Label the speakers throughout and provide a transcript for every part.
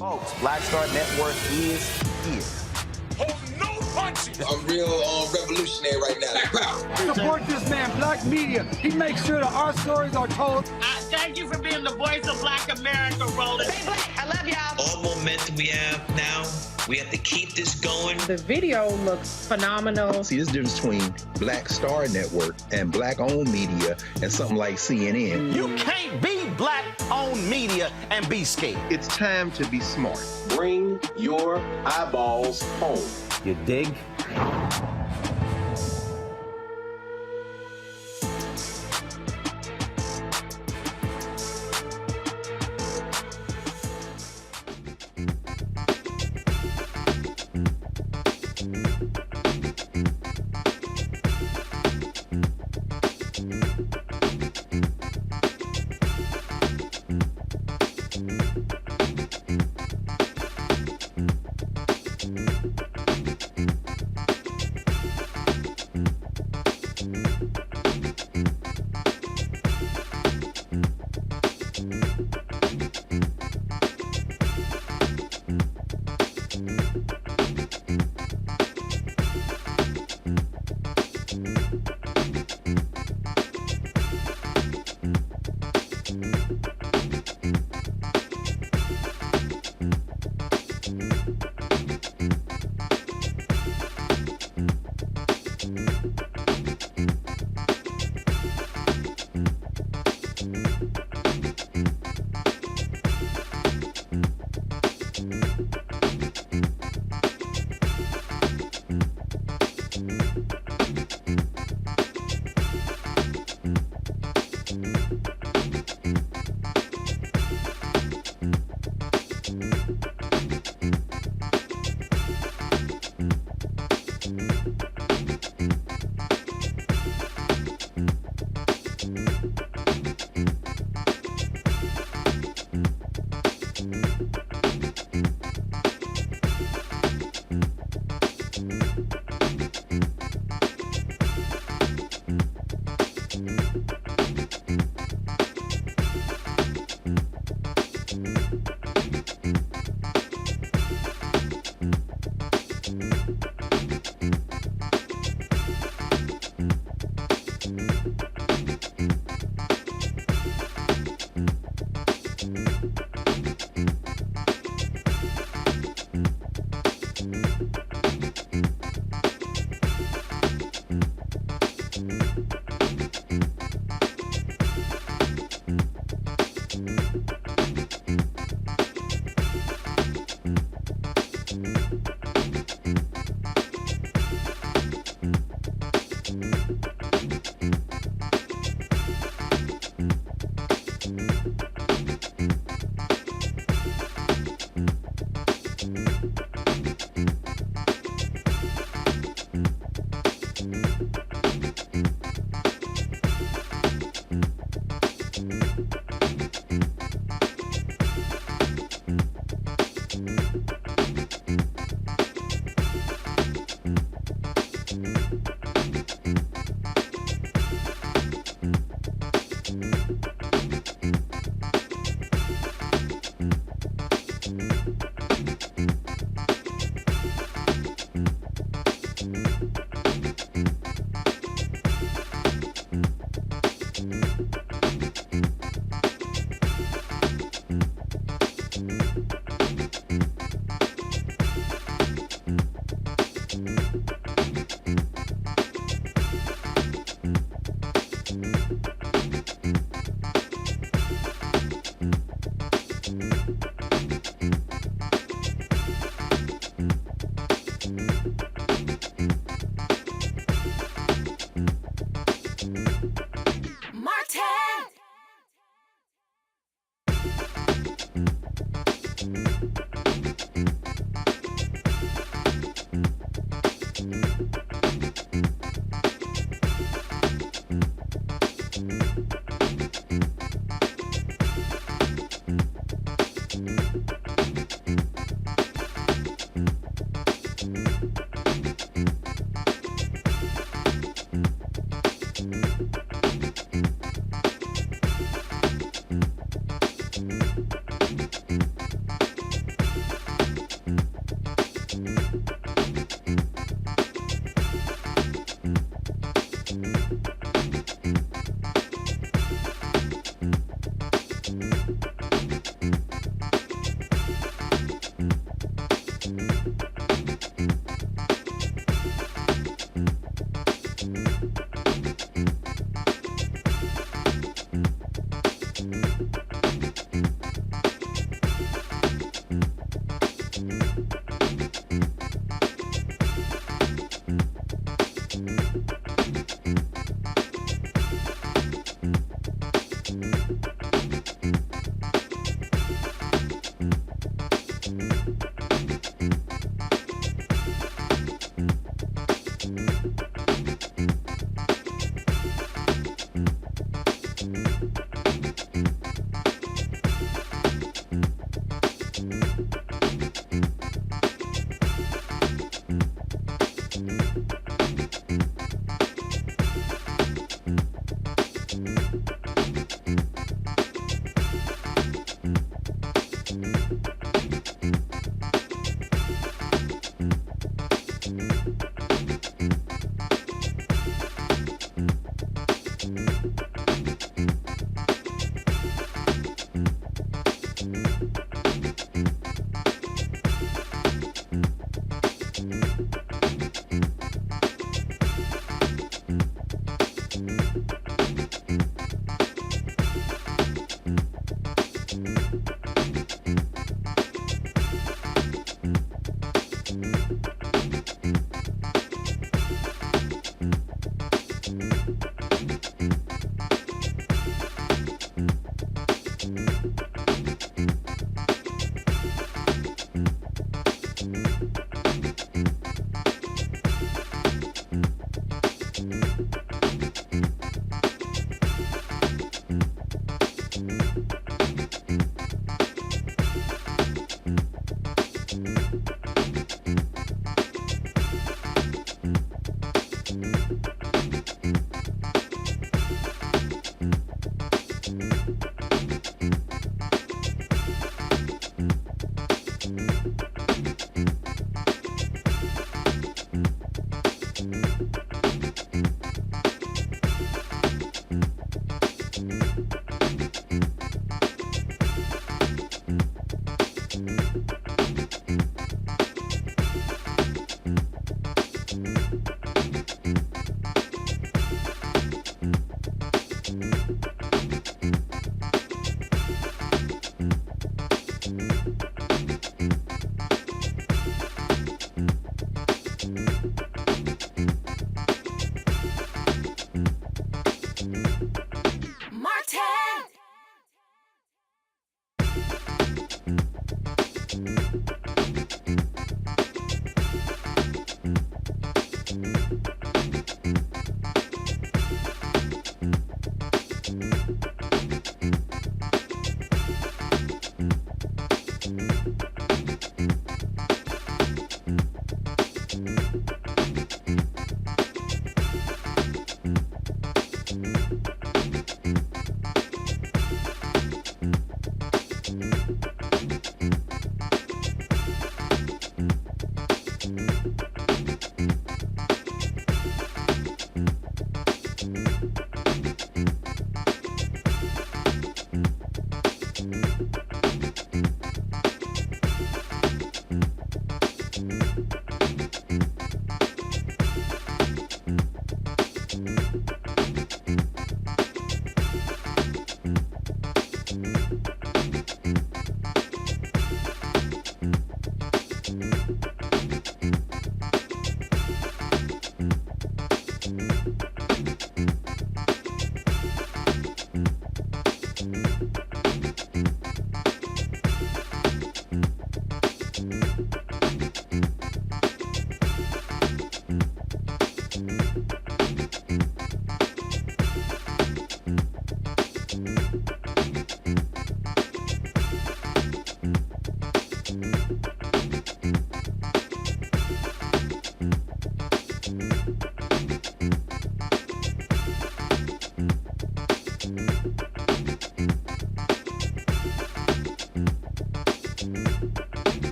Speaker 1: Folks, Black Star Network is here.
Speaker 2: Hold no punches.
Speaker 3: I'm real revolutionary right now.
Speaker 4: Support this man, Black Media. He makes sure that our stories are told.
Speaker 5: Thank you for being the voice of Black America, Roland.
Speaker 6: Stay black. I love y'all.
Speaker 7: All momentum we have now, we have to keep this going.
Speaker 8: The video looks phenomenal.
Speaker 9: See, there's a difference between Black Star Network and Black-owned media and something like CNN.
Speaker 1: You can't be Black-owned media and be scared.
Speaker 9: It's time to be smart.
Speaker 10: Bring your eyeballs home.
Speaker 1: You dig?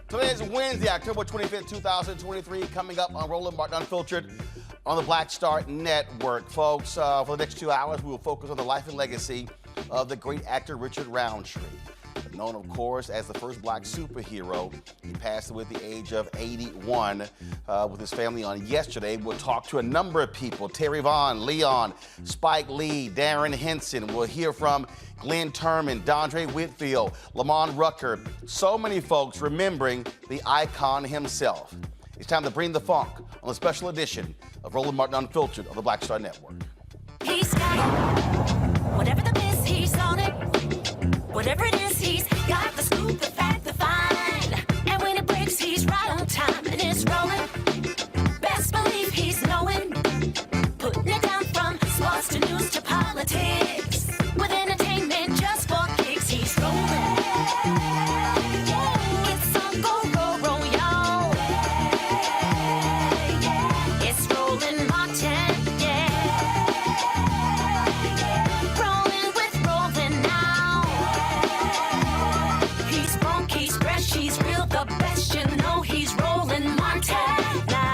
Speaker 1: Today is Wednesday, October 25th, 2023, coming up on Roland Martin Unfiltered on the Black Star Network. Folks, for the next 2 hours, we will focus on the life and legacy of the great actor Richard Roundtree. Known, of course, as the first black superhero. He passed away at the age of 81 with his family on yesterday. We'll talk to a number of people: Terry Vaughn, Leon, Spike Lee, Darren Henson. We'll hear from Glenn Turman, Dondre Whitfield, Lamont Rucker. So many folks remembering the icon himself. It's time to bring the funk on the special edition of Roland Martin Unfiltered on the Black Star Network.
Speaker 6: He's got it. Whatever the miss, he's on it. Whatever it is, he's got the scoop, the fact, the find. And when it breaks, he's right on time and it's rolling. Best believe he's knowing. Putting it down from sports to news to politics. With entertainment just for kicks, he's rolling. It's on go, roll, roll, y'all. It's Roland Martin, rolling with Roland now. He's funky, he's fresh, he's real, the best, you know he's Roland Martin now.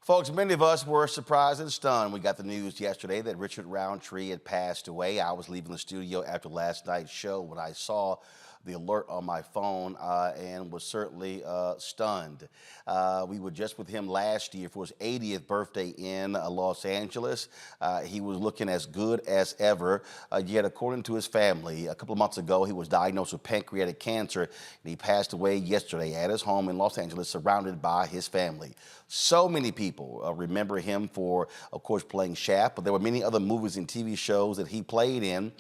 Speaker 1: Folks, many of us were surprised and stunned. We got the news yesterday that Richard Roundtree had passed away. I was leaving the studio after last night's show when I saw the alert on my phone and was certainly stunned. We were just with him last year for his 80th birthday in Los Angeles. He was looking as good as ever, yet according to his family, a couple of months ago, he was diagnosed with pancreatic cancer, and he passed away yesterday at his home in Los Angeles, surrounded by his family. So many people remember him for, of course, playing Shaft, but there were many other movies and TV shows that he played in.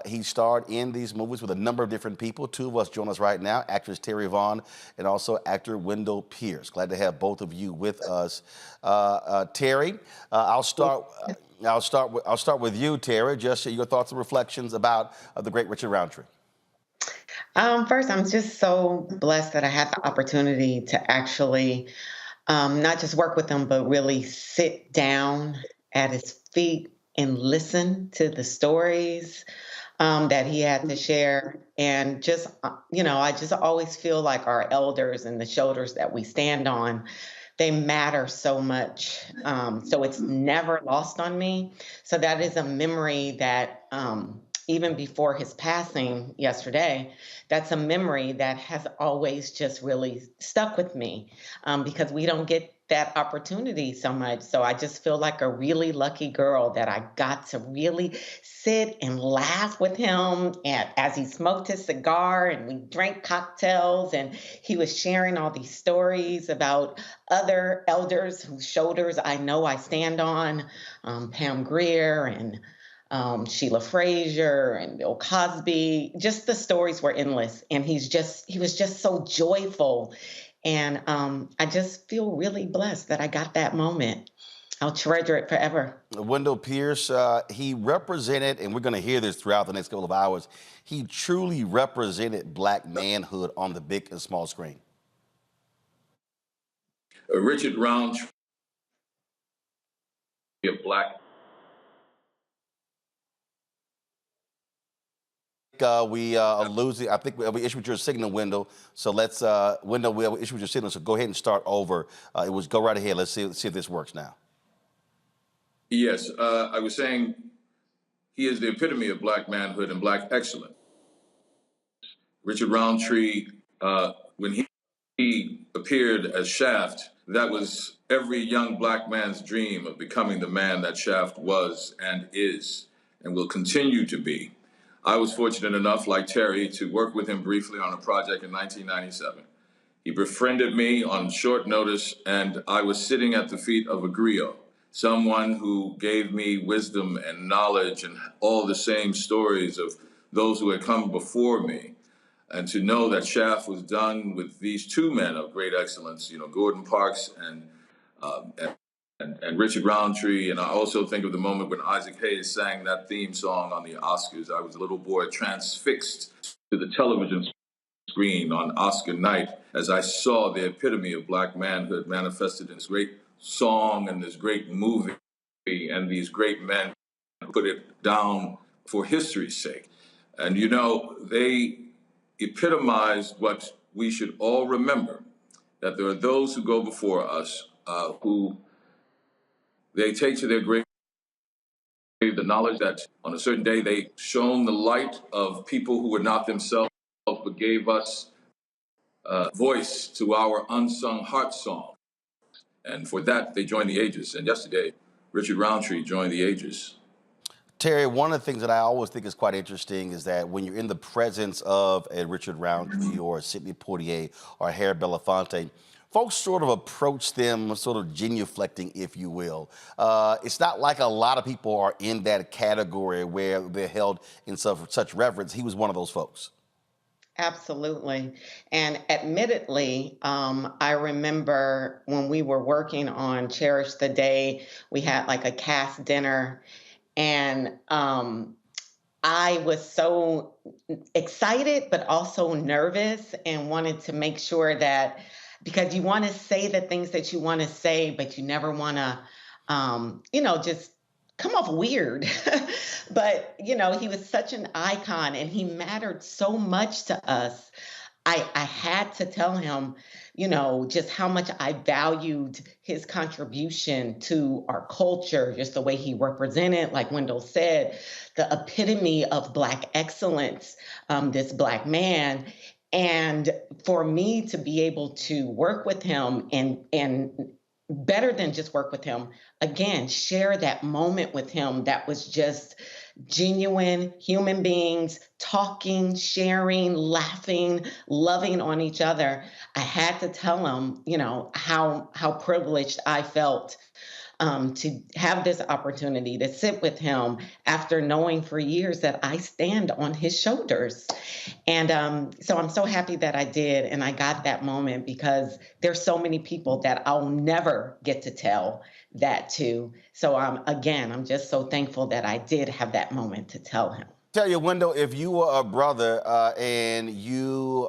Speaker 1: He starred in these movies with a number of different people. Two of us join us right now, actress Terry Vaughn and also actor Wendell Pierce. Glad to have both of you with us. Terry, I'll start with you, Terry. Just your thoughts and reflections about the great Richard Roundtree.
Speaker 11: First, I'm just so blessed that I had the opportunity to actually not just work with him, but really sit down at his feet and listen to the stories that he had to share. And just, I just always feel like our elders and the shoulders that we stand on they matter so much. So it's never lost on me. So that is a memory that, even before his passing yesterday, that's a memory that has always just really stuck with me, because we don't get that opportunity so much. So I just feel like a really lucky girl that I got to really sit and laugh with him, and as he smoked his cigar and we drank cocktails, and he was sharing all these stories about other elders whose shoulders I know I stand on, Pam Grier and Sheila Frazier and Bill Cosby. Just the stories were endless, and he was just so joyful, and I just feel really blessed that I got that moment. I'll treasure it forever.
Speaker 1: Wendell Pierce, he represented, and we're going to hear this throughout the next couple of hours, he truly represented Black manhood on the big and small screen.
Speaker 10: Richard Roundtree, a Black.
Speaker 1: We are losing. I think we issued your signal, Wendell. So let's, Wendell, we issued your signal. So go ahead and start over. It was go right ahead. Let's see if this works now.
Speaker 10: Yes, I was saying he is the epitome of Black manhood and Black excellence. Richard Roundtree, when he appeared as Shaft, that was every young Black man's dream of becoming the man that Shaft was and is and will continue to be. I was fortunate enough, like Terry, to work with him briefly on a project in 1997. He befriended me on short notice, and I was sitting at the feet of a griot, someone who gave me wisdom and knowledge and all the same stories of those who had come before me. And to know that Shaft was done with these two men of great excellence, you know, Gordon Parks and Richard Roundtree. And I also think of the moment when Isaac Hayes sang that theme song on the Oscars. I was a little boy transfixed to the television screen on Oscar night as I saw the epitome of Black manhood manifested in this great song and this great movie and these great men who put it down for history's sake. And you know, they epitomized what we should all remember, that there are those who go before us who they take to their grave the knowledge that on a certain day they shone the light of people who were not themselves but gave us voice to our unsung heart song. And for that, they joined the ages. And yesterday, Richard Roundtree joined the ages.
Speaker 1: Terry, one of the things that I always think is quite interesting is that when you're in the presence of a Richard Roundtree or a Sidney Poitier or a Harry Belafonte, folks sort of approach them sort of genuflecting, if you will. It's not like a lot of people are in that category where they're held in such reverence. He was one of those folks.
Speaker 11: Absolutely. And admittedly, I remember when we were working on Cherish the Day, we had like a cast dinner, and I was so excited, but also nervous and wanted to make sure that, because you want to say the things that you want to say, but you never want to, just come off weird. But, he was such an icon and he mattered so much to us. I had to tell him, just how much I valued his contribution to our culture, just the way he represented, like Wendell said, the epitome of Black excellence, this Black man. And for me to be able to work with him and better than just work with him, again, share that moment with him that was just genuine human beings talking, sharing, laughing, loving on each other. I had to tell him, how privileged I felt to have this opportunity to sit with him after knowing for years that I stand on his shoulders. And so I'm so happy that I did. And I got that moment because there's so many people that I'll never get to tell that to. So again, I'm just so thankful that I did have that moment to tell him.
Speaker 1: Tell you, Wendell, if you were a brother and you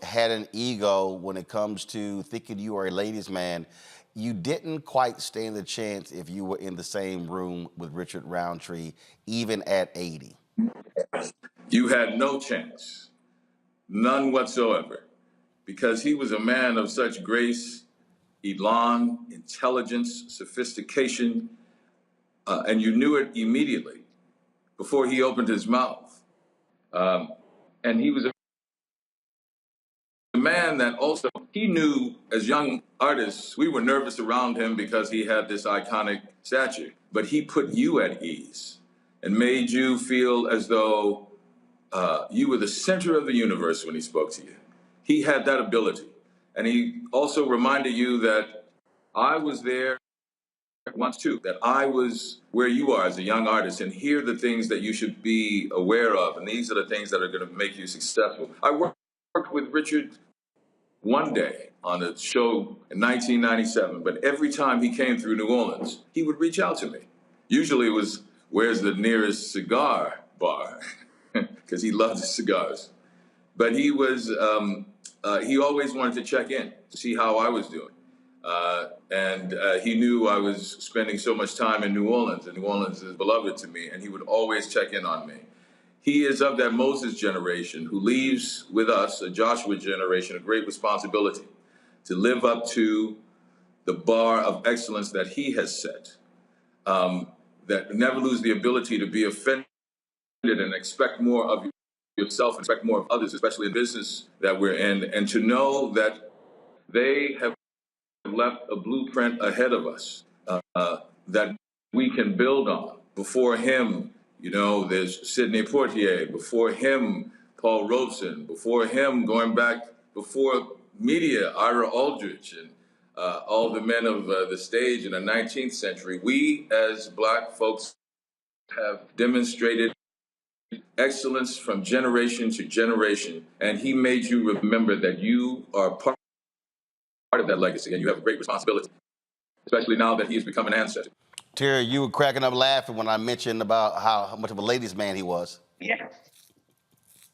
Speaker 1: had an ego when it comes to thinking you are a ladies' man, you didn't quite stand a chance if you were in the same room with Richard Roundtree, even at 80.
Speaker 10: You had no chance, none whatsoever, because he was a man of such grace elan, intelligence, sophistication, and you knew it immediately before he opened his mouth. And he was a man that also, he knew as young artists, we were nervous around him because he had this iconic stature, but he put you at ease and made you feel as though you were the center of the universe when he spoke to you. He had that ability. And he also reminded you that I was there once too, that I was where you are as a young artist, and here are the things that you should be aware of, and these are the things that are going to make you successful. I worked with Richard one day on a show in 1997, but every time he came through New Orleans, he would reach out to me. Usually it was, where's the nearest cigar bar? Because he loved cigars. But he was, he always wanted to check in to see how I was doing. And he knew I was spending so much time in New Orleans, and New Orleans is beloved to me, and he would always check in on me. He is of that Moses generation who leaves with us, a Joshua generation, a great responsibility to live up to the bar of excellence that he has set, that never lose the ability to be offended and expect more of yourself, and expect more of others, especially in business that we're in, and to know that they have left a blueprint ahead of us that we can build on. Before him, you know, there's Sidney Poitier. Before him, Paul Robeson. Before him, going back before media, Ira Aldrich, and all the men of the stage in the 19th century. We, as Black folks, have demonstrated excellence from generation to generation, and he made you remember that you are part of that legacy, and you have a great responsibility, especially now that he has become an ancestor.
Speaker 1: Terry, you were cracking up laughing when I mentioned about how much of a ladies' man he was.
Speaker 11: Yeah.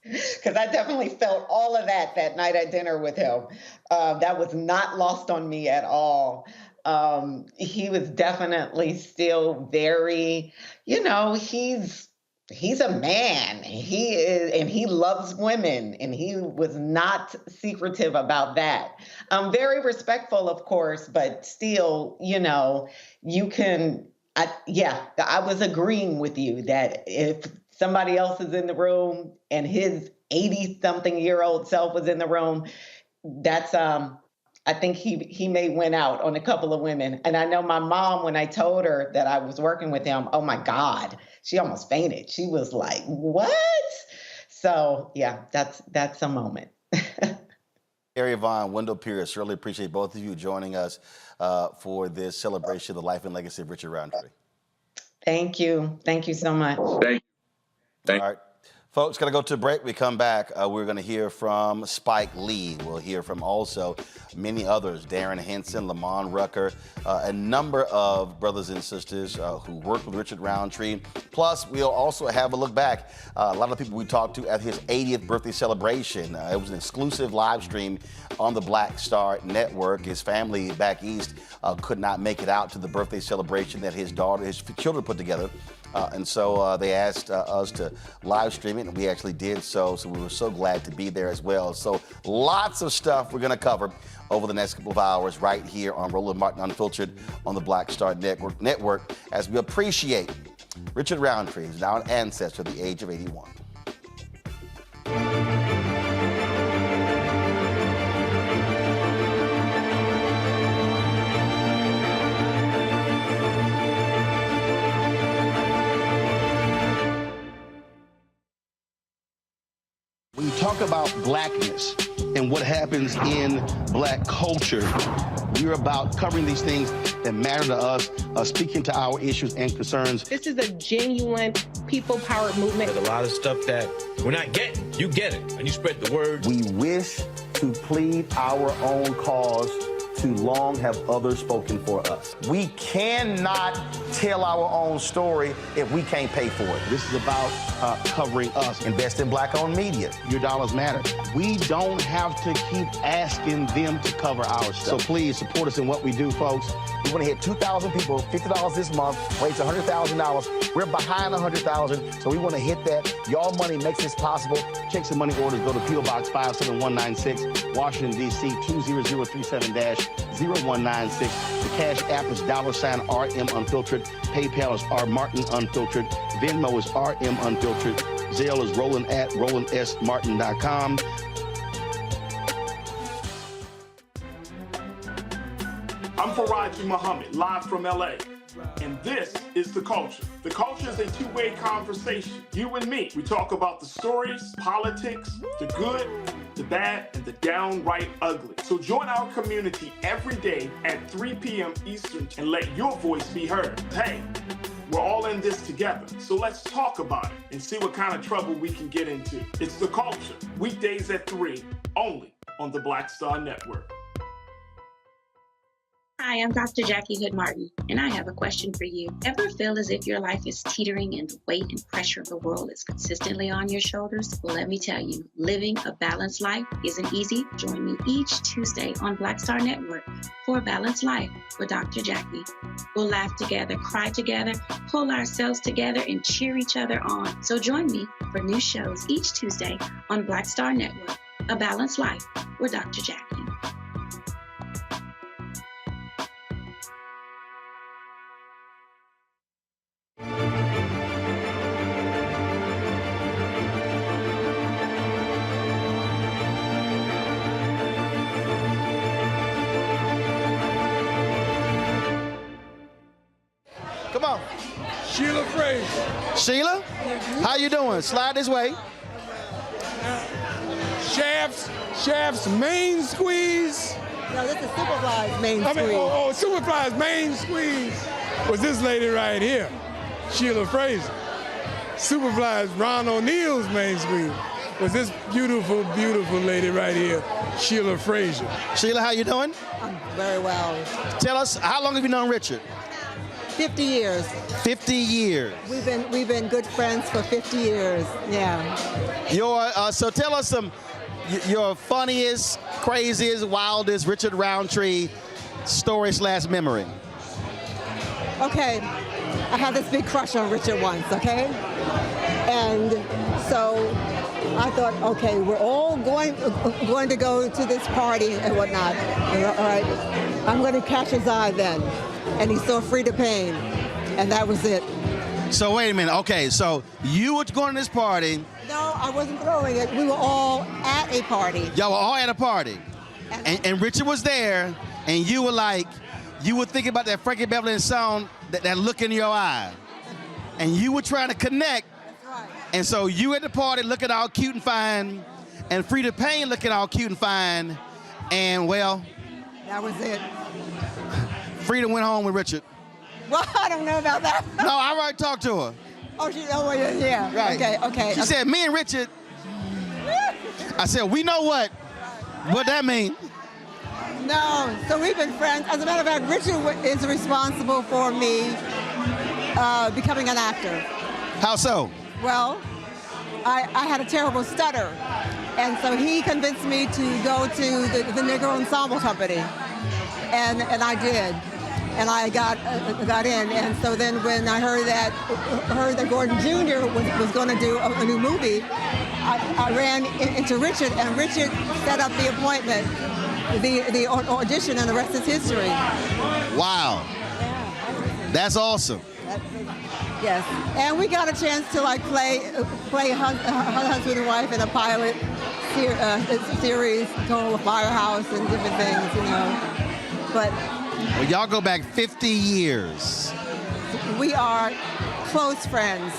Speaker 11: Because I definitely felt all of that night at dinner with him. That was not lost on me at all. He was definitely still very, you know, he's a man. He is, and he loves women, and he was not secretive about that. Very respectful, of course, but still, you know, you can, I was agreeing with you that if somebody else is in the room and his 80-something-year-old self was in the room, that's, I think he may win out on a couple of women. And I know my mom, when I told her that I was working with him, oh my God, she almost fainted. She was like, what? So yeah, that's a moment.
Speaker 1: Terry Vaughn, Wendell Pierce, really appreciate both of you joining us for this celebration of the life and legacy of Richard Roundtree.
Speaker 11: Thank you. Thank you so much.
Speaker 10: Thank you.
Speaker 1: All right. Folks, going to go to a break. We come back. We're going to hear from Spike Lee. We'll hear from also many others, Darren Henson, Lamont Rucker, a number of brothers and sisters who worked with Richard Roundtree. Plus, we'll also have a look back. A lot of people we talked to at his 80th birthday celebration. It was an exclusive live stream on the Black Star Network. His family back east could not make it out to the birthday celebration that his children put together. And so they asked us to live stream it, and we actually did so. So we were so glad to be there as well. So lots of stuff we're going to cover over the next couple of hours right here on Roland Martin Unfiltered on the Black Star Network as we appreciate Richard Roundtree, who's now an ancestor at the age of 81.
Speaker 12: When you talk about blackness and what happens in Black culture, we're about covering these things that matter to us, speaking to our issues and concerns.
Speaker 8: This is a genuine people-powered movement.
Speaker 2: There's a lot of stuff that we're not getting. You get it, and you spread the word.
Speaker 1: We wish to plead our own cause. Too long have others spoken for us. We cannot tell our own story if we can't pay for it.
Speaker 12: This is about covering us.
Speaker 1: Invest in Black-owned media.
Speaker 12: Your dollars matter. We don't have to keep asking them to cover our stuff. So please support us in what we do, folks. We want to hit 2,000 people, $50 this month, raise $100,000. We're behind $100,000, so we want to hit that. Y'all money makes this possible. Check some money orders. Go to P.O. Box 57196, Washington, D.C. 20037-0196. The Cash App is $RM Unfiltered. PayPal is R Martin Unfiltered. Venmo is RM Unfiltered. Zelle is Roland at RolandSMartin.com.
Speaker 13: I'm Faraji Muhammad, live from LA. And this is The Culture. The Culture is a two-way conversation. You and me. We talk about the stories, politics, the good, the bad, and the downright ugly. So join our community every day at 3 p.m. Eastern and let your voice be heard. Hey, we're all in this together. So let's talk about it and see what kind of trouble we can get into. It's The Culture. Weekdays at 3, only on the Black Star Network.
Speaker 14: Hi, I'm Dr. Jackie Hood Martin, and I have a question for you. Ever feel as if your life is teetering and the weight and pressure of the world is consistently on your shoulders? Well, let me tell you, living a balanced life isn't easy. Join me each Tuesday on Black Star Network for A Balanced Life with Dr. Jackie. We'll laugh together, cry together, pull ourselves together, and cheer each other on. So join me for new shows each Tuesday on Black Star Network, A Balanced Life with Dr. Jackie.
Speaker 1: Come on.
Speaker 4: Sheila Fraser.
Speaker 1: Sheila, how you doing? Slide this way.
Speaker 4: Shaft's main squeeze.
Speaker 15: No, this is Superfly's main squeeze.
Speaker 4: Superfly's main squeeze was this lady right here, Sheila Fraser. Superfly's Ron O'Neill's main squeeze was this beautiful, beautiful lady right here, Sheila Fraser.
Speaker 1: Sheila, how you doing?
Speaker 15: I'm very well.
Speaker 1: Tell us, how long have you known Richard?
Speaker 15: 50 years.
Speaker 1: 50 years.
Speaker 15: We've been good friends for 50 years. Yeah.
Speaker 1: So tell us your funniest, craziest, wildest Richard Roundtree story/memory.
Speaker 15: Okay, I had this big crush on Richard once. Okay, and so I thought, okay, we're all going to go to this party and whatnot. All right, I'm going to catch his eye then. And he saw Free to Pain, and that was it.
Speaker 1: So wait a minute. Okay, so you were going to this party.
Speaker 15: No, I wasn't throwing it. We were all at a party.
Speaker 1: Y'all were all at a party. And Richard was there, and you were thinking about that Frankie Beverly song, that look in your eye. And you were trying to connect.
Speaker 15: That's right.
Speaker 1: And so you at the party looking all cute and fine, and Free to Pain looking all cute and fine, and well.
Speaker 15: That was it.
Speaker 1: Frida went home with Richard.
Speaker 15: Well, I don't know about that.
Speaker 1: No, I already talked to her.
Speaker 15: Oh, yeah.
Speaker 1: Right.
Speaker 15: Okay.
Speaker 1: She said, me and Richard. I said, we know what that mean.
Speaker 15: No, so we've been friends. As a matter of fact, Richard is responsible for me becoming an actor.
Speaker 1: How so?
Speaker 15: Well, I had a terrible stutter, and so he convinced me to go to the Negro Ensemble Company, and I did. And I got in, and so then when I heard that Gordon Jr. was going to do a new movie, I ran into Richard, and Richard set up the appointment, the audition, and the rest is history.
Speaker 1: Wow, that's awesome.
Speaker 15: Yes, and we got a chance to play husband and wife in a pilot series called The Firehouse and different things, but.
Speaker 1: Well, y'all go back 50 years.
Speaker 15: We are close friends.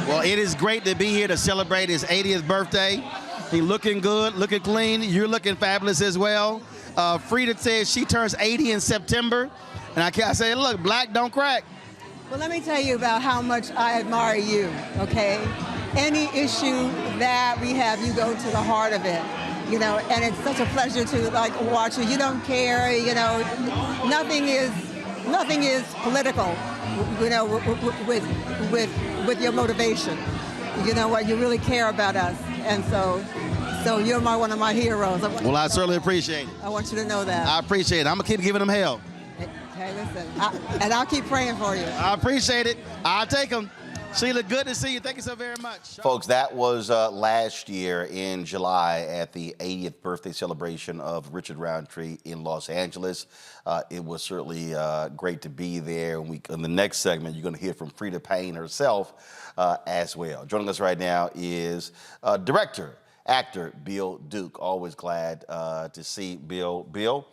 Speaker 1: Well, it is great to be here to celebrate his 80th birthday. He's looking good, looking clean. You're looking fabulous as well. Frida says she turns 80 in September. And I say, look, black don't crack.
Speaker 15: Well, let me tell you about how much I admire you, okay? Any issue that we have, you go to the heart of it. And it's such a pleasure to watch you. You don't care, nothing is political, with your motivation. You know what? You really care about us, and so you're one of my heroes.
Speaker 1: Well, I certainly appreciate it.
Speaker 15: I want you to know that.
Speaker 1: I appreciate it. I'm gonna keep giving them hell.
Speaker 15: Okay, listen, and I'll keep praying for you.
Speaker 12: I appreciate it. I'll take them. Sheila, good to see you. Thank you so very much.
Speaker 1: Folks, that was last year in July at the 80th birthday celebration of Richard Roundtree in Los Angeles. It was certainly great to be there. And in the next segment, you're going to hear from Frida Payne herself as well. Joining us right now is director, actor Bill Duke. Always glad to see Bill. Bill,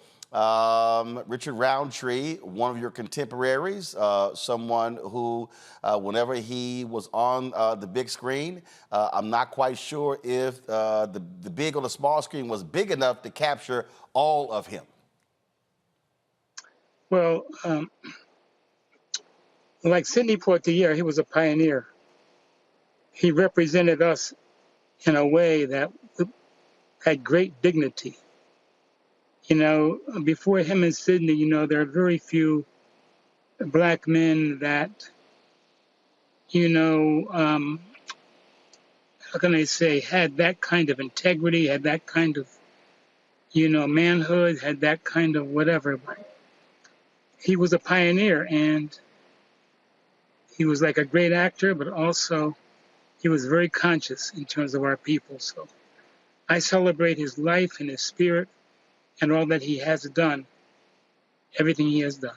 Speaker 1: Richard Roundtree, one of your contemporaries, someone who, whenever he was on the big screen, I'm not quite sure if the big or the small screen was big enough to capture all of him.
Speaker 4: Well, like Sidney Poitier, he was a pioneer. He represented us in a way that had great dignity. You know, before him and Sidney, you know, there are very few black men that, you know, how can I say, had that kind of integrity, had that kind of, you know, manhood, had that kind of whatever. But he was a pioneer, and he was like a great actor, but also he was very conscious in terms of our people. So I celebrate his life and his spirit and all that he has done, everything he has done.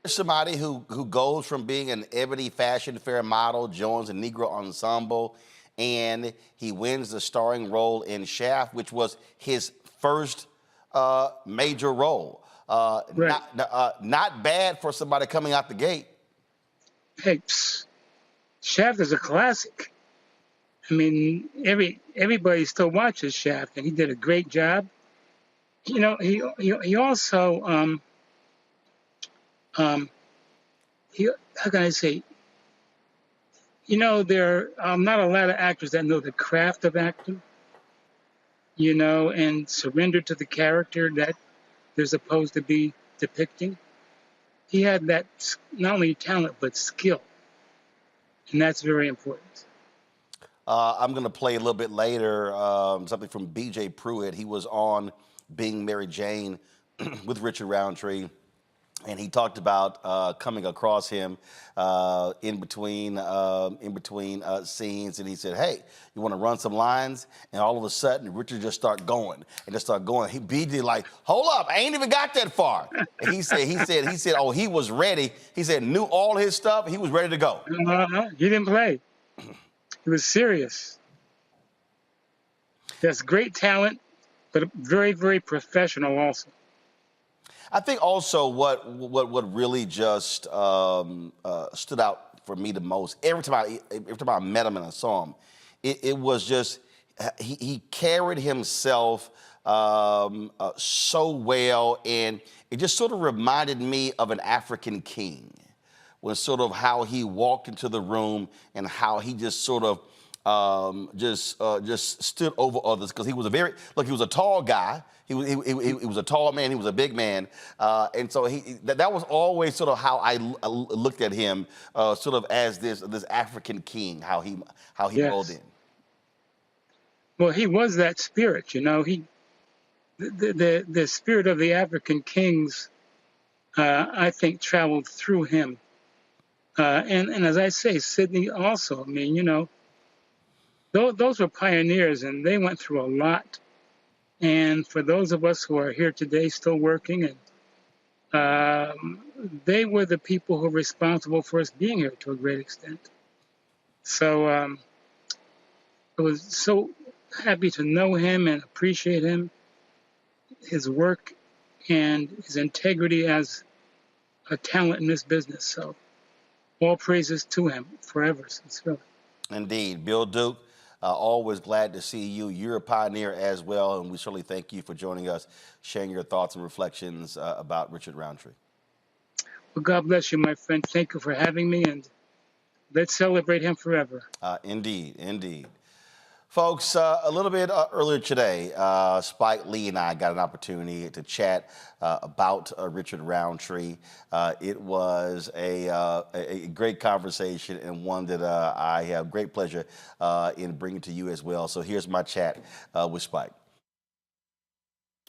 Speaker 1: Somebody who goes from being an Ebony Fashion Fair model, joins a Negro ensemble, and he wins the starring role in Shaft, which was his first major role.
Speaker 4: Right.
Speaker 1: Not bad for somebody coming out the gate.
Speaker 4: Hey, Shaft is a classic. I mean, everybody still watches Shaft, and he did a great job. You know, he also how can I say? You know, there are not a lot of actors that know the craft of acting. You know, and surrender to the character that they're supposed to be depicting. He had that not only talent but skill, and that's very important.
Speaker 1: I'm going to play a little bit later something from B.J. Pruitt. He was on Being Mary Jane with Richard Roundtree, and he talked about coming across him in between scenes, and he said, "Hey, you want to run some lines?" And all of a sudden, Richard just start going. BJ like, "Hold up, I ain't even got that far." And he said, "Oh, he was ready." He said, knew all his stuff. He was ready to go.
Speaker 4: He didn't play. He was serious. He has great talent, but very, very professional also.
Speaker 1: I think also what really just stood out for me the most, every time I met him and I saw him, it was just he carried himself so well, and it just sort of reminded me of an African king, when sort of how he walked into the room and how he just sort of just stood over others, because he was he was a tall guy. He was a tall man. He was a big man, and so that was always sort of how I looked at him, sort of as this African king, how he rolled in.
Speaker 4: Well, he was that spirit, you know. The spirit of the African kings, I think, traveled through him, and as I say, Sidney also. I mean, you know, those were pioneers, and they went through a lot. And for those of us who are here today still working, and they were the people who were responsible for us being here to a great extent. So I was so happy to know him and appreciate him, his work, and his integrity as a talent in this business. So all praises to him forever, sincerely.
Speaker 1: Indeed. Bill Duke, always glad to see you. You're a pioneer as well, and we certainly thank you for joining us, sharing your thoughts and reflections about Richard Roundtree.
Speaker 4: Well, God bless you, my friend. Thank you for having me, and let's celebrate him forever.
Speaker 1: Indeed, indeed. Folks, a little bit earlier today, Spike Lee and I got an opportunity to chat about Richard Roundtree. It was a great conversation, and one that I have great pleasure in bringing to you as well. So here's my chat with Spike.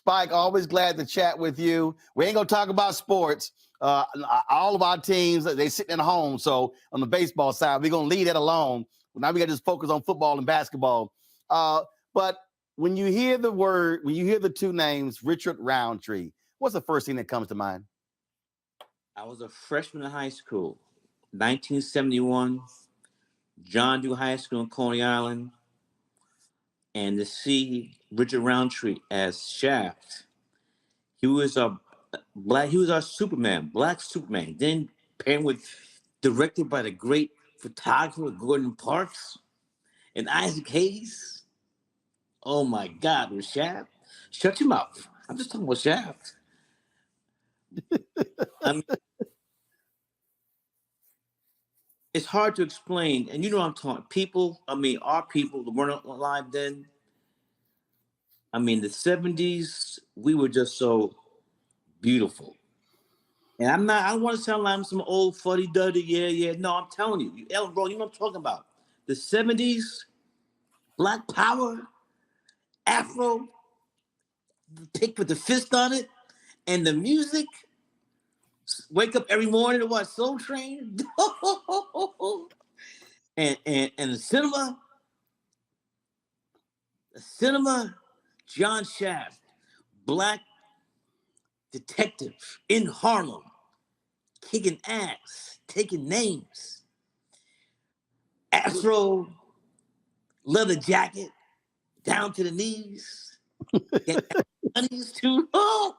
Speaker 1: Spike, always glad to chat with you. We ain't gonna talk about sports. All of our teams, they sitting at home. So on the baseball side, we're gonna leave that alone. Now we got to just focus on football and basketball. But when you hear the two names, Richard Roundtree, what's the first thing that comes to mind?
Speaker 16: I was a freshman in high school, 1971, John Dew High School in Coney Island, and to see Richard Roundtree as Shaft, he was our Superman, Black Superman. Then paired with, directed by the great photographer Gordon Parks and Isaac Hayes. Oh my God, with Shaft. Shut your mouth. I'm just talking about Shaft. I mean, it's hard to explain, and you know what I'm talking. Our people that weren't alive then. I mean, the 70s, we were just so beautiful. And I don't want to sound like I'm some old fuddy-duddy, yeah. No, I'm telling you. Ellen, bro, you know what I'm talking about. The 70s, Black Power, Afro, the pick with the fist on it, and the music. Wake up every morning to watch Soul Train. and the cinema, John Shaft, Black detective in Harlem, kicking ass, taking names. Afro, leather jacket, down to the knees. Too.
Speaker 1: Well,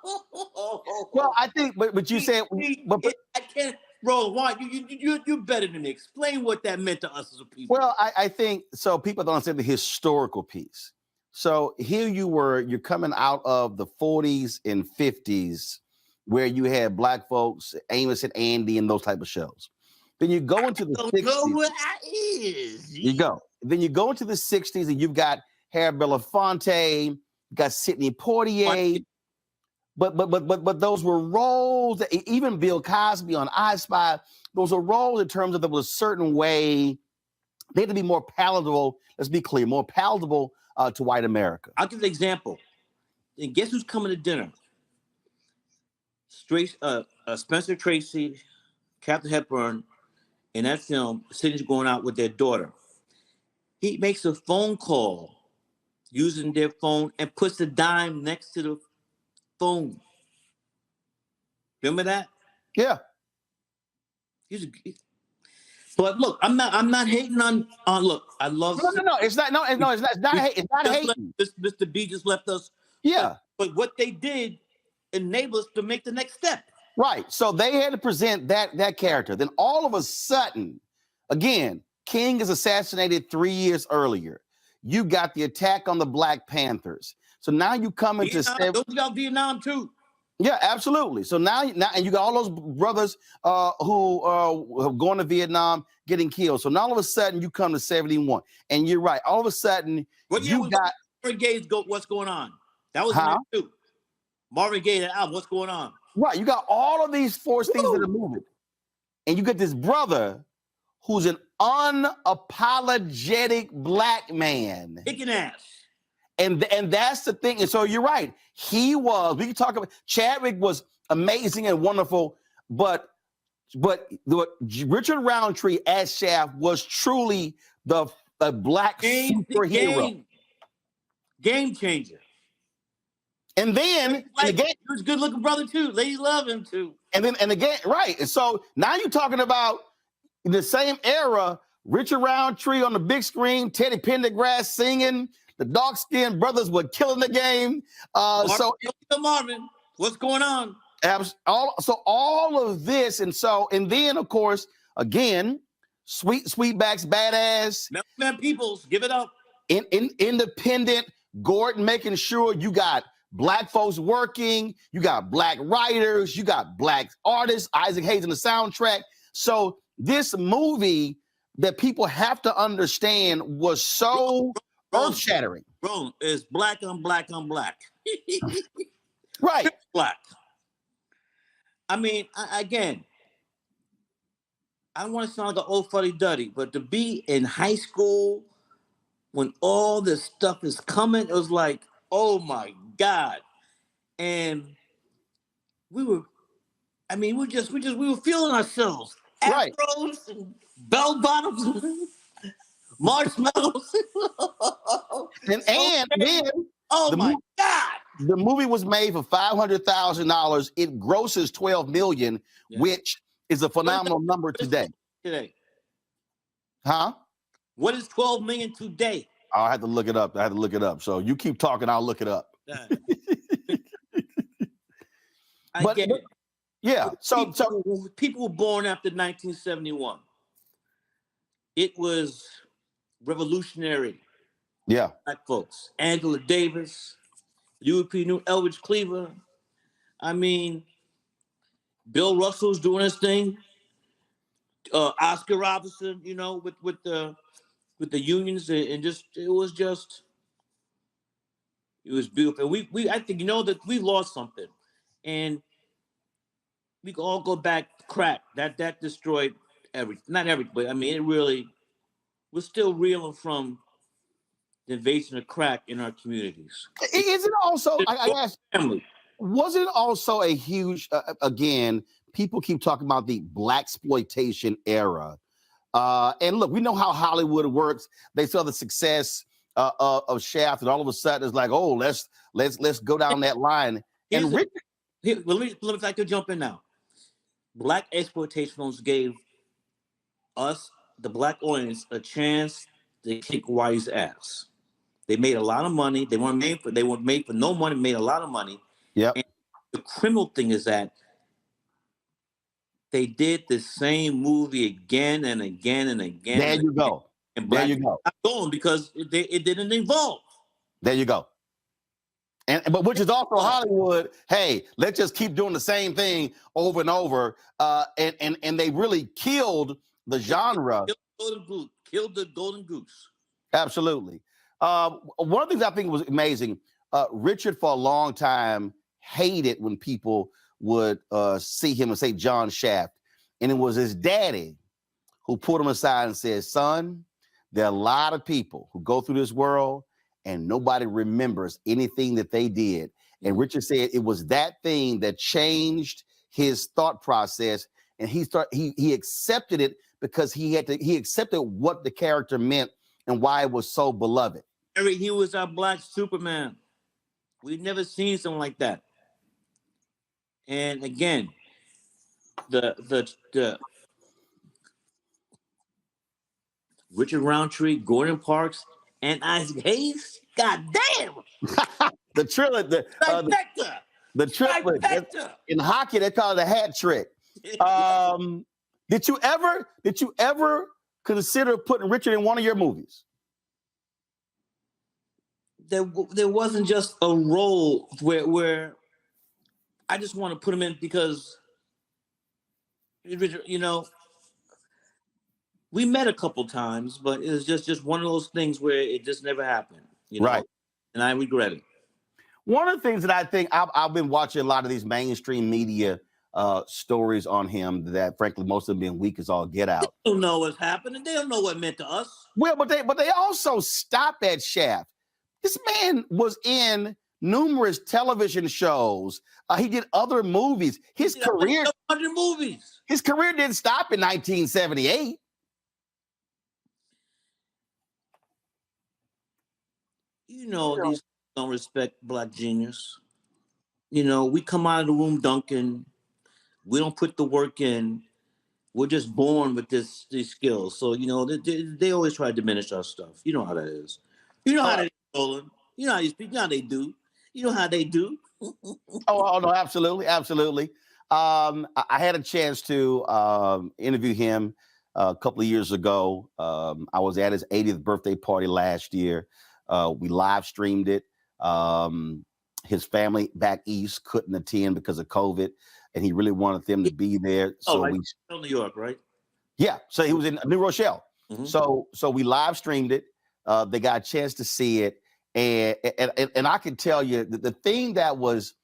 Speaker 1: I think, but you said,
Speaker 16: I can't. Bro, why you're better than me. Explain what that meant to us as a people.
Speaker 1: Well, I think so. People don't understand the historical piece. So here you're coming out of the 40s and 50s, where you had Black folks, Amos and Andy, and those type of shows. Then you go into the 60s.
Speaker 16: Know where I is.
Speaker 1: You go. Then you go into the 60s, and you've got Harry Belafonte, you got Sidney Poitier. But those were roles that even Bill Cosby on I Spy, those are roles in terms of there was a certain way they had to be more palatable. Let's be clear, more palatable to white America.
Speaker 16: I'll give an example. And guess who's coming to dinner? Spencer Tracy, Captain Hepburn, in that film, Sydney's going out with their daughter. He makes a phone call using their phone and puts a dime next to the phone. Remember that?
Speaker 1: Yeah.
Speaker 16: But look, I'm not hating on look, I love
Speaker 1: No, it's not hating.
Speaker 16: Mr. B just left us.
Speaker 1: Yeah.
Speaker 16: But what they did enabled us to make the next step.
Speaker 1: Right. So they had to present that character. Then all of a sudden, again, King is assassinated 3 years earlier. You got the attack on the Black Panthers. So now you come into
Speaker 16: Don't you got Vietnam too?
Speaker 1: Yeah, absolutely. So now and you got all those brothers who are going to Vietnam getting killed. So now all of a sudden you come to 71, and you're right. All of a sudden you got
Speaker 16: Marvin Gaye's What's Going On. That was in too. Marvin Gaye, that album, What's Going On.
Speaker 1: Right. You got all of these force things that are moving, and you get this brother who's an unapologetic Black man,
Speaker 16: kicking ass.
Speaker 1: And that's the thing. And so you're right. We can talk about Chadwick was amazing and wonderful, but Richard Roundtree as Shaft was truly the Black superhero.
Speaker 16: Game changer.
Speaker 1: And then
Speaker 16: he was a good looking brother too. Ladies love him too.
Speaker 1: And again, right. And so now you're talking about the same era, Richard Roundtree on the big screen, Teddy Pendergrass singing. The dark-skinned brothers were killing the game.
Speaker 16: Marvin, what's going on?
Speaker 1: All of this, and then of course, again, Sweetback's badass.
Speaker 16: Man, Peoples, give it up.
Speaker 1: Independent, Gordon making sure you got Black folks working, you got Black writers, you got Black artists, Isaac Hayes in the soundtrack. So this movie that people have to understand was so earth-shattering.
Speaker 16: Bro, it's black on black on black.
Speaker 1: Right.
Speaker 16: Black. I mean, again, I don't want to sound like an old fuddy-duddy, but to be in high school when all this stuff is coming, it was like, oh my God. and we were we were feeling ourselves.
Speaker 1: Right.
Speaker 16: Afros and bell bottoms, marshmallows.
Speaker 1: And then
Speaker 16: Oh my God!
Speaker 1: The movie was made for $500,000. It grosses $12 million, which is a phenomenal number today. Huh?
Speaker 16: What is 12 million today?
Speaker 1: I had to look it up. So you keep talking, I'll look it up.
Speaker 16: I get it.
Speaker 1: Yeah. So
Speaker 16: people were born after 1971. It was revolutionary.
Speaker 1: Yeah.
Speaker 16: Black folks. Angela Davis, European Elvidge Cleaver. I mean, Bill Russell's doing his thing. Oscar Robertson, with the unions, and it was beautiful. And I think that we lost something, and we can all go back. Crack that destroyed everything. Not everything, but it really we're still reeling from the invasion of crack in our communities.
Speaker 1: Is it also? I asked.
Speaker 16: Family.
Speaker 1: Wasn't it also a huge? Again, people keep talking about the blaxploitation era. And look, we know how Hollywood works. They saw the success of Shaft, and all of a sudden it's like, oh, let's go down that line. And
Speaker 16: let me like to jump in now. Black exploitation films gave us, the Black audience, a chance to kick white's ass. They made a lot of money. They weren't made for no money. Made a lot of money.
Speaker 1: Yeah.
Speaker 16: The criminal thing is that they did the same movie again and again and again.
Speaker 1: There you go.
Speaker 16: And
Speaker 1: there you go.
Speaker 16: Not going because it didn't evolve.
Speaker 1: There you go. But which is also Hollywood. Hey, let's just keep doing the same thing over and over. And they really killed the genre.
Speaker 16: Killed the golden goose.
Speaker 1: Absolutely. One of the things I think was amazing. Richard, for a long time, hated when people would see him and say John Shaft. And it was his daddy who pulled him aside and said, son, there are a lot of people who go through this world and nobody remembers anything that they did. And Richard said it was that thing that changed his thought process. And he accepted it because he accepted what the character meant and why it was so beloved.
Speaker 16: He was our Black Superman. We've never seen someone like that. And again, the Richard Roundtree, Gordon Parks, and Isaac Hayes. God damn!
Speaker 1: The triplet, the triplet. In hockey, they call it a hat trick. Did you ever consider putting Richard in one of your movies?
Speaker 16: There wasn't just a role where I just want to put him in because, we met a couple times, but it was just one of those things where it just never happened.
Speaker 1: Right.
Speaker 16: And I regret it.
Speaker 1: One of the things that I think I've been watching a lot of these mainstream media stories on him that, frankly, most of them being weak as all get out.
Speaker 16: They don't know what's happening. They don't know what it meant to us.
Speaker 1: Well, but they also stopped at Shaft. This man was in numerous television shows. He did other movies. His career
Speaker 16: 100 movies.
Speaker 1: His career didn't stop in 1978.
Speaker 16: These don't respect Black genius. We come out of the room dunking. We don't put the work in. We're just born with these skills. So, they always try to diminish our stuff. You know how that is. You know how they Roland. You know how these people, they do. You know how they do.
Speaker 1: Oh, no, absolutely. Absolutely. I had a chance to interview him a couple of years ago. I was at his 80th birthday party last year. We live streamed it. His family back east couldn't attend because of COVID, and he really wanted them to be there. So
Speaker 16: we New York, right?
Speaker 1: Yeah. So he was in New Rochelle.
Speaker 16: Mm-hmm.
Speaker 1: So we live streamed it. They got a chance to see it, and I can tell you the thing that was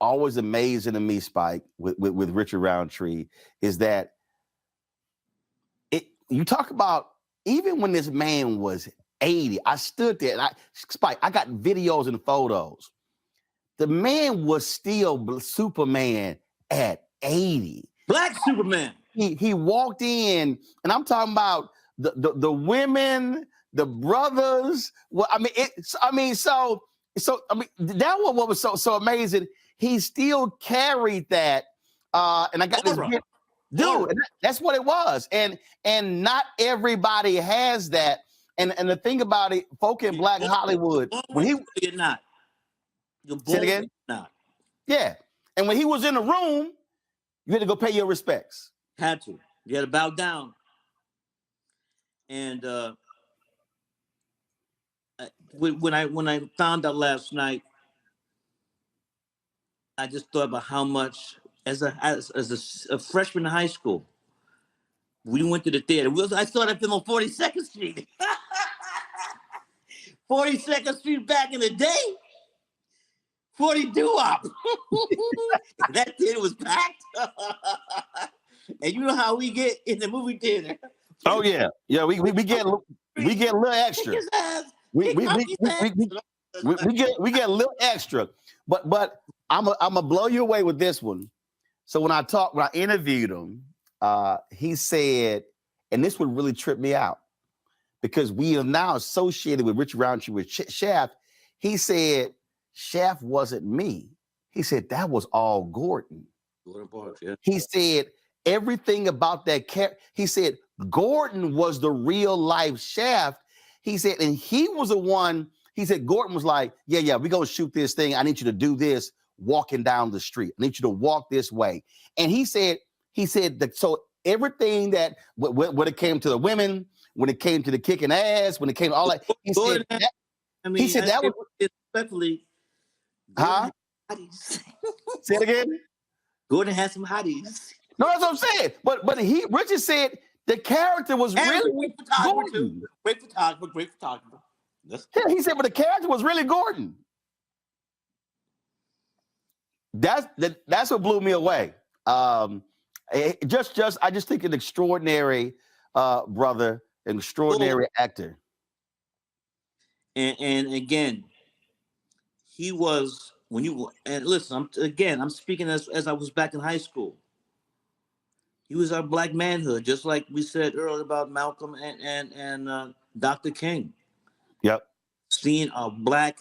Speaker 1: always amazing to me, Spike, with Richard Roundtree, is that you talk about even when this man was 80, I stood there and I got videos and photos. the man was still Superman at 80.
Speaker 16: Black Superman.
Speaker 1: He walked in, and I'm talking about the women, the brothers. Well, I mean, that was what was so amazing. He still carried that, and I got this dude. That's what it was, and not everybody has that. And the thing about it, folk in Black Hollywood, when he
Speaker 16: you're not, you're
Speaker 1: say it again,
Speaker 16: not.
Speaker 1: Yeah, and when he was in the room, you had to go pay your respects.
Speaker 16: Had to. You had to bow down. And when I found out last night, I just thought about how much, as a freshman in high school, we went to the theater. I saw that film on 42nd Street. 42nd Street back in the day. 42-op. That theater was packed. And you know how we get in the movie theater.
Speaker 1: Oh yeah, we get a little extra. We get a little extra. But I'm gonna blow you away with this one. So when I interviewed him, he said, and this would really trip me out because we are now associated with Richard Roundtree with Shaft. He said Shaft wasn't me. He said that was all Gordon.
Speaker 16: Gordon Parks, yeah.
Speaker 1: He said everything about that character. He said Gordon was the real life Shaft. He said, and he was the one. He said Gordon was like, yeah, we're gonna shoot this thing. I need you to do this walking down the street. I need you to walk this way. And he said that. So everything that when it came to the women, when it came to the kicking ass, when it came to all that, he said that.
Speaker 16: I mean,
Speaker 1: he said that was
Speaker 16: respectfully.
Speaker 1: Huh? Say it again.
Speaker 16: Gordon had some hotties.
Speaker 1: No, that's what I'm saying. But Richard said the character was really Gordon.
Speaker 16: Great photographer.
Speaker 1: Yeah, he said, but the character was really Gordon. That's what blew me away. I just think an extraordinary brother, an extraordinary actor.
Speaker 16: And again, he was and listen, I'm speaking as I was back in high school. He was our black manhood, just like we said earlier about Malcolm and Dr. King.
Speaker 1: Yep.
Speaker 16: Seeing a black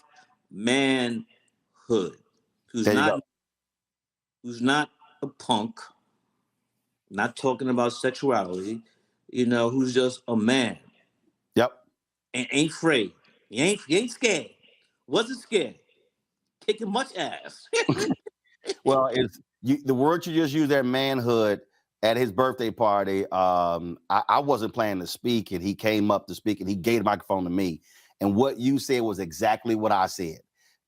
Speaker 16: manhood who's not a punk, not talking about sexuality, who's just a man.
Speaker 1: Yep.
Speaker 16: And ain't afraid. He ain't scared. Wasn't scared. Kicking much ass.
Speaker 1: Well, the word you just used there, manhood, at his birthday party. I wasn't planning to speak, and he came up to speak, and he gave the microphone to me. And what you said was exactly what I said.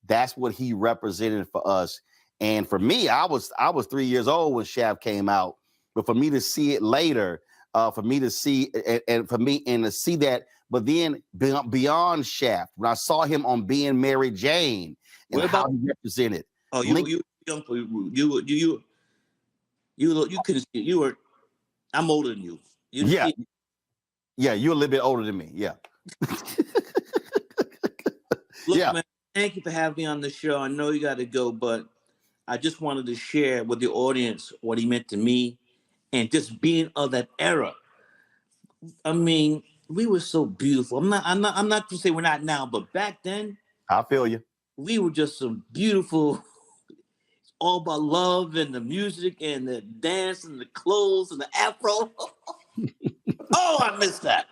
Speaker 1: That's what he represented for us. And for me, I was 3 years old when Shaft came out. But for me to see it later, for me to see to see that, but then beyond Shaft, when I saw him on Being Mary Jane and how he represented.
Speaker 16: Oh, you couldn't see. I'm older than you.
Speaker 1: Yeah, you're a little bit older than me. Yeah.
Speaker 16: Look, man, thank you for having me on the show. I know you got to go, but I just wanted to share with the audience what he meant to me, and just being of that era. I mean, we were so beautiful. I'm not to say we're not now, but back then,
Speaker 1: I feel you. We
Speaker 16: were just some beautiful. All about love and the music and the dance and the clothes and the afro. Oh, I missed that.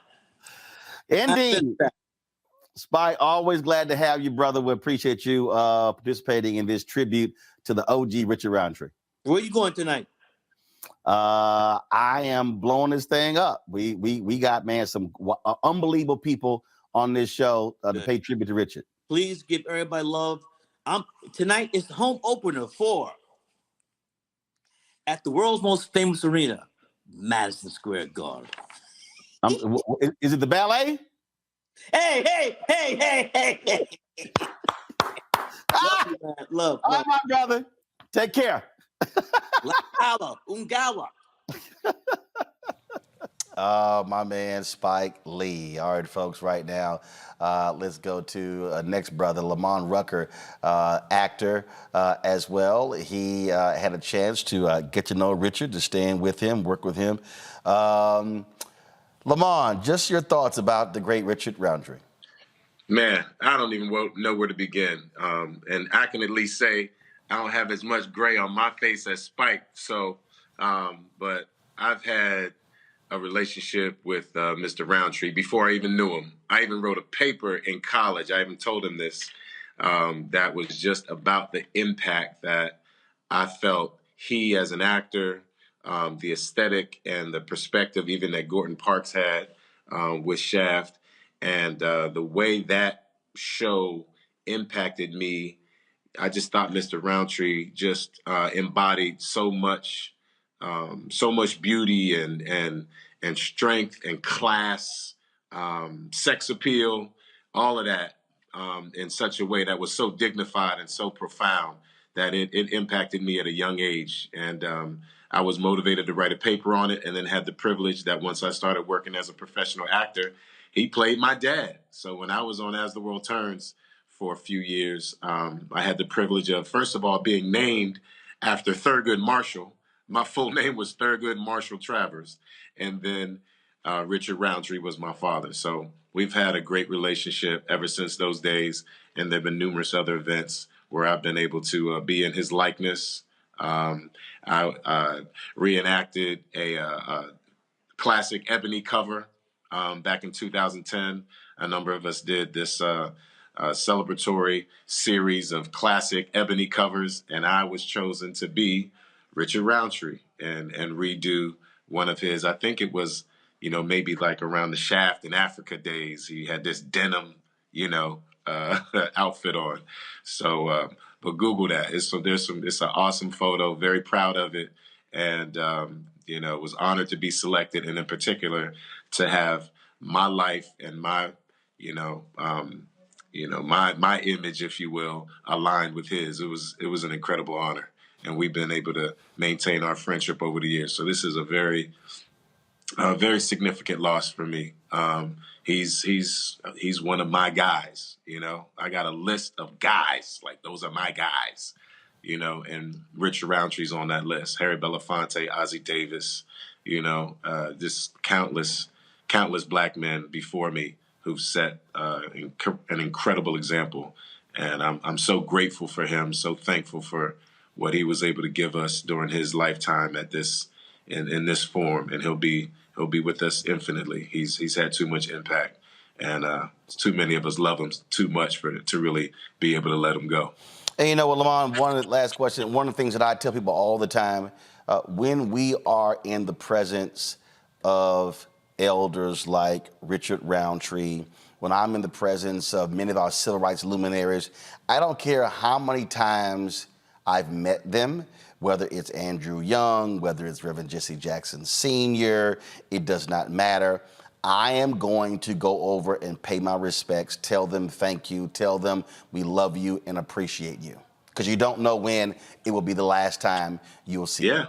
Speaker 1: Indeed. Spike, always glad to have you, brother. We appreciate you participating in this tribute to the OG Richard Roundtree.
Speaker 16: Where are you going tonight?
Speaker 1: I am blowing this thing up. We got, man, some unbelievable people on this show to pay tribute to Richard.
Speaker 16: Please give everybody love. Tonight is the home opener for at the world's most famous arena, Madison Square Garden.
Speaker 1: Is it the ballet?
Speaker 16: Hey. Love.
Speaker 1: All right, my brother. Take care.
Speaker 16: Ungawa.
Speaker 1: My man Spike Lee. All right, folks, right now, let's go to next brother, Lamont Rucker, actor as well. He had a chance to get to know Richard, to stand with him, work with him. Lamont, just your thoughts about the great Richard Roundtree.
Speaker 17: Man, I don't even know where to begin. And I can at least say I don't have as much gray on my face as Spike. So, but I've had a relationship with Mr. Roundtree before I even knew him. I even wrote a paper in college. I even told him this. That was just about the impact that I felt he, as an actor, the aesthetic and the perspective even that Gordon Parks had with Shaft, and the way that show impacted me. I just thought Mr. Roundtree just embodied so much beauty and strength and class, sex appeal, all of that, in such a way that was so dignified and so profound that it impacted me at a young age. And I was motivated to write a paper on it, and then had the privilege that once I started working as a professional actor, he played my dad. So when I was on As the World Turns for a few years, I had the privilege of, first of all, being named after Thurgood Marshall. My full name was Thurgood Marshall Travers. And then Richard Roundtree was my father. So we've had a great relationship ever since those days. And there have been numerous other events where I've been able to be in his likeness. I reenacted a classic ebony cover back in 2010. A number of us did this celebratory series of classic ebony covers, and I was chosen to be Richard Roundtree and redo one of his. I think it was, maybe like around the Shaft in Africa days. He had this denim, outfit on. So, but Google that. It's an awesome photo. Very proud of it, and was honored to be selected, and in particular to have my life and my, my image, if you will, aligned with his. It was an incredible honor, and we've been able to maintain our friendship over the years. So this is a very significant loss for me. He's one of my guys. I got a list of guys, like those are my guys. And Richard Roundtree's on that list. Harry Belafonte, Ozzie Davis, just countless black men before me who've set an incredible example. And I'm so grateful for him, so thankful for what he was able to give us during his lifetime at this in this form. And he'll be with us infinitely. He's had too much impact, and too many of us love him too much to really be able to let him go.
Speaker 1: And you know what, Lamont, one of the last questions, one of the things that I tell people all the time, when we are in the presence of elders like Richard Roundtree, when I'm in the presence of many of our civil rights luminaries, I don't care how many times I've met them, whether it's Andrew Young, whether it's Reverend Jesse Jackson Sr., it does not matter. I am going to go over and pay my respects, tell them thank you, tell them we love you and appreciate you. Because you don't know when it will be the last time you will see them.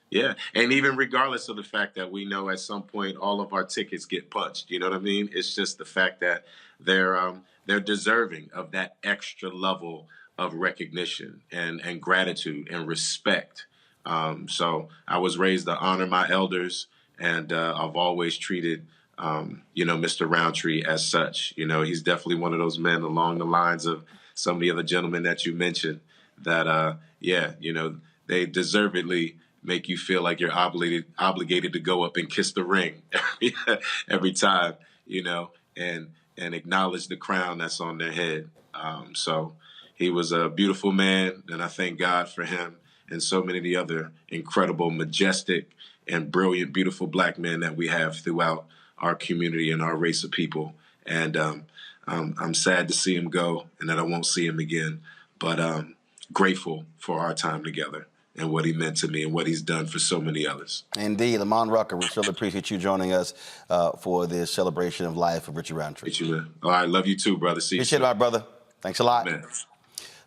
Speaker 17: Yeah. And even regardless of the fact that we know at some point all of our tickets get punched, you know what I mean? It's just the fact that they're deserving of that extra level of recognition and gratitude and respect. So I was raised to honor my elders, and I've always treated Mr. Roundtree as such. He's definitely one of those men along the lines of some of the other gentlemen that you mentioned that, they deservedly make you feel like you're obligated to go up and kiss the ring every time, and acknowledge the crown that's on their head. So he was a beautiful man, and I thank God for him and so many of the other incredible, majestic, and brilliant, beautiful black men that we have throughout our community and our race of people. And I'm sad to see him go and that I won't see him again, but grateful for our time together and what he meant to me and what he's done for so many others.
Speaker 1: Indeed. Lamont Rucker, we really appreciate you joining us for this celebration of life of Richard Roundtree.
Speaker 17: All right, love you too, brother. See you soon.
Speaker 1: Appreciate it, my brother. Thanks a lot.
Speaker 17: Man.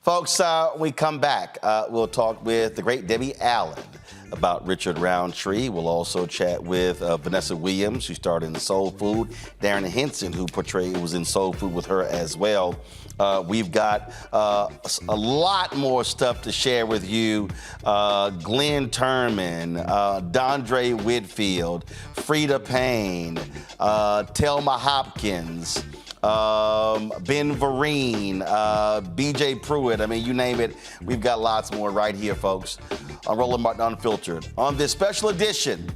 Speaker 1: Folks, when we come back, we'll talk with the great Debbie Allen about Richard Roundtree. We'll also chat with Vanessa Williams, who starred in Soul Food, Darren Henson, who was in Soul Food with her as well. We've got a lot more stuff to share with you. Glenn Turman, Dondre Whitfield, Frida Payne, Thelma Hopkins, Ben Vereen, BJ Pruitt. I mean, you name it. We've got lots more right here, folks, on Roland Martin Unfiltered. On this special edition,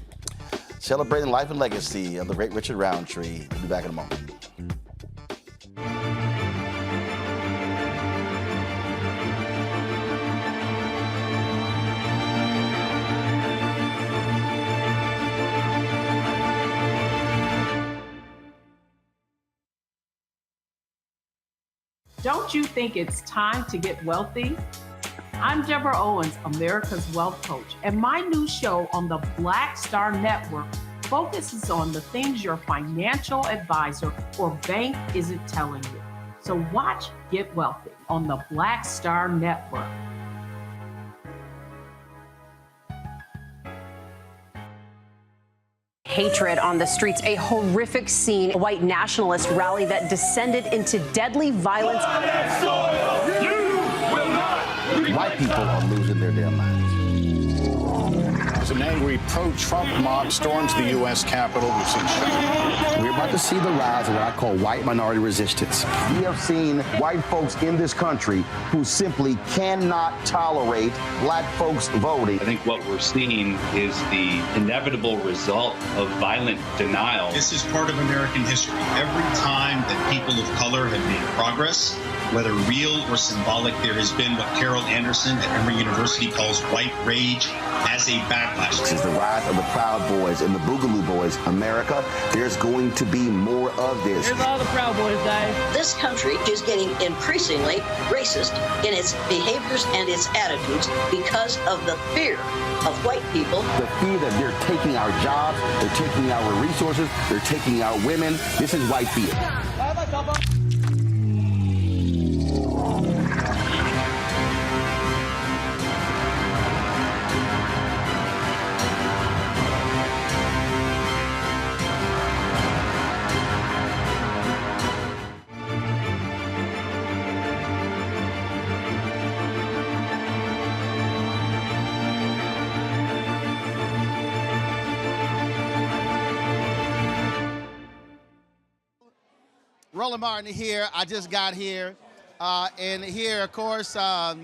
Speaker 1: celebrating life and legacy of the great Richard Roundtree. We'll be back in a moment.
Speaker 18: Don't you think it's time to get wealthy? I'm Deborah Owens, America's Wealth Coach, and my new show on the Black Star Network focuses on the things your financial advisor or bank isn't telling you. So watch Get Wealthy on the Black Star Network.
Speaker 19: Hatred on the streets, a horrific scene, a white nationalist rally that descended into deadly violence.
Speaker 1: White people are losing their damn minds.
Speaker 20: As an angry pro-Trump mob storms the U.S. Capitol,
Speaker 1: we're about to see the rise of what I call white minority resistance. We have seen white folks in this country who simply cannot tolerate black folks voting.
Speaker 21: I think what we're seeing is the inevitable result of violent denial.
Speaker 22: This is part of American history. Every time that people of color have made progress, whether real or symbolic, there has been what Carol Anderson at Emory University calls white rage as a backlash.
Speaker 1: This is the rise of the Proud Boys and the Boogaloo Boys. America, there's going to be more of this.
Speaker 23: Here's all the Proud Boys, guys.
Speaker 24: This country is getting increasingly racist in its behaviors and its attitudes because of the fear of white people.
Speaker 1: The fear that they're taking our jobs, they're taking our resources, they're taking our women. This is white fear.
Speaker 25: Roland Martin here. I just got here. And here, of course, the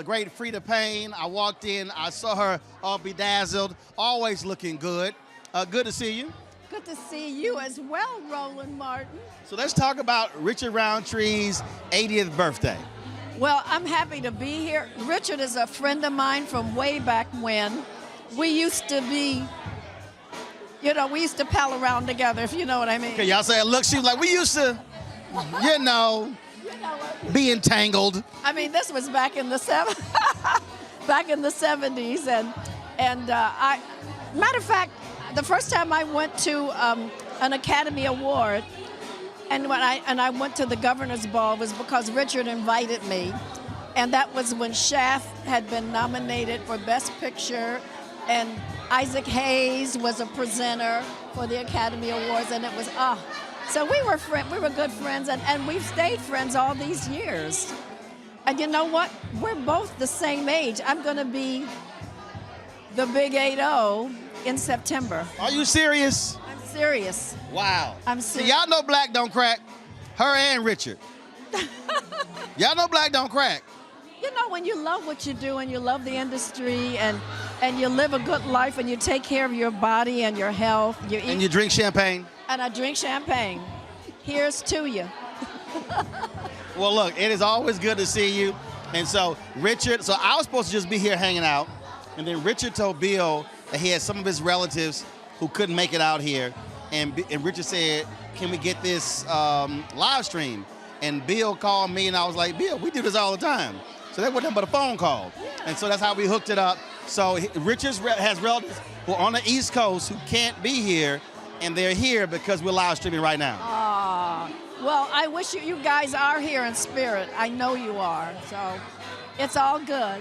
Speaker 25: great Frida Payne. I walked in. I saw her all bedazzled, always looking good. Good to see you.
Speaker 26: Good to see you as well, Roland Martin.
Speaker 25: So let's talk about Richard Roundtree's 80th birthday.
Speaker 26: Well, I'm happy to be here. Richard is a friend of mine from way back when. We used to be, we used to pal around together, if you know what I mean.
Speaker 25: Okay, y'all say, look, she was like, we used to, be entangled.
Speaker 26: I mean, this was back in the 70s, and matter of fact, the first time I went to an Academy Award, and when I went to the Governor's Ball was because Richard invited me, and that was when Shaft had been nominated for Best Picture, and Isaac Hayes was a presenter for the Academy Awards, and it was so we were good friends, and we've stayed friends all these years. And you know what? We're both the same age. I'm going to be the big 80 in September.
Speaker 25: Are you serious?
Speaker 26: I'm serious.
Speaker 25: Wow.
Speaker 26: I'm serious.
Speaker 25: See, y'all know black don't crack. Her and Richard. Y'all know black don't crack.
Speaker 26: You know, when you love what you do and you love the industry and you live a good life and you take care of your body and your health.
Speaker 25: And you drink champagne.
Speaker 26: And I drink champagne. Here's to you.
Speaker 25: Well, look, it is always good to see you. And so Richard, so I was supposed to just be here hanging out. And then Richard told Bill that he had some of his relatives who couldn't make it out here. And Richard said, can we get this live stream? And Bill called me and I was like, Bill, we do this all the time. So that wasn't but a phone call. And so that's how we hooked it up. So Richard has relatives who are on the East Coast who can't be here, and they're here because we're live streaming right now.
Speaker 26: Well, I wish you guys are here in spirit. I know you are. So it's all good.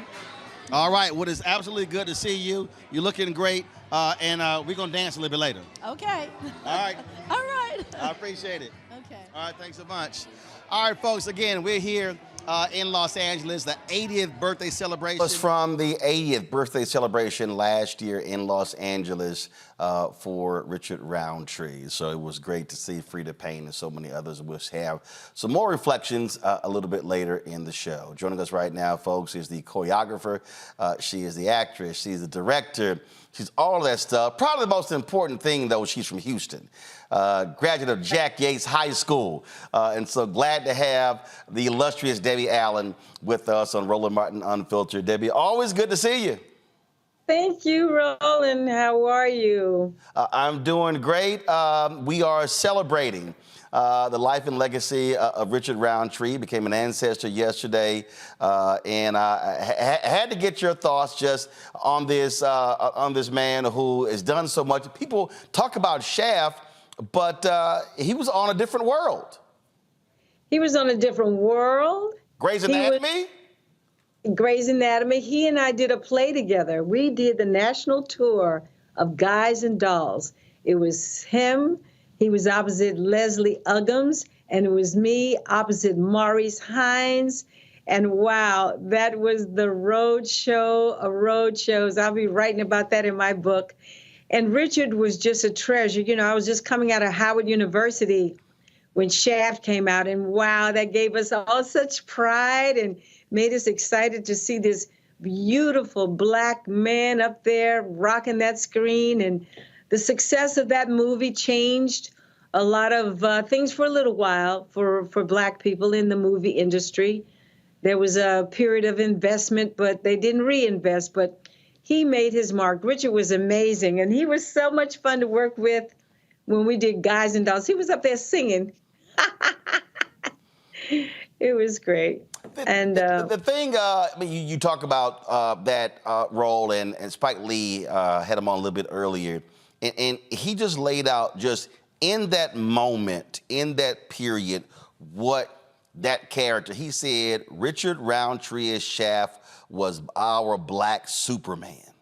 Speaker 25: All right. Well, it's absolutely good to see you. You're looking great. And we're going to dance a little bit later.
Speaker 26: Okay.
Speaker 25: All right.
Speaker 26: All right.
Speaker 25: I appreciate it.
Speaker 26: Okay.
Speaker 25: All right. Thanks so much. All right, folks. Again, we're here in Los Angeles, the 80th birthday celebration.
Speaker 1: It was from the 80th birthday celebration last year in Los Angeles for Richard Roundtree. So it was great to see Frida Payne and so many others. We'll have some more reflections a little bit later in the show. Joining us right now, folks, is the choreographer. She is the actress. She's the director. She's all of that stuff. Probably the most important thing, though, she's from Houston. Graduate of Jack Yates High School. And so glad to have the illustrious Debbie Allen with us on Roland Martin Unfiltered. Debbie, always good to see you.
Speaker 3: Thank you, Roland. How are you?
Speaker 1: I'm doing great. We are celebrating the life and legacy of Richard Roundtree. Became an ancestor yesterday, and I had to get your thoughts just on this man who has done so much. People talk about Shaft, but he was on a different world.
Speaker 3: He was on a different world.
Speaker 1: Grey's Anatomy?
Speaker 3: Grey's Anatomy. He and I did a play together. We did the national tour of Guys and Dolls. It was him. He was opposite Leslie Uggams, and it was me opposite Maurice Hines. And wow, that was the road show of road shows. I'll be writing about that in my book. And Richard was just a treasure. You know, I was just coming out of Howard University when Shaft came out, and wow, that gave us all such pride and made us excited to see this beautiful black man up there rocking that screen. And the success of that movie changed a lot of things for a little while for black people in the movie industry. There was a period of investment, but they didn't reinvest, but he made his mark. Richard was amazing, and he was so much fun to work with when we did Guys and Dolls. He was up there singing. It was great.
Speaker 1: The thing, I mean, you talk about that role, and Spike Lee had him on a little bit earlier, and he just laid out just in that moment, in that period, what that character, he said, Richard Roundtree as Shaft was our black Superman.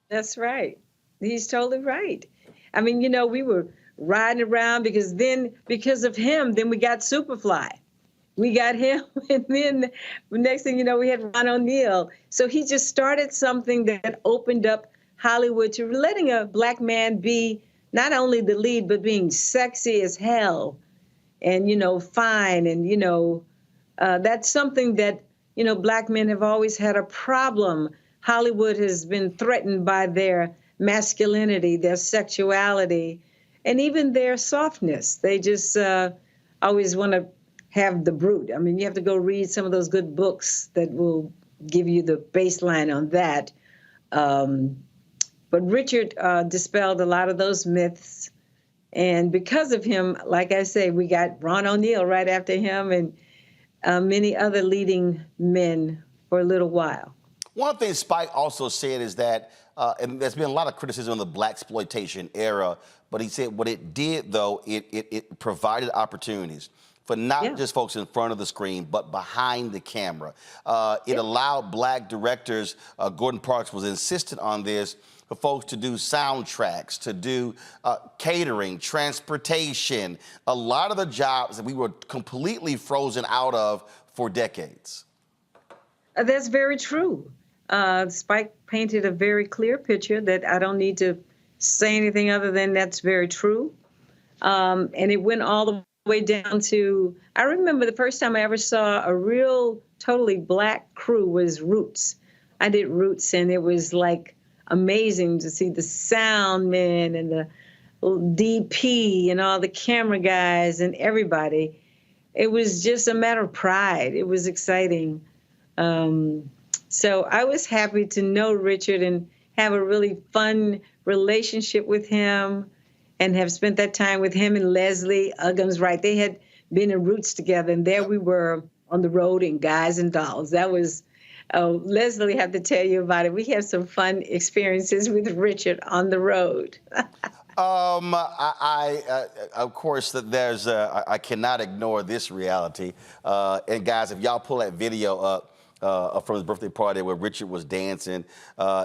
Speaker 3: That's right. He's totally right. I mean, you know, we were riding around because of him, then we got Superfly. We got him, and then the next thing you know, we had Ron O'Neal. So he just started something that opened up Hollywood to letting a black man be not only the lead, but being sexy as hell and, you know, fine. And, you know, that's something that, you know, black men have always had a problem. Hollywood has been threatened by their masculinity, their sexuality, and even their softness. They just always want to have the brute. I mean, you have to go read some of those good books that will give you the baseline on that. But Richard dispelled a lot of those myths. And because of him, like I say, we got Ron O'Neal right after him and many other leading men for a little while.
Speaker 1: One thing Spike also said is that, and there's been a lot of criticism of the blaxploitation era, but he said what it did, though, it provided opportunities for not just folks in front of the screen, but behind the camera. It allowed black directors, Gordon Parks was insistent on this, for folks to do soundtracks, to do catering, transportation, a lot of the jobs that we were completely frozen out of for decades.
Speaker 3: That's very true. Spike painted a very clear picture that I don't need to say anything other than that's very true. And it went all the way down to, I remember the first time I ever saw a real totally black crew was Roots. I did Roots, and it was like amazing to see the sound men and the DP and all the camera guys and everybody. It was just a matter of pride. It was exciting. So I was happy to know Richard and have a really fun relationship with him and have spent that time with him and Leslie Uggams, right? They had been in Roots together, and there we were on the road in Guys and Dolls. That was, Leslie had to tell you about it. We have some fun experiences with Richard on the road.
Speaker 1: Of course, that there's. I cannot ignore this reality. And guys, if y'all pull that video up from his birthday party where Richard was dancing,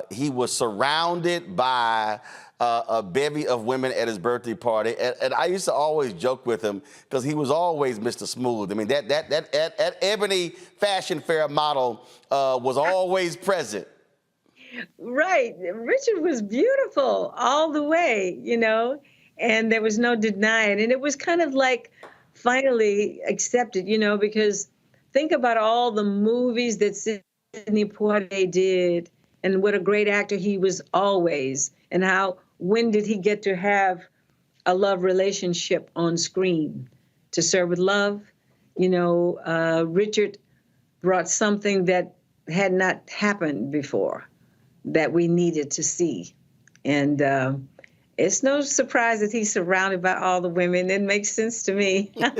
Speaker 1: he was surrounded by a bevy of women at his birthday party, and I used to always joke with him because he was always Mr. Smooth. I mean, that Ebony Fashion Fair model was always present.
Speaker 3: Right. Richard was beautiful all the way, and there was no denying. And it was kind of like finally accepted, because think about all the movies that Sidney Poitier did and what a great actor he was always, and when did he get to have a love relationship on screen? To Serve with Love, Richard brought something that had not happened before that we needed to see. And it's no surprise that he's surrounded by all the women. It makes sense to me.
Speaker 1: When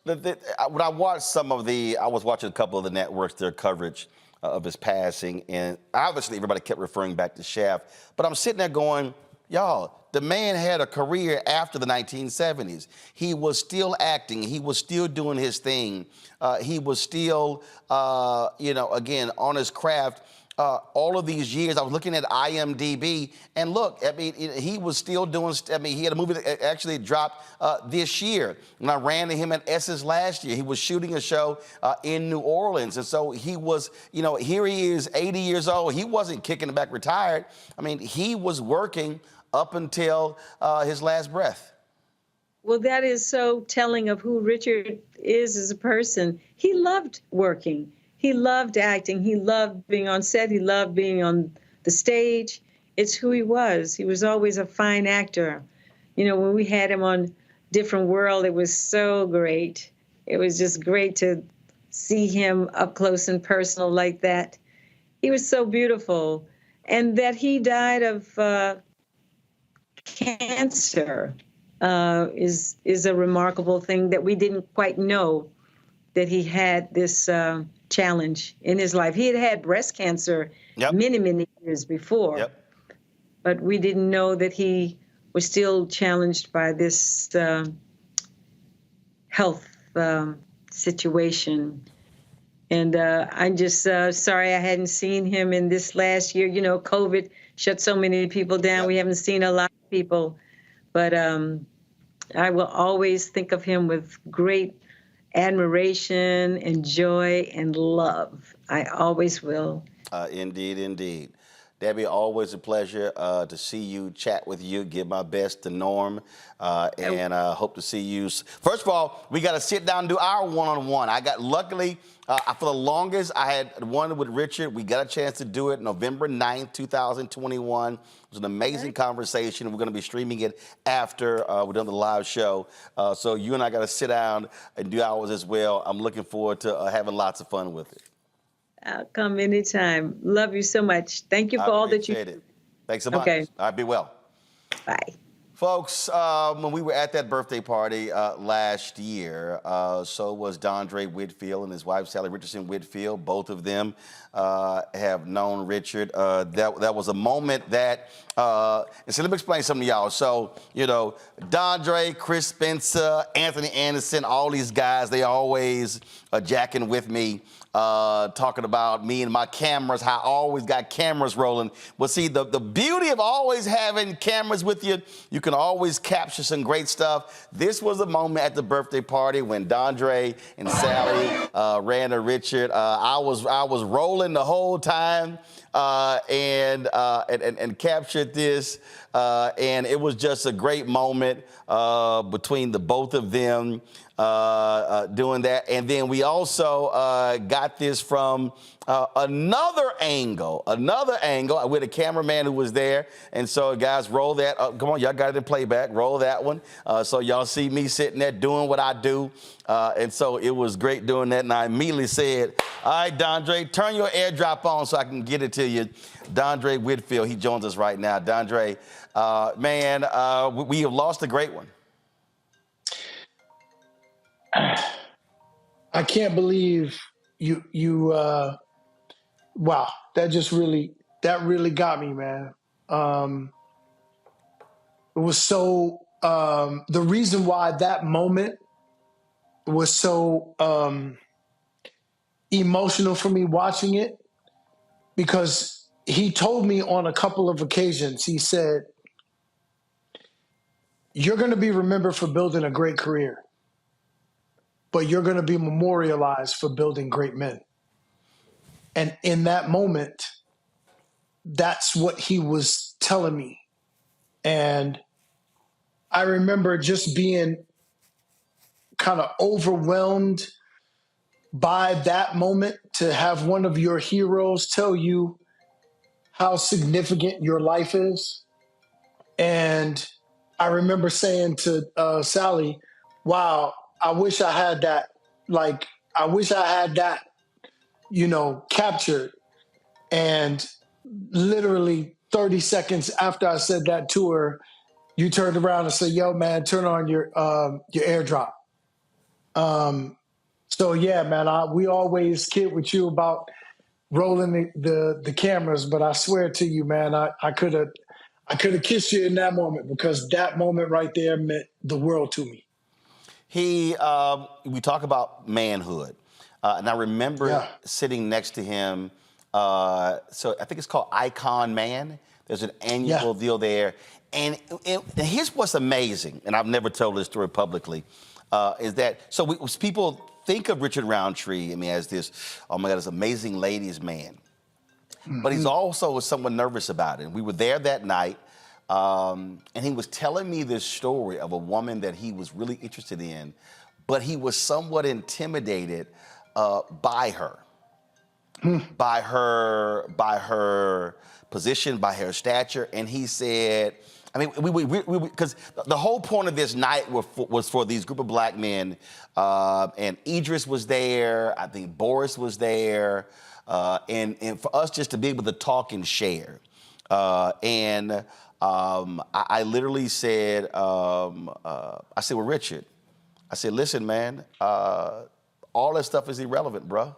Speaker 1: I watched I was watching a couple of the networks, their coverage of his passing, and obviously everybody kept referring back to Shaft, but I'm sitting there going, y'all, the man had a career after the 1970s. He was still acting. He was still doing his thing. He was still, again, on his craft. All of these years, I was looking at IMDb, and look, I mean, he was still doing, he had a movie that actually dropped this year. And I ran to him at Essence last year. He was shooting a show in New Orleans. And so he was, here he is, 80 years old. He wasn't kicking back retired. I mean, he was working up until his last breath.
Speaker 3: Well, that is so telling of who Richard is as a person. He loved working. He loved acting. He loved being on set. He loved being on the stage. It's who he was. He was always a fine actor. When we had him on Different World, it was so great. It was just great to see him up close and personal like that. He was so beautiful. And that he died of cancer is a remarkable thing that we didn't quite know that he had this challenge in his life. He had breast cancer many, many years before, but we didn't know that he was still challenged by this health situation. And I'm just sorry I hadn't seen him in this last year. COVID shut so many people down. We haven't seen a lot of people, but I will always think of him with great admiration and joy and love. I always will.
Speaker 1: Indeed, indeed. Debbie, always a pleasure to see you, chat with you, give my best to Norm, and hope to see you. First of all, we got to sit down and do our one-on-one. Luckily, for the longest, I had one with Richard. We got a chance to do it November 9th, 2021. It was an amazing conversation. We're going to be streaming it after we're done the live show. So you and I got to sit down and do ours as well. I'm looking forward to having lots of fun with it.
Speaker 3: I'll come anytime. Love you so much. Thank you for all that you do.
Speaker 1: It. Thanks so much.
Speaker 3: Okay.
Speaker 1: All right, be well.
Speaker 3: Bye.
Speaker 1: Folks, when we were at that birthday party last year, so was Dondre Whitfield and his wife, Sally Richardson Whitfield. Both of them have known Richard. That was a moment that, and so let me explain something to y'all. So, Dondre, Chris Spencer, Anthony Anderson, all these guys, they always jacking with me, talking about me and my cameras, how I always got cameras rolling. Well, see, the beauty of always having cameras with you, you can always capture some great stuff. This was a moment at the birthday party when Dondre and Sally ran to Richard. I was rolling the whole time and captured this. And it was just a great moment between the both of them doing that. And then we also got this from another angle with a cameraman who was there. And so, guys, roll that. Come on, y'all got it in playback. Roll that one. So y'all see me sitting there doing what I do. And so it was great doing that. And I immediately said, all right, Dondre, turn your airdrop on so I can get it to you. Dondre Whitfield, he joins us right now. Dondre, man, we have lost a great one.
Speaker 5: I can't believe you wow, that really got me, man. was so, the reason why that moment was so emotional for me watching it, because he told me on a couple of occasions, he said, you're going to be remembered for building a great career, but you're going to be memorialized for building great men. And in that moment, that's what he was telling me. And I remember just being kind of overwhelmed by that moment, to have one of your heroes tell you how significant your life is. And I remember saying to Sally, wow, I wish I had that. Like, I wish I had that, captured. And literally 30 seconds after I said that to her, you turned around and said, yo, man, turn on your AirDrop. So yeah, man, we always kid with you about rolling the cameras, but I swear to you, man, I could have kissed you in that moment, because that moment right there meant the world to me.
Speaker 1: We talk about manhood, and I remember sitting next to him. So I think it's called Icon Man. There's an annual deal there, and here's what's amazing, and I've never told this story publicly, is that people think of Richard Roundtree, as this, oh my God, this amazing ladies man. Mm-hmm. But he's also somewhat nervous about it. And we were there that night, and he was telling me this story of a woman that he was really interested in, but he was somewhat intimidated by her. By her position, by her stature. And he said, because the whole point of this night was for these group of black men, and Idris was there, I think Boris was there, and for us just to be able to talk and share. I literally said, well, Richard, I said, listen, man, all that stuff is irrelevant, bro.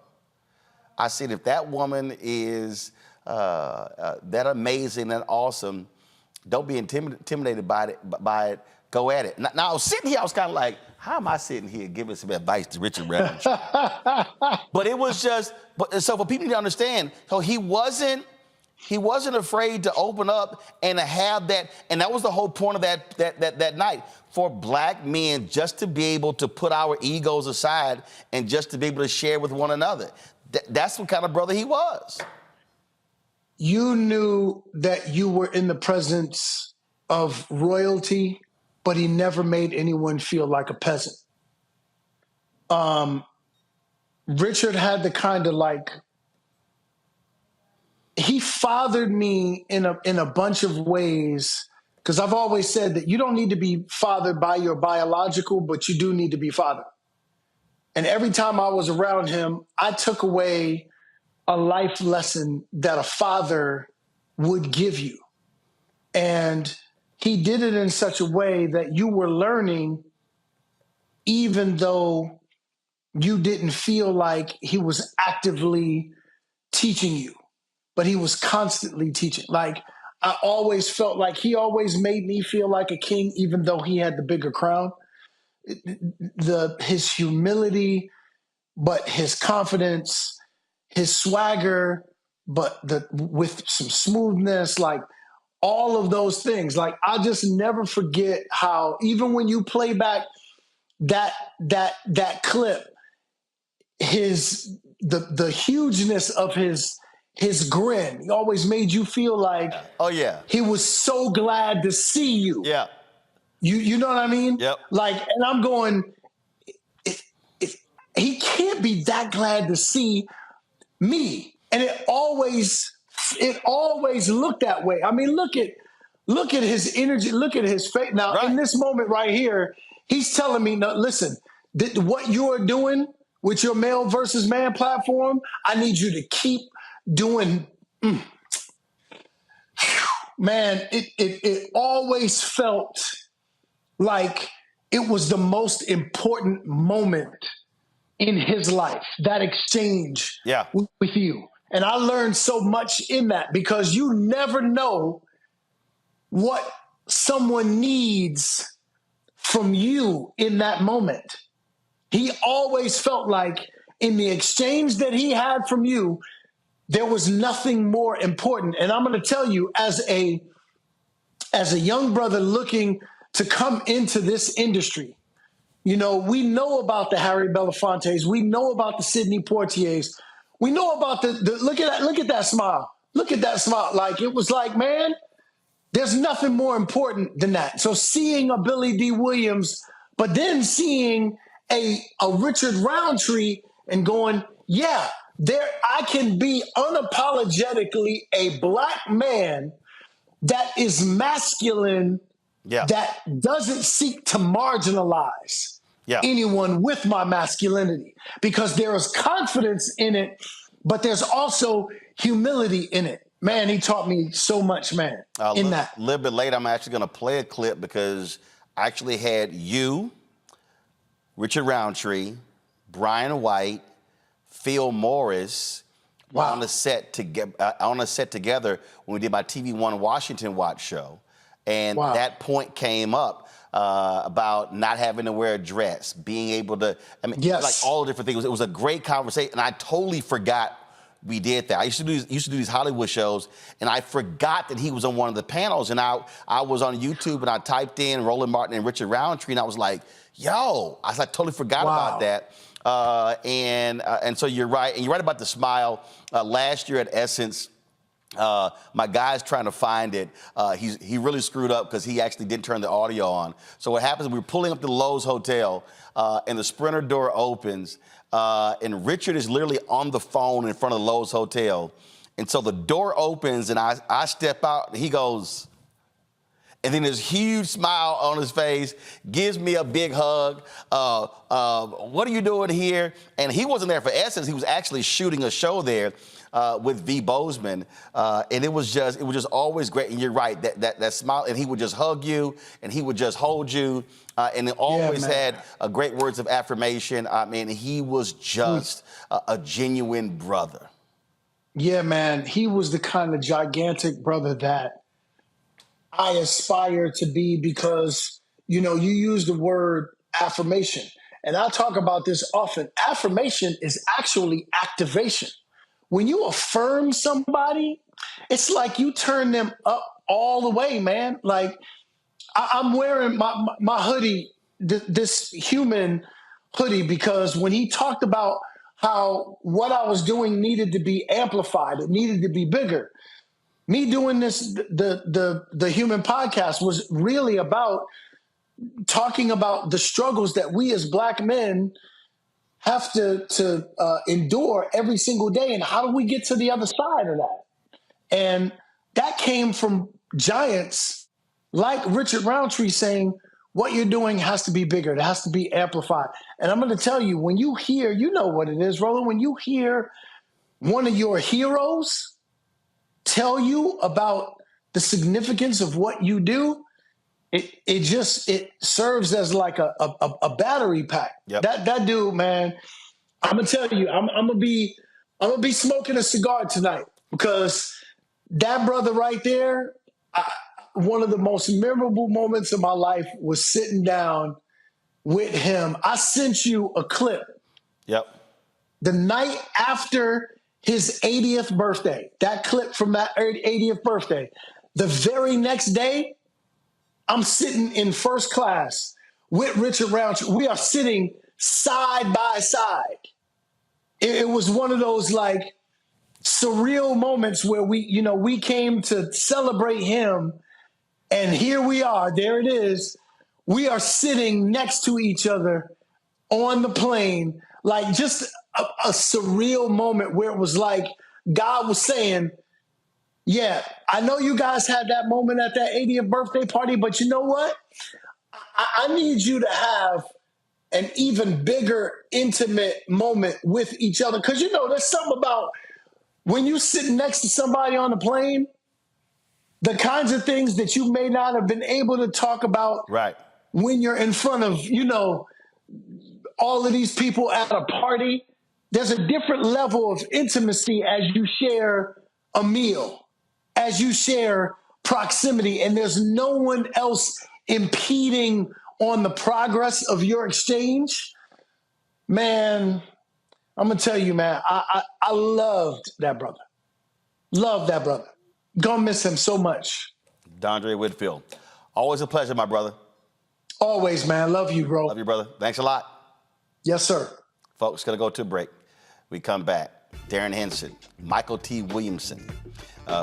Speaker 1: I said, if that woman is that amazing and awesome, don't be intimidated by it. Go at it. Now, I was sitting here, I was kind of like, how am I sitting here giving some advice to Richard Roundtree? But it was just, so for people to understand, so he wasn't afraid to open up and to have that, and that was the whole point of that night, for black men just to be able to put our egos aside and just to be able to share with one another. That's what kind of brother he was.
Speaker 5: You knew that you were in the presence of royalty, but he never made anyone feel like a peasant. Richard had the kind of he fathered me in a bunch of ways, because I've always said that you don't need to be fathered by your biological, but you do need to be fathered. And every time I was around him, I took away a life lesson that a father would give you. And he did it in such a way that you were learning, even though you didn't feel like he was actively teaching you, but he was constantly teaching. Like, I always felt like he always made me feel like a king, even though he had the bigger crown. His humility, but his confidence, his swagger, but with some smoothness, like all of those things. Like, I'll just never forget how, even when you play back that clip, the hugeness of his grin, he always made you feel like, he was so glad to see you.
Speaker 1: Yeah.
Speaker 5: You know what I mean?
Speaker 1: Yep.
Speaker 5: Like, and I'm going, he can't be that glad to see me. And it always looked that way. I mean, look at his energy, look at his face. Now, in this moment right here, he's telling me, no, listen, what you are doing with your male versus man platform, I need you to keep doing. Man, it always felt like it was the most important moment in his life, that exchange with you. And I learned so much in that, because you never know what someone needs from you in that moment. He always felt like in the exchange that he had from you, there was nothing more important. And I'm going to tell you, as a young brother looking to come into this industry, you know, we know about the Harry Belafontes. We know about the Sidney Poitiers. We know about the look at that smile. Look at that smile. Like, it was like, man, there's nothing more important than that. So seeing a Billy D. Williams, but then seeing a Richard Roundtree and going, yeah, I can be unapologetically a black man that is masculine, that doesn't seek to marginalize anyone with my masculinity, because there is confidence in it, but there's also humility in it. Man, he taught me so much, man, in that.
Speaker 1: A little bit later, I'm actually going to play a clip because I actually had you, Richard Roundtree, Brian White, Phil Morris on a set together when we did my TV One Washington Watch show. And that point came up about not having to wear a dress, being able to, like all the different things. It was a great conversation, and I totally forgot we did that. I used to do these Hollywood shows, and I forgot that he was on one of the panels. And I was on YouTube, and I typed in Roland Martin and Richard Roundtree, and I was like, yo, I totally forgot about that. And so you're right, and you're right about the smile. Last year at Essence, my guy's trying to find it. He really screwed up because he actually didn't turn the audio on. So what happens is we're pulling up to the Lowe's Hotel, and the Sprinter door opens, and Richard is literally on the phone in front of the Lowe's Hotel. And so the door opens, and I step out, and he goes, and then this huge smile on his face, gives me a big hug. What are you doing here? And he wasn't there for Essence. He was actually shooting a show there with V. Bozeman. And it was just always great. And you're right, that smile, and he would just hug you, and he would just hold you. And he always had great words of affirmation. I mean, he was just a genuine brother.
Speaker 5: Yeah, man. He was the kind of gigantic brother that I aspire to be, because, you know, you use the word affirmation, and I talk about this often. Affirmation is actually activation. When you affirm somebody, it's like you turn them up all the way, man. Like, I'm wearing my hoodie, this human hoodie, because when he talked about how what I was doing needed to be amplified, it needed to be bigger. Me doing this, the human podcast, was really about talking about the struggles that we as black men have to endure every single day, and how do we get to the other side of that? And that came from giants like Richard Roundtree saying, what you're doing has to be bigger. It has to be amplified. And I'm going to tell you, when you hear, you know what it is, Roland, when you hear one of your heroes tell you about the significance of what you do, it serves as like a battery pack. That dude, man, I'm gonna tell you, I'm gonna be smoking a cigar tonight, because that brother right there, one of the most memorable moments of my life was sitting down with him. I sent you a clip. The night after his 80th birthday, that clip from that 80th birthday. The very next day, I'm sitting in first class with Richard Roundtree. We are sitting side by side. It was one of those like surreal moments where we came to celebrate him, and here we are. There it is. We are sitting next to each other on the plane, like just a surreal moment where it was like God was saying, yeah, I know you guys had that moment at that 80th birthday party, but you know what? I need you to have an even bigger, intimate moment with each other. Because, you know, there's something about when you sit next to somebody on a plane, the kinds of things that you may not have been able to talk about when you're in front of, you know, all of these people at a party. There's a different level of intimacy as you share a meal, as you share proximity and there's no one else impeding on the progress of your exchange, man, I'm going to tell you, man, I loved that brother. Love that brother. Gonna miss him so much.
Speaker 1: Dondre Whitfield. Always a pleasure, my brother.
Speaker 5: Always, man. Love you, bro.
Speaker 1: Love you, brother. Thanks a lot.
Speaker 5: Yes, sir.
Speaker 1: Folks, going to go to a break. We come back. Darren Henson, Michael T. Williamson.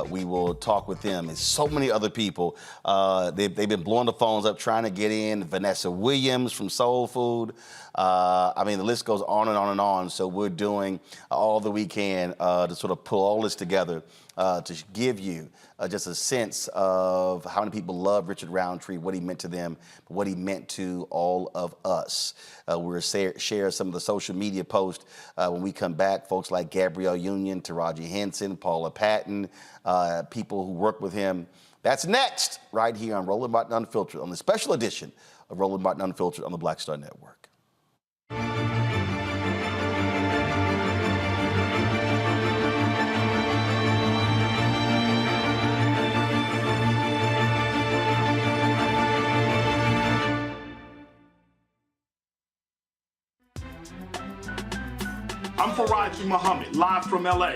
Speaker 1: We will talk with them and so many other people. They've been blowing the phones up trying to get in. Vanessa Williams from Soul Food. I mean, the list goes on and on and on. So we're doing all that we can to sort of pull all this together to give you just a sense of how many people love Richard Roundtree, what he meant to them, what he meant to all of us. We'll share some of the social media posts when we come back. Folks like Gabrielle Union, Taraji Henson, Paula Patton, people who work with him. That's next, right here on Roland Martin Unfiltered, on the special edition of Roland Martin Unfiltered on the Black Star Network.
Speaker 13: I'm Faraji Muhammad, live from LA.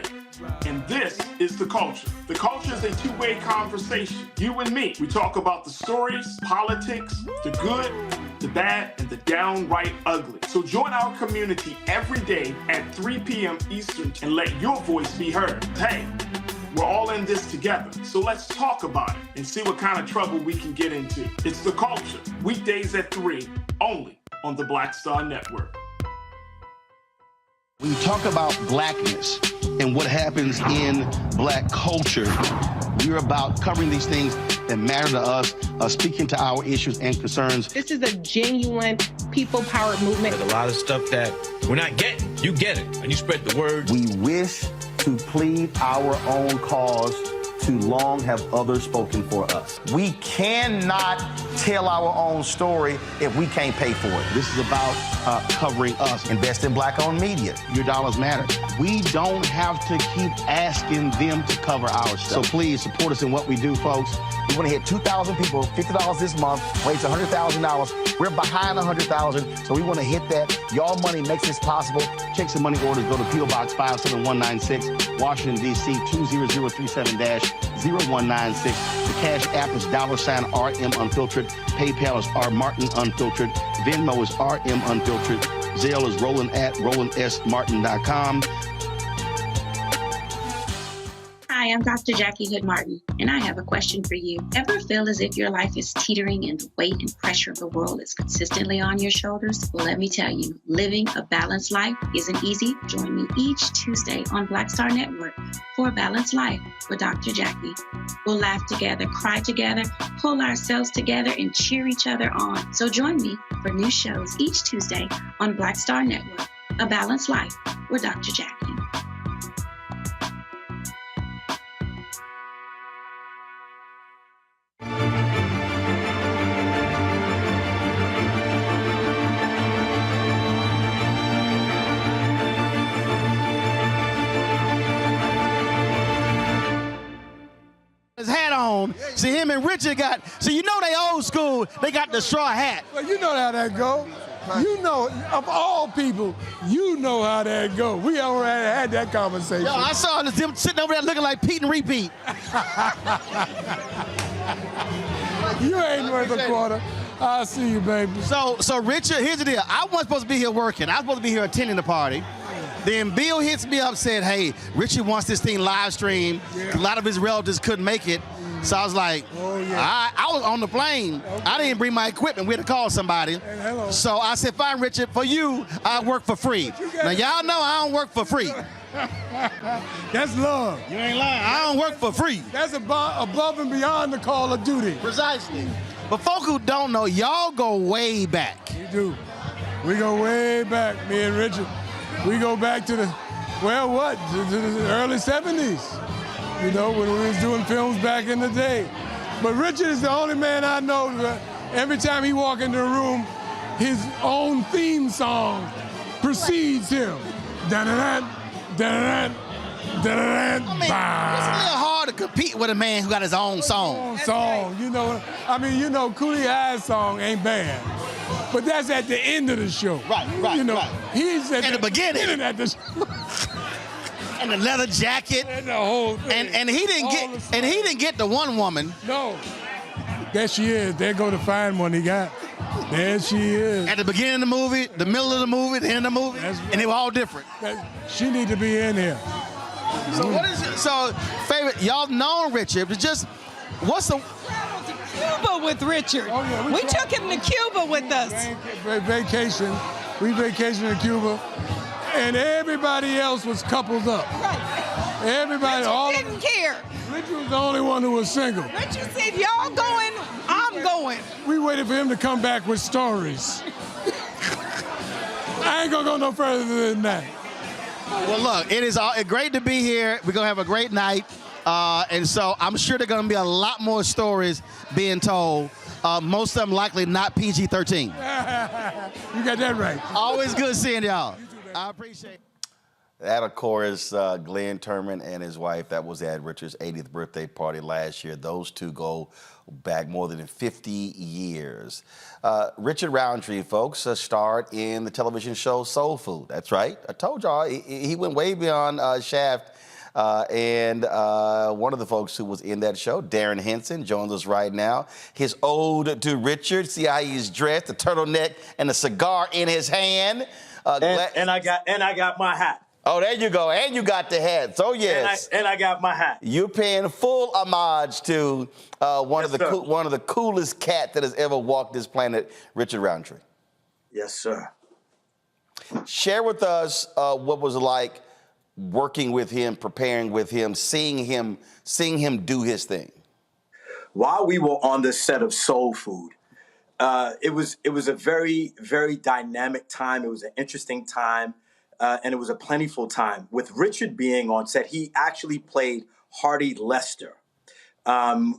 Speaker 13: And this is The Culture. The Culture is a two-way conversation. You and me. We talk about the stories, politics, the good, the bad, and the downright ugly. So join our community every day at 3 p.m. Eastern and let your voice be heard. Hey, we're all in this together. So let's talk about it and see what kind of trouble we can get into. It's The Culture. Weekdays at 3, only on the Black Star Network.
Speaker 12: When you talk about blackness and what happens in black culture, we're about covering these things that matter to us, speaking to our issues and concerns.
Speaker 8: This is a genuine people-powered movement.
Speaker 2: There's a lot of stuff that we're not getting. You get it, and you spread the word.
Speaker 12: We wish to plead our own cause. Too long have others spoken for us.
Speaker 1: We cannot tell our own story if we can't pay for it.
Speaker 12: This is about covering us.
Speaker 1: Invest in black-owned media.
Speaker 12: Your dollars matter. We don't have to keep asking them to cover our stuff. So please support us in what we do, folks. We want to hit 2,000 people, $50 this month, raise $100,000. We're behind 100,000, so we want to hit that. Y'all money makes this possible. Check some money orders. Go to P.O. Box 57196, Washington, D.C. 20037-0196. The Cash App is $RM Unfiltered. PayPal is R Martin Unfiltered. Venmo is RM Unfiltered. Zelle is Roland at RolandSMartin.com.
Speaker 14: Hi, I'm Dr. Jackie Hood Martin, and I have a question for you. Ever feel as if your life is teetering and the weight and pressure of the world is consistently on your shoulders? Well, let me tell you, living a balanced life isn't easy. Join me each Tuesday on Black Star Network for A Balanced Life with Dr. Jackie. We'll laugh together, cry together, pull ourselves together, and cheer each other on. So join me for new shows each Tuesday on Black Star Network, A Balanced Life with Dr. Jackie.
Speaker 25: His hat on. See, him and Richard got, so you know they old school, they got the straw hat.
Speaker 4: Well, you know how that go. You know, of all people, you know how that go. We already had that conversation.
Speaker 25: Yo, I saw them sitting over there looking like Pete and Repeat.
Speaker 4: You ain't worth a quarter. I'll see you, baby.
Speaker 25: So Richard, here's the deal. I wasn't supposed to be here working. I was supposed to be here attending the party. Then Bill hits me up, said, hey, Richard wants this thing live streamed. Yeah. A lot of his relatives couldn't make it. So I was like, I was on the plane. Okay. I didn't bring my equipment. We had to call somebody.
Speaker 4: Hey,
Speaker 25: so I said, fine, Richard, for you, I work for free. Now, y'all know I don't work for free.
Speaker 4: That's love.
Speaker 25: You ain't lying. I don't work for free.
Speaker 4: That's above and beyond the call of duty.
Speaker 25: Precisely. But folk who don't know, y'all go way back.
Speaker 4: We do. We go way back, me and Richard. We go back to the early 70s, you know, when we was doing films back in the day. But Richard is the only man I know that every time he walk into a room, his own theme song precedes him. Da-da-da, da-da-da,
Speaker 25: I mean, it's a little hard to compete with a man who got his own song.
Speaker 4: You know, I mean, you know, Coolie High's song ain't bad, but that's at the end of the show.
Speaker 25: Right,
Speaker 4: You know,
Speaker 25: right.
Speaker 4: he's at
Speaker 25: the beginning.
Speaker 4: At the show.
Speaker 25: And the leather jacket.
Speaker 4: And the whole thing.
Speaker 25: And he didn't get the one woman.
Speaker 4: No. There she is. There go the fine one he got. There she is.
Speaker 25: At the beginning of the movie, the middle of the movie, the end of the movie, and they were all different.
Speaker 4: She need to be in here.
Speaker 25: So what is it? So favorite? Y'all know Richard? It's just what's the?
Speaker 6: Cuba with Richard.
Speaker 4: Oh, yeah,
Speaker 6: we took him to Cuba with us.
Speaker 4: Vacation. We vacationed in Cuba, and everybody else was coupled up.
Speaker 6: Right.
Speaker 4: Everybody,
Speaker 6: Richard didn't care.
Speaker 4: Richard was the only one who was single.
Speaker 6: Richard said, "Y'all going? I'm going."
Speaker 4: We waited for him to come back with stories. I ain't gonna go no further than that.
Speaker 25: Well, look, it is great to be here. We're going to have a great night. And so I'm sure there are going to be a lot more stories being told. Most of them likely not PG-13.
Speaker 4: You got that right.
Speaker 25: Always good seeing y'all. I appreciate it. That, of course, Glenn Turman and his wife. That was at Richard's 80th birthday party last year. Those two go back more than 50 years. Richard Roundtree, folks, starred in the television show Soul Food. That's right. I told y'all, he went way beyond Shaft. And one of the folks who was in that show, Darren Henson, joins us right now. His ode to Richard. See how he's dressed, the turtleneck and the cigar in his hand.
Speaker 7: And I got my hat.
Speaker 25: Oh, there you go. And you got the hat. So, yes.
Speaker 7: And I got my hat.
Speaker 25: You're paying full homage to one of the coolest cat that has ever walked this planet, Richard Roundtree.
Speaker 7: Yes, sir.
Speaker 25: Share with us what was it like working with him, preparing with him, seeing him do his thing.
Speaker 7: While we were on the set of Soul Food, it was a very, very dynamic time. It was an interesting time. And it was a plentiful time. With Richard being on set, he actually played Hardy Lester,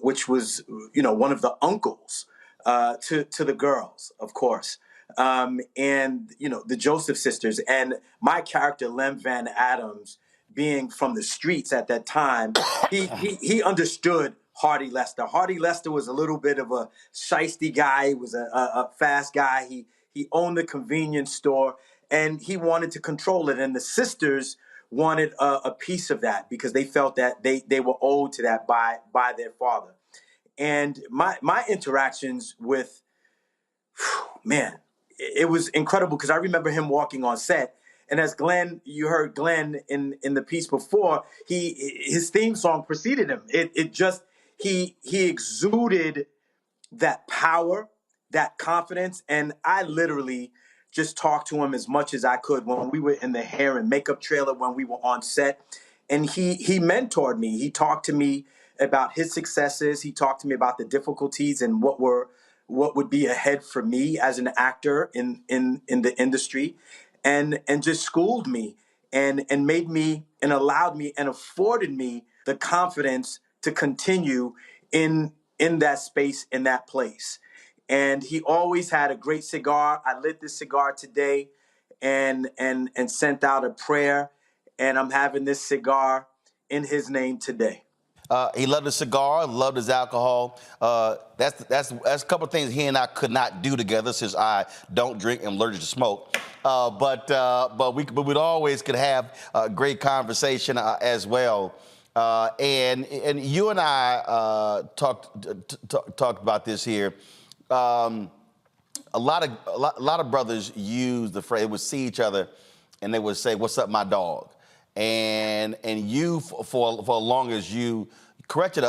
Speaker 7: which was, one of the uncles to the girls, of course, and the Joseph sisters. And my character, Lem Van Adams, being from the streets at that time, he understood Hardy Lester. Hardy Lester was a little bit of a shiesty guy. He was a fast guy. He owned the convenience store. And he wanted to control it. And the sisters wanted a piece of that because they felt that they were owed to that by their father. And my interactions with, man, it was incredible because I remember him walking on set. And as you heard Glenn in the piece before, his theme song preceded him. He exuded that power, that confidence. And I literally just talked to him as much as I could when we were in the hair and makeup trailer, when we were on set. And he mentored me. He talked to me about his successes. He talked to me about the difficulties and what would be ahead for me as an actor in the industry, and just schooled me and made me and allowed me and afforded me the confidence to continue in that space, in that place. And he always had a great cigar. I lit this cigar today and sent out a prayer. And I'm having this cigar in his name today.
Speaker 25: He loved his cigar, loved his alcohol. That's a couple of things he and I could not do together since I don't drink and I'm allergic to smoke. But we'd always could have a great conversation as well. And you and I talked about this here. A lot of brothers use the phrase, they would see each other and they would say, "What's up, my dog?" And you, for as long as you corrected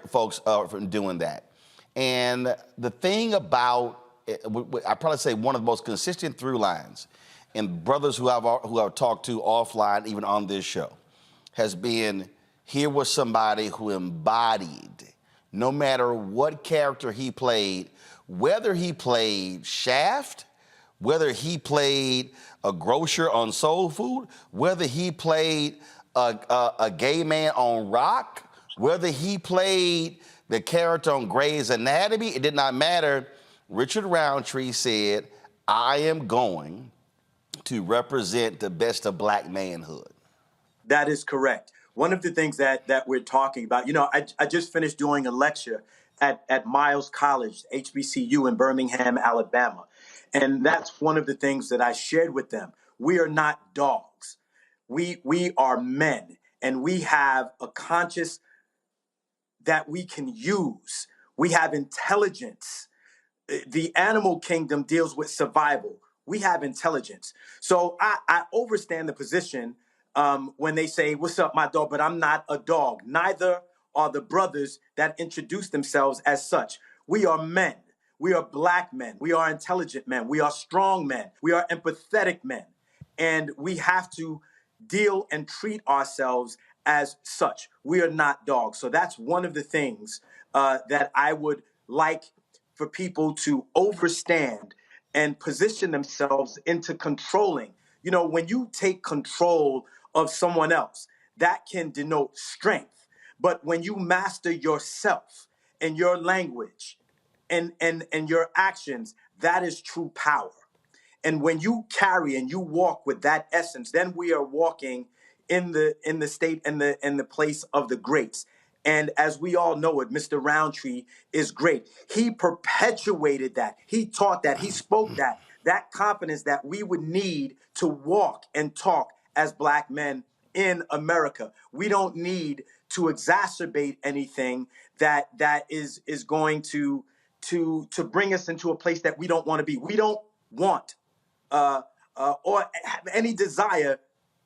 Speaker 25: folks from doing that. And the thing about, I probably say one of the most consistent through lines in brothers who I've talked to offline, even on this show, has been, here was somebody who embodied, no matter what character he played, whether he played Shaft, whether he played a grocer on Soul Food, whether he played a gay man on Rock, whether he played the character on Grey's Anatomy, it did not matter. Richard Roundtree said, "I am going to represent the best of black manhood."
Speaker 7: That is correct. One of the things that we're talking about, I just finished doing a lecture at Miles College, HBCU in Birmingham, Alabama. And that's one of the things that I shared with them. We are not dogs. We are men, and we have a conscious that we can use. We have intelligence. The animal kingdom deals with survival. We have intelligence. So I understand the position when they say, "What's up, my dog?" But I'm not a dog. Neither are the brothers that introduce themselves as such. We are men. We are black men. We are intelligent men. We are strong men. We are empathetic men. And we have to deal and treat ourselves as such. We are not dogs. So that's one of the things that I would like for people to understand and position themselves into controlling. When you take control of someone else, that can denote strength. But when you master yourself and your language and your actions, that is true power. And when you carry and you walk with that essence, then we are walking in the state and the place of the greats. And as we all know it, Mr. Roundtree is great. He perpetuated that. He taught that. He spoke that confidence that we would need to walk and talk as black men in America. We don't need to exacerbate anything that is going to bring us into a place that we don't want to be. We don't want or have any desire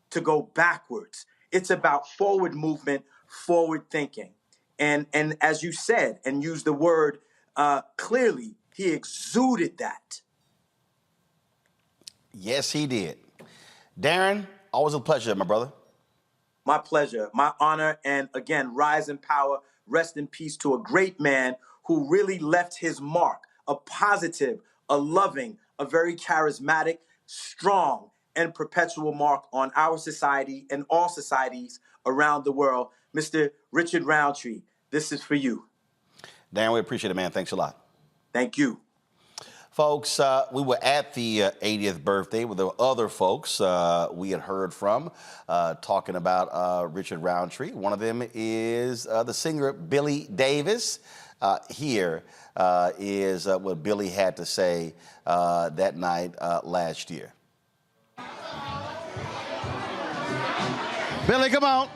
Speaker 7: to go backwards. It's about forward movement, forward thinking. And as you said and used the word clearly, he exuded that.
Speaker 1: Yes, he did. Darren, always a pleasure, my brother.
Speaker 7: My pleasure, my honor, and again, rise in power, rest in peace to a great man who really left his mark, a positive, a loving, a very charismatic, strong, and perpetual mark on our society and all societies around the world. Mr. Richard Roundtree, this is for you.
Speaker 1: Darren, we appreciate it, man. Thanks a lot.
Speaker 7: Thank you.
Speaker 1: Folks, we were at the 80th birthday with the other folks we had heard from talking about Richard Roundtree. One of them is the singer Billy Davis. Here is what Billy had to say that night last year.
Speaker 25: Billy, come on.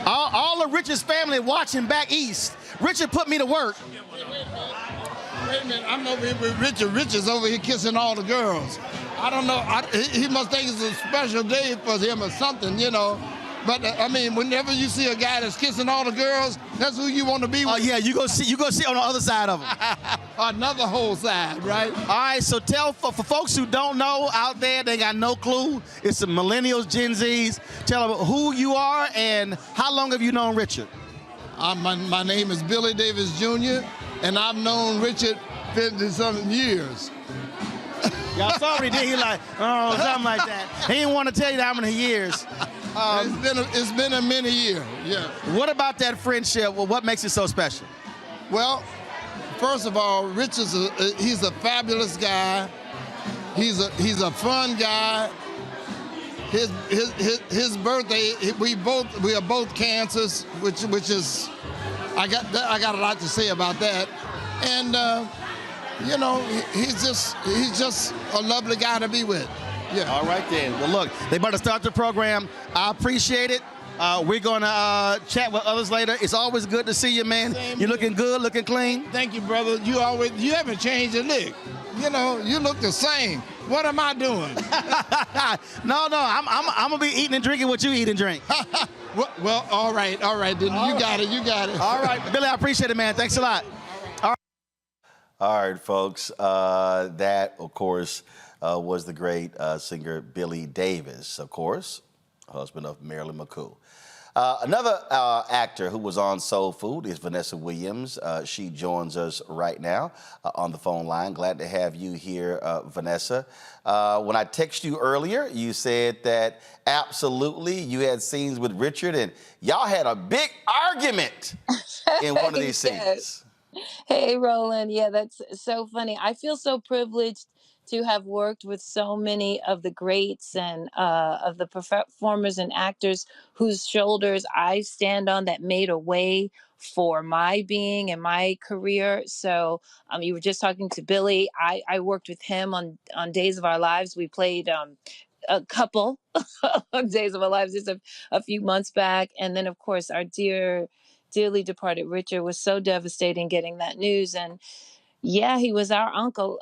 Speaker 25: All of Richard's family watching back east. Richard put me to work.
Speaker 9: Wait a minute, I'm over here with Richard. Richard's over here kissing all the girls. I don't know, he must think it's a special day for him or something, But I mean, whenever you see a guy that's kissing all the girls, that's who you want to be with.
Speaker 25: Oh yeah, you go see on the other side of him.
Speaker 9: Another whole side, right?
Speaker 25: All right, so tell for folks who don't know out there, they got no clue. It's the millennials, Gen Zs. Tell them who you are and how long have you known Richard?
Speaker 9: My name is Billy Davis Jr. and I've known Richard 50-something years.
Speaker 25: Y'all saw what he did. He like, oh, something like that. He didn't want to tell you how many years.
Speaker 9: It's been a many year, yeah.
Speaker 25: What about that friendship? Well, what makes it so special?
Speaker 9: Well, first of all, Richard's he's a fabulous guy. He's a fun guy. His birthday, we are both cancers, which is I got a lot to say about that. And he's just a lovely guy to be with. Yeah.
Speaker 25: All right then. Well, look, they about to start the program. I appreciate it. We're gonna chat with others later. It's always good to see you, man. You're looking good, looking clean.
Speaker 9: Thank you, brother. You haven't changed a lick. You look the same. What am I doing?
Speaker 25: No, I'm gonna be eating and drinking what you eat and drink.
Speaker 9: Well, all right. Then you got it.
Speaker 25: All right, Billy, I appreciate it, man. Thanks a lot.
Speaker 1: All right, folks. That, of course, was the great singer Billy Davis, of course, husband of Marilyn McCoo. Another actor who was on Soul Food is Vanessa Williams. She joins us right now on the phone line. Glad to have you here, Vanessa. When I texted you earlier, you said that absolutely you had scenes with Richard and y'all had a big argument in one of these scenes.
Speaker 10: Hey, Roland. Yeah, that's so funny. I feel so privileged to have worked with so many of the greats and of the performers and actors whose shoulders I stand on that made a way for my being and my career. So you were just talking to Billy. I worked with him on Days of Our Lives. We played a couple on Days of Our Lives just a few months back. And then, of course, our dearly departed Richard was so devastating getting that news. And yeah, he was our uncle,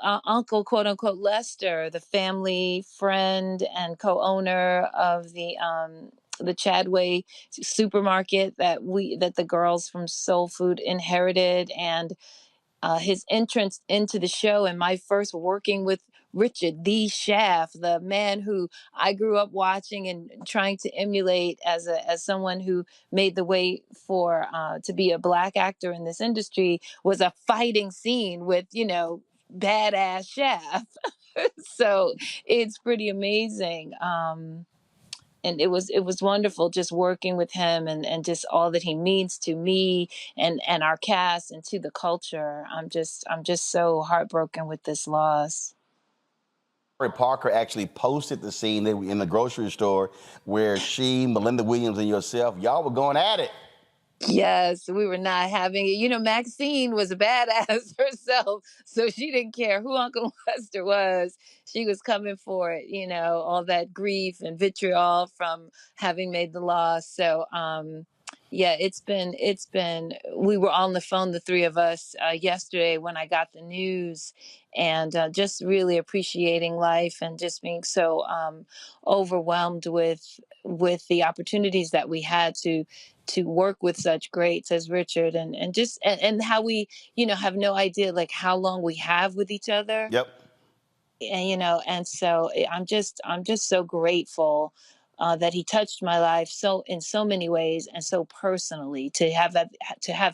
Speaker 10: quote unquote, Lester, the family friend and co-owner of the Chadway supermarket that the girls from Soul Food inherited, and his entrance into the show and my first working with Richard, the chef, the man who I grew up watching and trying to emulate as someone who made the way for to be a Black actor in this industry, was a fighting scene with, badass chef. So it's pretty amazing. And it was wonderful just working with him and just all that he means to me and our cast and to the culture. I'm just so heartbroken with this loss.
Speaker 1: Parker actually posted the scene in the grocery store where she, Melinda Williams, and yourself, y'all were going at it.
Speaker 10: Yes, we were not having it. Maxine was a badass herself, so she didn't care who Uncle Lester was. She was coming for it, all that grief and vitriol from having made the loss. So, yeah, it's been, we were on the phone, the three of us, yesterday when I got the news, and just really appreciating life and just being so overwhelmed with the opportunities that we had to work with such greats as Richard and how we, have no idea like how long we have with each other.
Speaker 1: Yep.
Speaker 10: And, and so I'm just so grateful that he touched my life so in so many ways and so personally, to have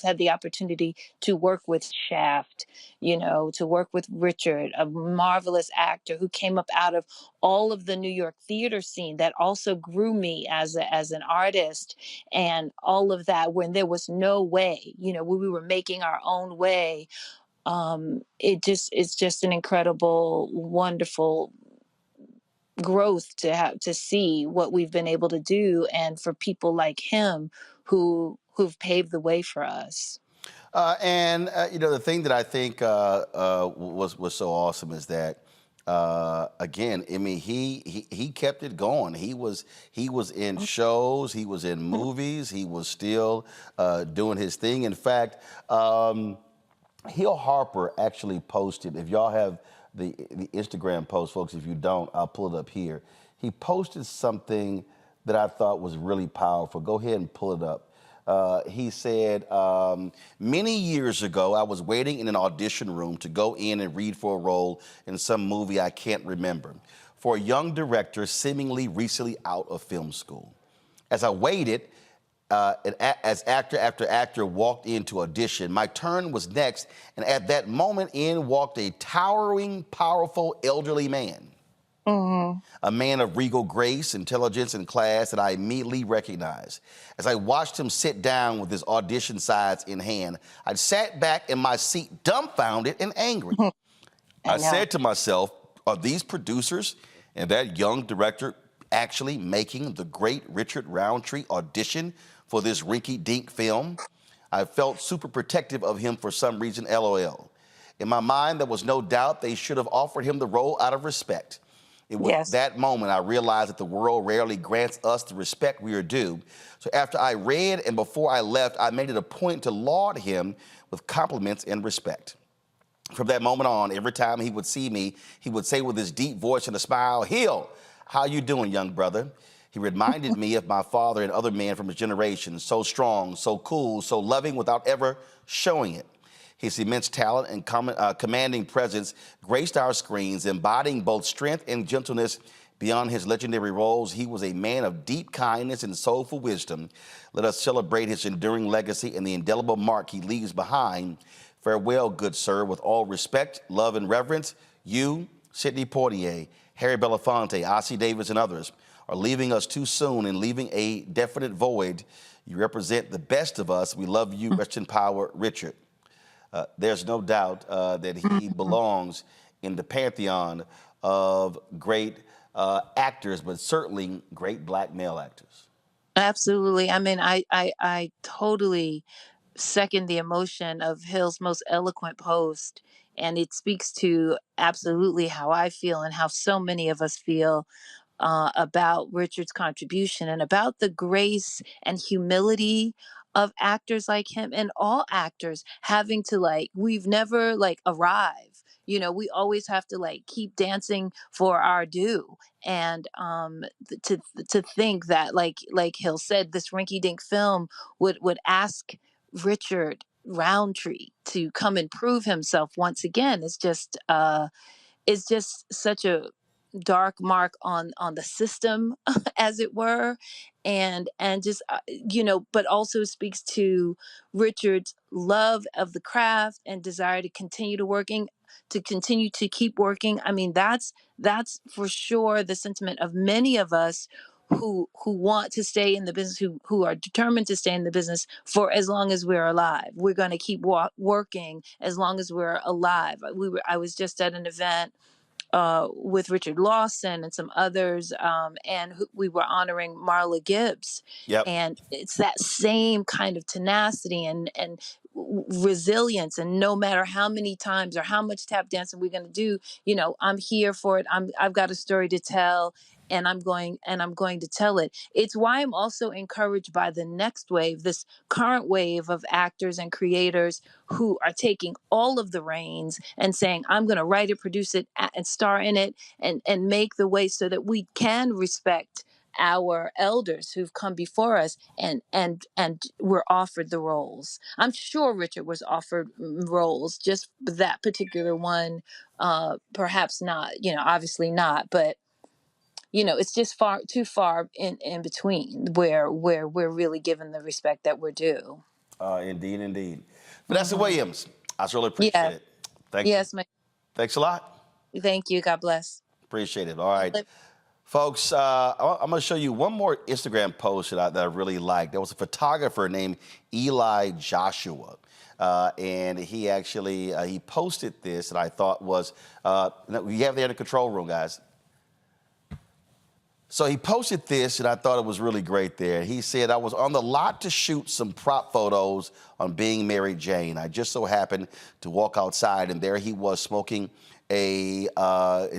Speaker 10: had the opportunity to work with Shaft, to work with Richard, a marvelous actor who came up out of all of the New York theater scene that also grew me as an artist, and all of that when there was no way, when we were making our own way. It's just an incredible, wonderful growth to see what we've been able to do, and for people like him who've paved the way for us.
Speaker 1: The thing that I think was so awesome is that again, I mean, he kept it going. He was in shows, he was in movies, he was still doing his thing. In fact, Hill Harper actually posted, if y'all have the Instagram post, folks, if you don't, I'll pull it up here. He posted something that I thought was really powerful. Go ahead and pull it up. He said, many years ago, I was waiting in an audition room to go in and read for a role in some movie I can't remember, for a young director seemingly recently out of film school. As I waited, as actor after actor walked in to audition, my turn was next, and at that moment in walked a towering, powerful, elderly man. Mm-hmm. A man of regal grace, intelligence, and class that I immediately recognized. As I watched him sit down with his audition sides in hand, I sat back in my seat dumbfounded and angry. I said to myself, are these producers and that young director actually making the great Richard Roundtree audition for this rinky-dink film? I felt super protective of him for some reason, LOL. In my mind, there was no doubt they should have offered him the role out of respect. It was that moment I realized that the world rarely grants us the respect we are due. So after I read and before I left, I made it a point to laud him with compliments and respect. From that moment on, every time he would see me, he would say with his deep voice and a smile, "Hill, how you doing, young brother?" He reminded me of my father and other men from his generation, so strong, so cool, so loving without ever showing it. His immense talent and commanding presence graced our screens, embodying both strength and gentleness. Beyond his legendary roles, he was a man of deep kindness and soulful wisdom. Let us celebrate his enduring legacy and the indelible mark he leaves behind. Farewell, good sir, with all respect, love, and reverence. You, Sidney Poitier, Harry Belafonte, Ossie Davis, and others are leaving us too soon and leaving a definite void. You represent the best of us. We love you. Rest in power, Richard. There's no doubt that he belongs in the pantheon of great actors, but certainly great black male actors.
Speaker 10: Absolutely. I mean, I totally second the emotion of Hill's most eloquent post. And it speaks to absolutely how I feel and how so many of us feel about Richard's contribution and about the grace and humility of actors like him and all actors having to we've never arrive. You know, we always have to keep dancing for our due. And to think that like Hill said, this rinky-dink film would ask Richard Roundtree to come and prove himself once again is just such a dark mark on the system, as it were, and just but also speaks to Richard's love of the craft and desire to continue to keep working. I mean, that's for sure the sentiment of many of us who want to stay in the business, who are determined to stay in the business for as long as we're alive. We're going to keep working as long as we're alive. I was just at an event with Richard Lawson and some others, and we were honoring Marla Gibbs.
Speaker 1: Yep.
Speaker 10: And it's that same kind of tenacity and resilience. And no matter how many times or how much tap dancing we're going to do, I'm here for it. I've got a story to tell. And I'm going to tell it. It's why I'm also encouraged by the next wave, this current wave of actors and creators who are taking all of the reins and saying, I'm going to write it, produce it, and star in it, and make the way so that we can respect our elders who've come before us and were offered the roles. I'm sure Richard was offered roles, just that particular one, perhaps not, obviously not, but it's just too far in between where we're really given the respect that we're due.
Speaker 1: Indeed. Vanessa Williams, I really appreciate it. Thanks.
Speaker 10: Yes,
Speaker 1: thanks a lot.
Speaker 10: Thank you. God bless.
Speaker 1: Appreciate it. All right. Folks, I'm going to show you one more Instagram post that I really liked. There was a photographer named Eli Joshua. And he actually, he posted this that I thought was, we have there in the control room, guys. So he posted this, and I thought it was really great there. He said, I was on the lot to shoot some prop photos on Being Mary Jane. I just so happened to walk outside, and there he was smoking in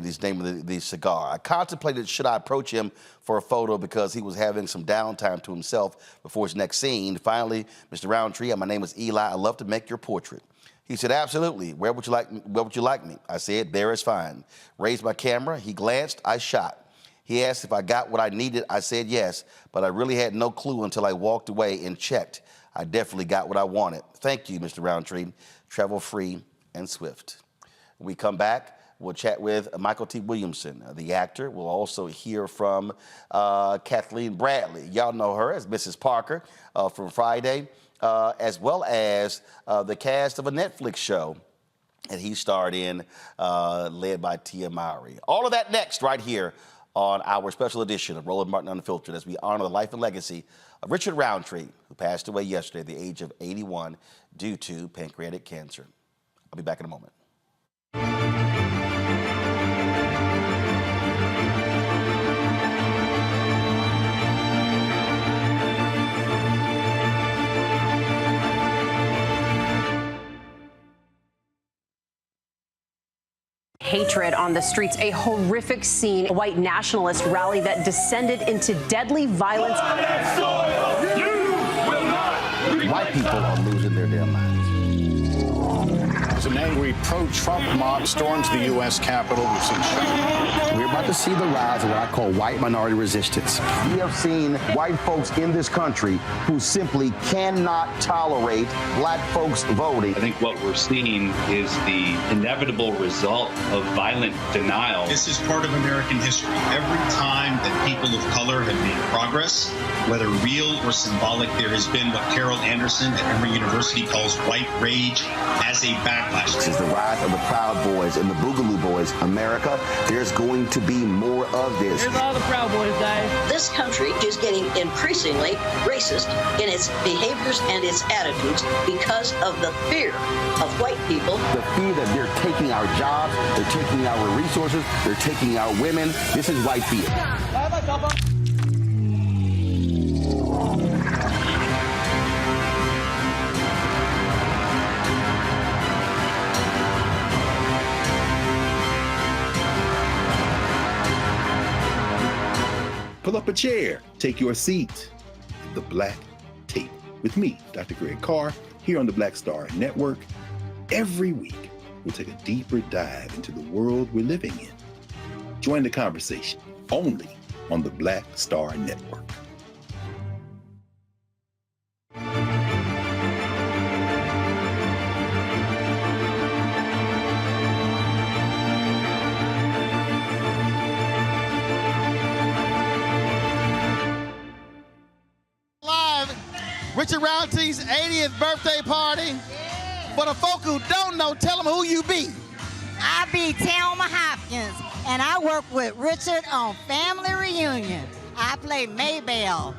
Speaker 1: his name of the cigar. I contemplated, should I approach him for a photo because he was having some downtime to himself before his next scene. Finally, Mr. Roundtree, my name is Eli. I'd love to make your portrait. He said, absolutely. Where would you like me? I said, there is fine. Raised my camera. He glanced. I shot. He asked if I got what I needed. I said yes, but I really had no clue until I walked away and checked. I definitely got what I wanted. Thank you, Mr. Roundtree. Travel free and swift. When we come back, we'll chat with Michael T. Williamson, the actor. We'll also hear from Kathleen Bradley. Y'all know her as Mrs. Parker from Friday, as well as the cast of a Netflix show that he starred in, led by Tia Mowry. All of that next right here on our special edition of Roland Martin Unfiltered as we honor the life and legacy of Richard Roundtree, who passed away yesterday at the age of 81 due to pancreatic cancer. I'll be back in a moment.
Speaker 19: Hatred on the streets, a horrific scene, a white nationalist rally that descended into deadly violence.
Speaker 1: White people are losing their damn minds.
Speaker 20: As an angry pro-Trump mob storms the U.S. Capitol, we've seen
Speaker 1: We're about to see the rise of what I call white minority resistance. We have seen white folks in this country who simply cannot tolerate black folks voting.
Speaker 21: I think what we're seeing is the inevitable result of violent denial.
Speaker 22: This is part of American history. Every time that people of color have made progress, whether real or symbolic, there has been what Carol Anderson at Emory University calls white rage as a backlash.
Speaker 1: This is the rise of the Proud Boys and the Boogaloo Boys. America, there's going to
Speaker 12: be more of this.
Speaker 11: Here's all the Proud Boys, guys.
Speaker 24: This country is getting increasingly racist in its behaviors and its attitudes because of the fear of white people.
Speaker 12: The fear that they're taking our jobs, they're taking our resources, they're taking our women. This is white fear.
Speaker 15: Pull up a chair, take your seat. The Black Tape with me, Dr. Greg Carr, here on the Black Star Network. Every week, we'll take a deeper dive into the world we're living in. Join the conversation only on the Black Star Network.
Speaker 25: Richard Roundtree's 80th birthday party. For the folk who don't know, tell them who you be.
Speaker 16: I be Thelma Hopkins, and I work with Richard on Family Reunion. I play Maybelle.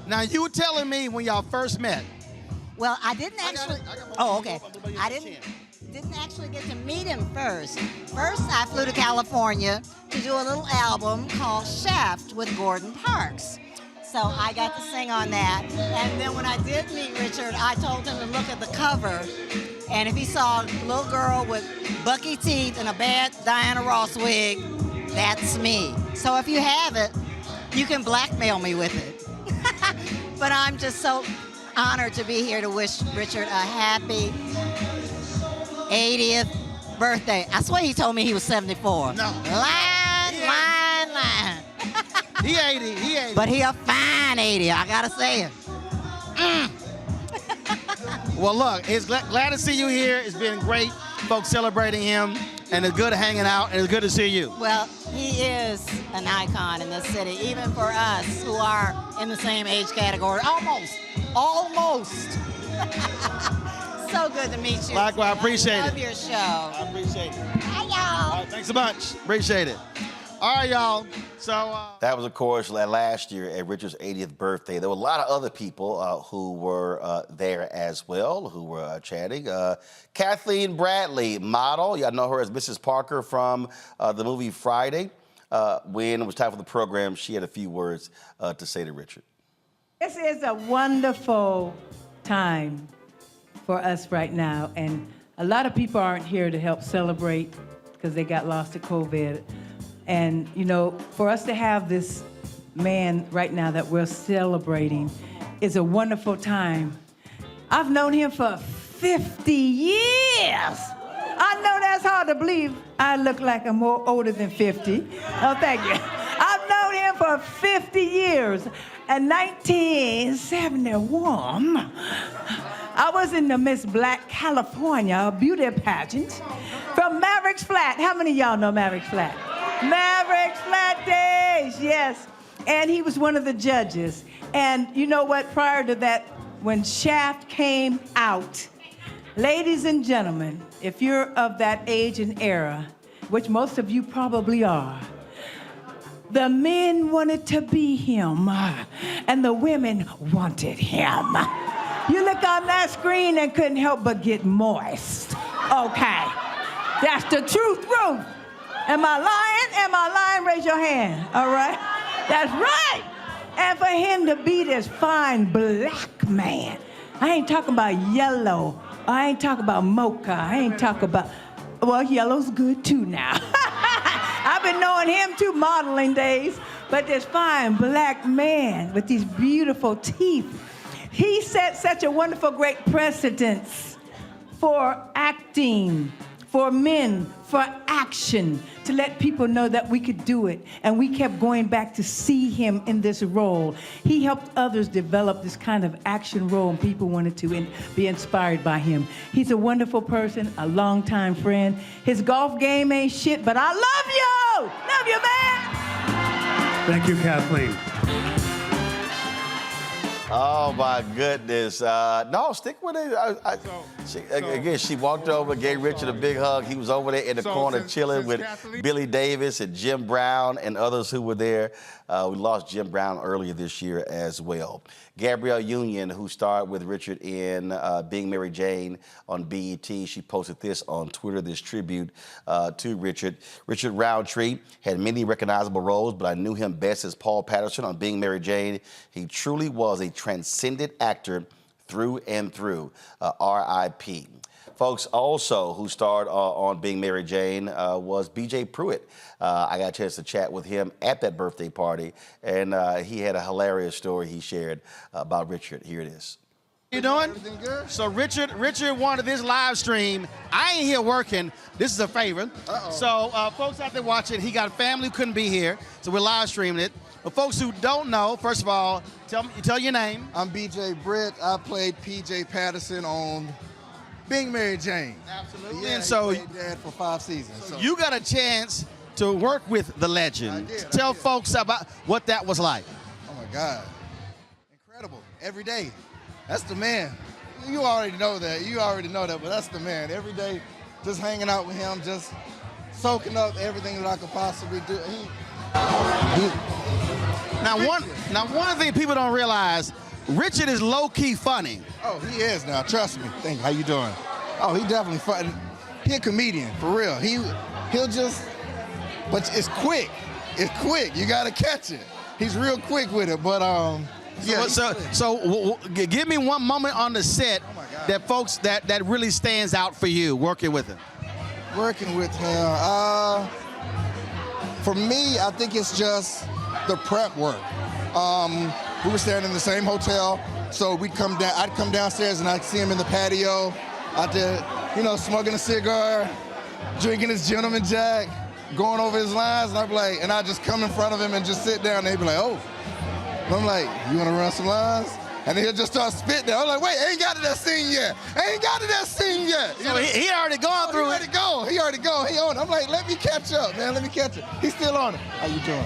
Speaker 25: Now, you were telling me when y'all first met.
Speaker 16: Well, I didn't actually. Oh, okay. I didn't actually get to meet him first. First, I flew to California to do a little album called Shaft with Gordon Parks. So I got to sing on that. And then when I did meet Richard, I told him to look at the cover. And if he saw a little girl with bucky teeth and a bad Diana Ross wig, that's me. So if you have it, you can blackmail me with it. But I'm just so honored to be here to wish Richard a happy 80th birthday. I swear he told me he was 74.
Speaker 25: No.
Speaker 16: Line.
Speaker 25: He 80.
Speaker 16: But he a fine 80, I gotta say it.
Speaker 25: Well, look, it's glad to see you here. It's been great, folks celebrating him, and it's good hanging out, and it's good to see you.
Speaker 16: Well, he is an icon in this city, even for us who are in the same age category. Almost. So good to meet you.
Speaker 25: Likewise, I appreciate it.
Speaker 16: Love your show.
Speaker 25: I appreciate it.
Speaker 16: Hi, y'all.
Speaker 25: All right, thanks a bunch. Appreciate it. All right, y'all. So
Speaker 1: that was, of course, last year at Richard's 80th birthday. There were a lot of other people who were there as well, who were chatting. Kathleen Bradley, model. Y'all know her as Mrs. Parker from the movie Friday. When it was time for the program, she had a few words to say to Richard.
Speaker 17: This is a wonderful time for us right now, and a lot of people aren't here to help celebrate because they got lost to COVID. And, you know, for us to have this man right now that we're celebrating is a wonderful time. I've known him for 50 years. I know that's hard to believe. I look like I'm more older than 50. Oh, thank you. I've known him for 50 years. In 1971, I was in the Miss Black California beauty pageant from Mavericks Flat. How many of y'all know Mavericks Flat? Mavericks Flat Days, yes. And he was one of the judges. And you know what? Prior to that, when Shaft came out, ladies and gentlemen, if you're of that age and era, which most of you probably are, the men wanted to be him, and the women wanted him. You look on that screen and couldn't help but get moist. Okay, that's the truth. Am I lying? Am I lying? Raise your hand, all right? That's right. And for him to be this fine black man, I ain't talking about yellow. I ain't talking about mocha. I ain't talking about, well, yellow's good too now. I've been knowing him too, modeling days. But this fine black man with these beautiful teeth, he set such a wonderful, great precedence for acting, for men, for action, to let people know that we could do it. And we kept going back to see him in this role. He helped others develop this kind of action role, and people wanted to be inspired by him. He's a wonderful person, a longtime friend. His golf game ain't shit, but I love you! Love you, man!
Speaker 18: Thank you, Kathleen.
Speaker 1: Oh my goodness! No, stick with it. She walked over, gave Richard a big hug. He was over there in the corner chilling with Billy Davis and Jim Brown and others who were there. We lost Jim Brown earlier this year as well. Gabrielle Union, who starred with Richard in Being Mary Jane on BET, she posted this on Twitter, this tribute to Richard. Richard Roundtree had many recognizable roles, but I knew him best as Paul Patterson on Being Mary Jane. He truly was a transcendent actor through and through. R.I.P. Folks, also who starred on Being Mary Jane was B.J. Pruitt. I got a chance to chat with him at that birthday party, and he had a hilarious story he shared about Richard. Here it is.
Speaker 25: You doing? So Richard wanted this live stream. I ain't here working. This is a favor. So folks out there watching, he got a family who couldn't be here, so we're live streaming it. But folks who don't know, first of all, tell your name.
Speaker 3: I'm B.J. Britt. I played P.J. Patterson on Being Mary Jane.
Speaker 25: Absolutely.
Speaker 3: Yeah,
Speaker 25: And so
Speaker 3: he played Dad for 5 seasons.
Speaker 25: So you got a chance to work with the legend. Tell folks about what that was like.
Speaker 3: Oh my God, incredible! Every day, that's the man. You already know that. But that's the man. Every day, just hanging out with him, just soaking up everything that I could possibly do.
Speaker 25: Now one thing people don't realize, Richard is low-key funny.
Speaker 3: Oh, he is now. Trust me. Thank you. How you doing? Oh, he definitely funny. He a comedian for real. He'll just, but it's quick. It's quick. You gotta catch it. He's real quick with it. But yeah.
Speaker 25: So give me one moment on the set that folks that really stands out for you working with him.
Speaker 3: Working with him. For me, I think it's just the prep work. We were staying in the same hotel, so I'd come downstairs and I'd see him in the patio out there, smoking a cigar, drinking his gentleman jack, going over his lines, and I'd be like, and I'd just come in front of him and just sit down, and they'd be like, oh. And I'm like, you wanna run some lines? And he'll just start spitting. I'm like, wait, I ain't got to that scene yet.
Speaker 25: So he already gone through it.
Speaker 3: He already go. He on it. I'm like, let me catch up, man. Let me catch up. He's still on it. How you doing?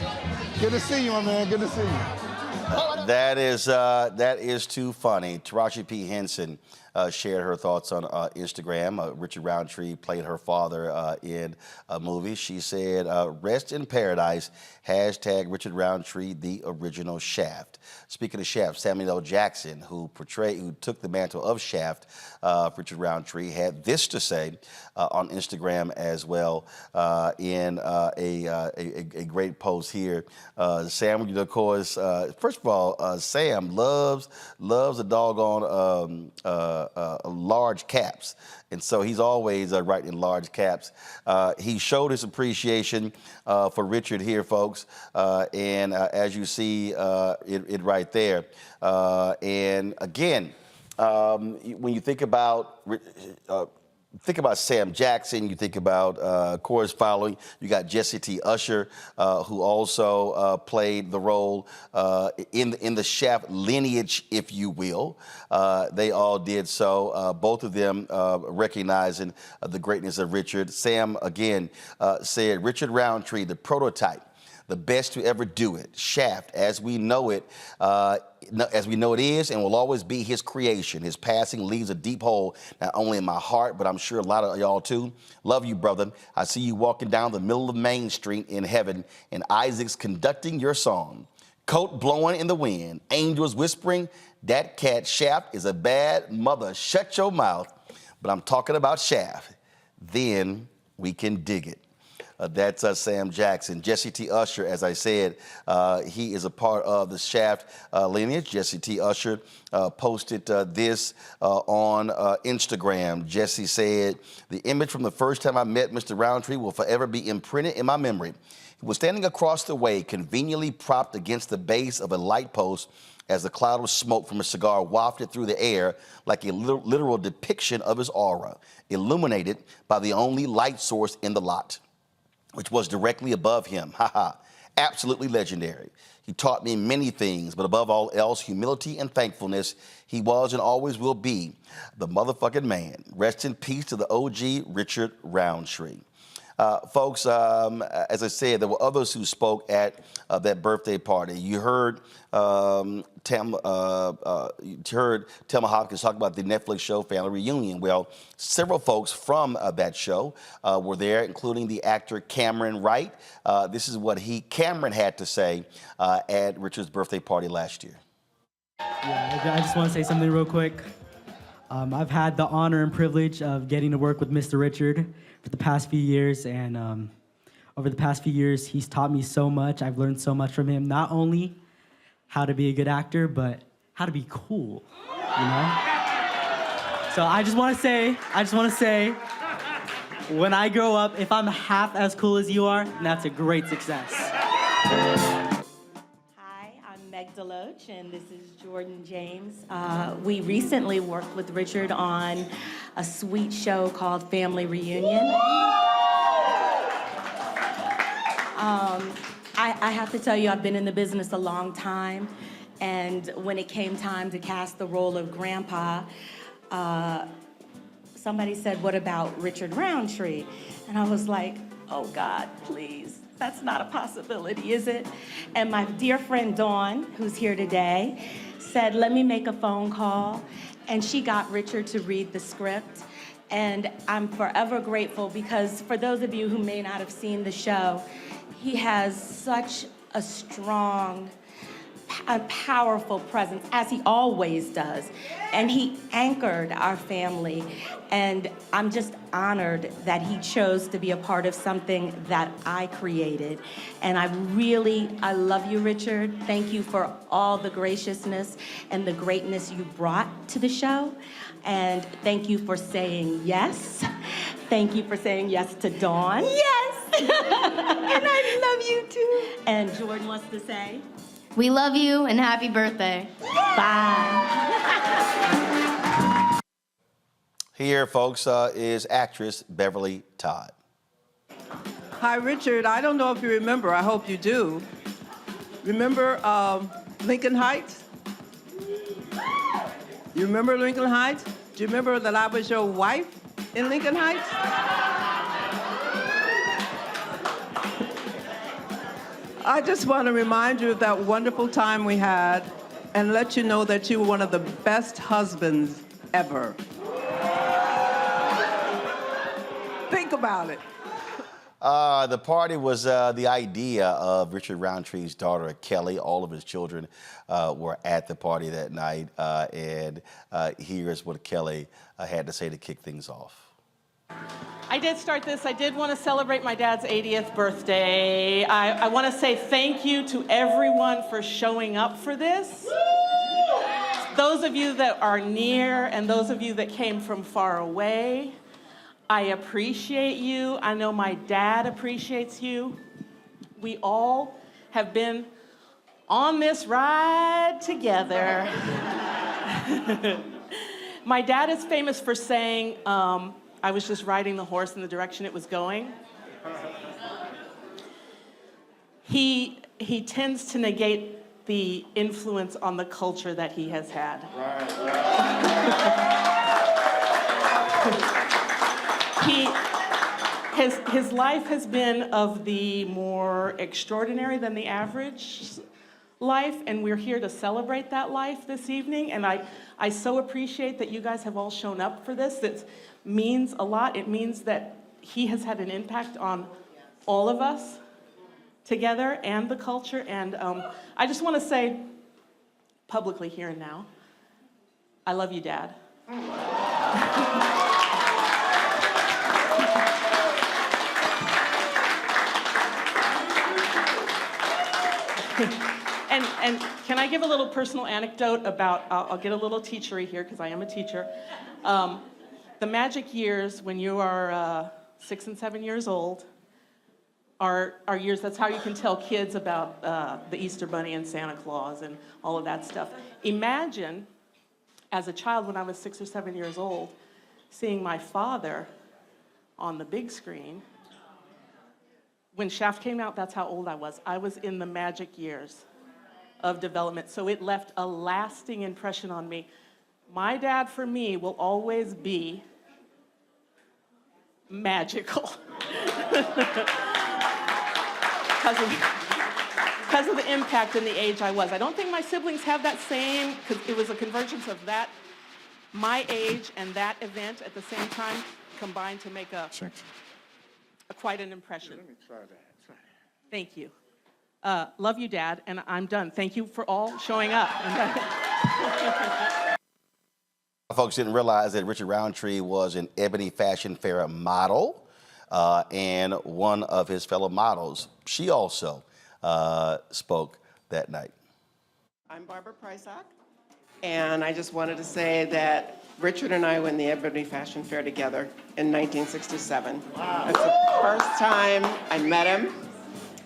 Speaker 3: Good to see you, my man. Good to see you.
Speaker 1: That is too funny. Taraji P. Henson shared her thoughts on Instagram. Richard Roundtree played her father in a movie. She said, rest in paradise, hashtag Richard Roundtree, the original Shaft. Speaking of Shaft, Samuel L. Jackson, who took the mantle of Shaft, Richard Roundtree, had this to say on Instagram as well in a great post here. Sam, of course, first of all, Sam loves a doggone large caps. And so he's always writing in large caps. He showed his appreciation for Richard here, folks. And as you see it right there. And again, when you think about Sam Jackson, you think about, of course, following, you got Jesse T. Usher, who also played the role in the Shaft lineage, if you will. They all did so, both of them recognizing the greatness of Richard. Sam, again, said, Richard Roundtree, the prototype, the best to ever do it. Shaft, as we know it is and will always be his creation. His passing leaves a deep hole, not only in my heart, but I'm sure a lot of y'all too. Love you, brother. I see you walking down the middle of Main Street in heaven, and Isaac's conducting your song. Coat blowing in the wind, angels whispering, that cat Shaft is a bad mother. Shut your mouth. But I'm talking about Shaft. Then we can dig it. That's Sam Jackson. Jesse T. Usher, as I said, he is a part of the Shaft lineage. Jesse T. Usher posted this on Instagram. Jesse said, the image from the first time I met Mr. Roundtree will forever be imprinted in my memory. He was standing across the way, conveniently propped against the base of a light post as a cloud of smoke from a cigar wafted through the air like a literal depiction of his aura, illuminated by the only light source in the lot, which was directly above him. Absolutely legendary. He taught me many things, but above all else, humility and thankfulness. He was and always will be the motherfucking man. Rest in peace to the OG Richard Roundtree. Folks, as I said, there were others who spoke at that birthday party. You heard Thelma Hopkins talk about the Netflix show Family Reunion. Well, several folks from that show were there, including the actor Cameron Wright. This is what Cameron had to say at Richard's birthday party last year.
Speaker 11: Yeah, I just want to say something real quick. I've had the honor and privilege of getting to work with Mr. Richard for the past few years, and over the past few years, he's taught me so much. I've learned so much from him, not only how to be a good actor, but how to be cool, you know? So I just want to say, when I grow up, if I'm half as cool as you are, then that's a great success.
Speaker 5: Hi, I'm Meg Deloach, and this is Jordan James. We recently worked with Richard on a sweet show called Family Reunion. I have to tell you, I've been in the business a long time, and when it came time to cast the role of Grandpa, somebody said, "What about Richard Roundtree?" And I was like, "Oh God, please, that's not a possibility, is it?" And my dear friend Dawn, who's here today, said, "Let me make a phone call," and she got Richard to read the script. And I'm forever grateful because for those of you who may not have seen the show, he has such a strong, a powerful presence, as he always does. And he anchored our family. And I'm just honored that he chose to be a part of something that I created. And I love you, Richard. Thank you for all the graciousness and the greatness you brought to the show. And thank you for saying yes. Thank you for saying yes to Dawn. Yes! And I love you too. And Jordan wants to say,
Speaker 8: we love you and happy birthday.
Speaker 5: Bye.
Speaker 1: Here, folks, is actress Beverly Todd.
Speaker 13: Hi, Richard. I don't know if you remember. I hope you do. Remember Lincoln Heights? You remember Lincoln Heights? Do you remember that I was your wife in Lincoln Heights? I just want to remind you of that wonderful time we had and let you know that you were one of the best husbands ever. Think about it.
Speaker 1: The party was the idea of Richard Roundtree's daughter, Kelly. All of his children were at the party that night. And here's what Kelly had to say to kick things off.
Speaker 18: I did start this. I did want to celebrate my dad's 80th birthday. I want to say thank you to everyone for showing up for this. Those of you that are near and those of you that came from far away, I appreciate you. I know my dad appreciates you. We all have been on this ride together. My dad is famous for saying, I was just riding the horse in the direction it was going. He tends to negate the influence on the culture that he has had. His life has been of the more extraordinary than the average life, and we're here to celebrate that life this evening. And I so appreciate that you guys have all shown up for this. It means a lot. It means that he has had an impact on all of us together and the culture. And I just want to say publicly here and now, I love you, Dad. And can I give a little personal anecdote about, I'll get a little teachery here because I am a teacher. The magic years when you are 6 and 7 years old are years, that's how you can tell kids about the Easter Bunny and Santa Claus and all of that stuff. Imagine, as a child when I was 6 or 7 years old, seeing my father on the big screen. When Shaft came out, that's how old I was. I was in the magic years of development, so it left a lasting impression on me. My dad, for me, will always be magical. Because of the impact and the age I was. I don't think my siblings have that same, because it was a convergence of that, my age and that event at the same time combined to make quite an impression.
Speaker 9: Let me try that.
Speaker 18: Thank you. Love you, Dad, and I'm done. Thank you for all showing up.
Speaker 1: Folks didn't realize that Richard Roundtree was an Ebony Fashion Fair model, and one of his fellow models, she also spoke that night.
Speaker 2: I'm Barbara Prysock, and I just wanted to say that Richard and I were in the Ebony Fashion Fair together in 1967. Wow. That's the first time I met him,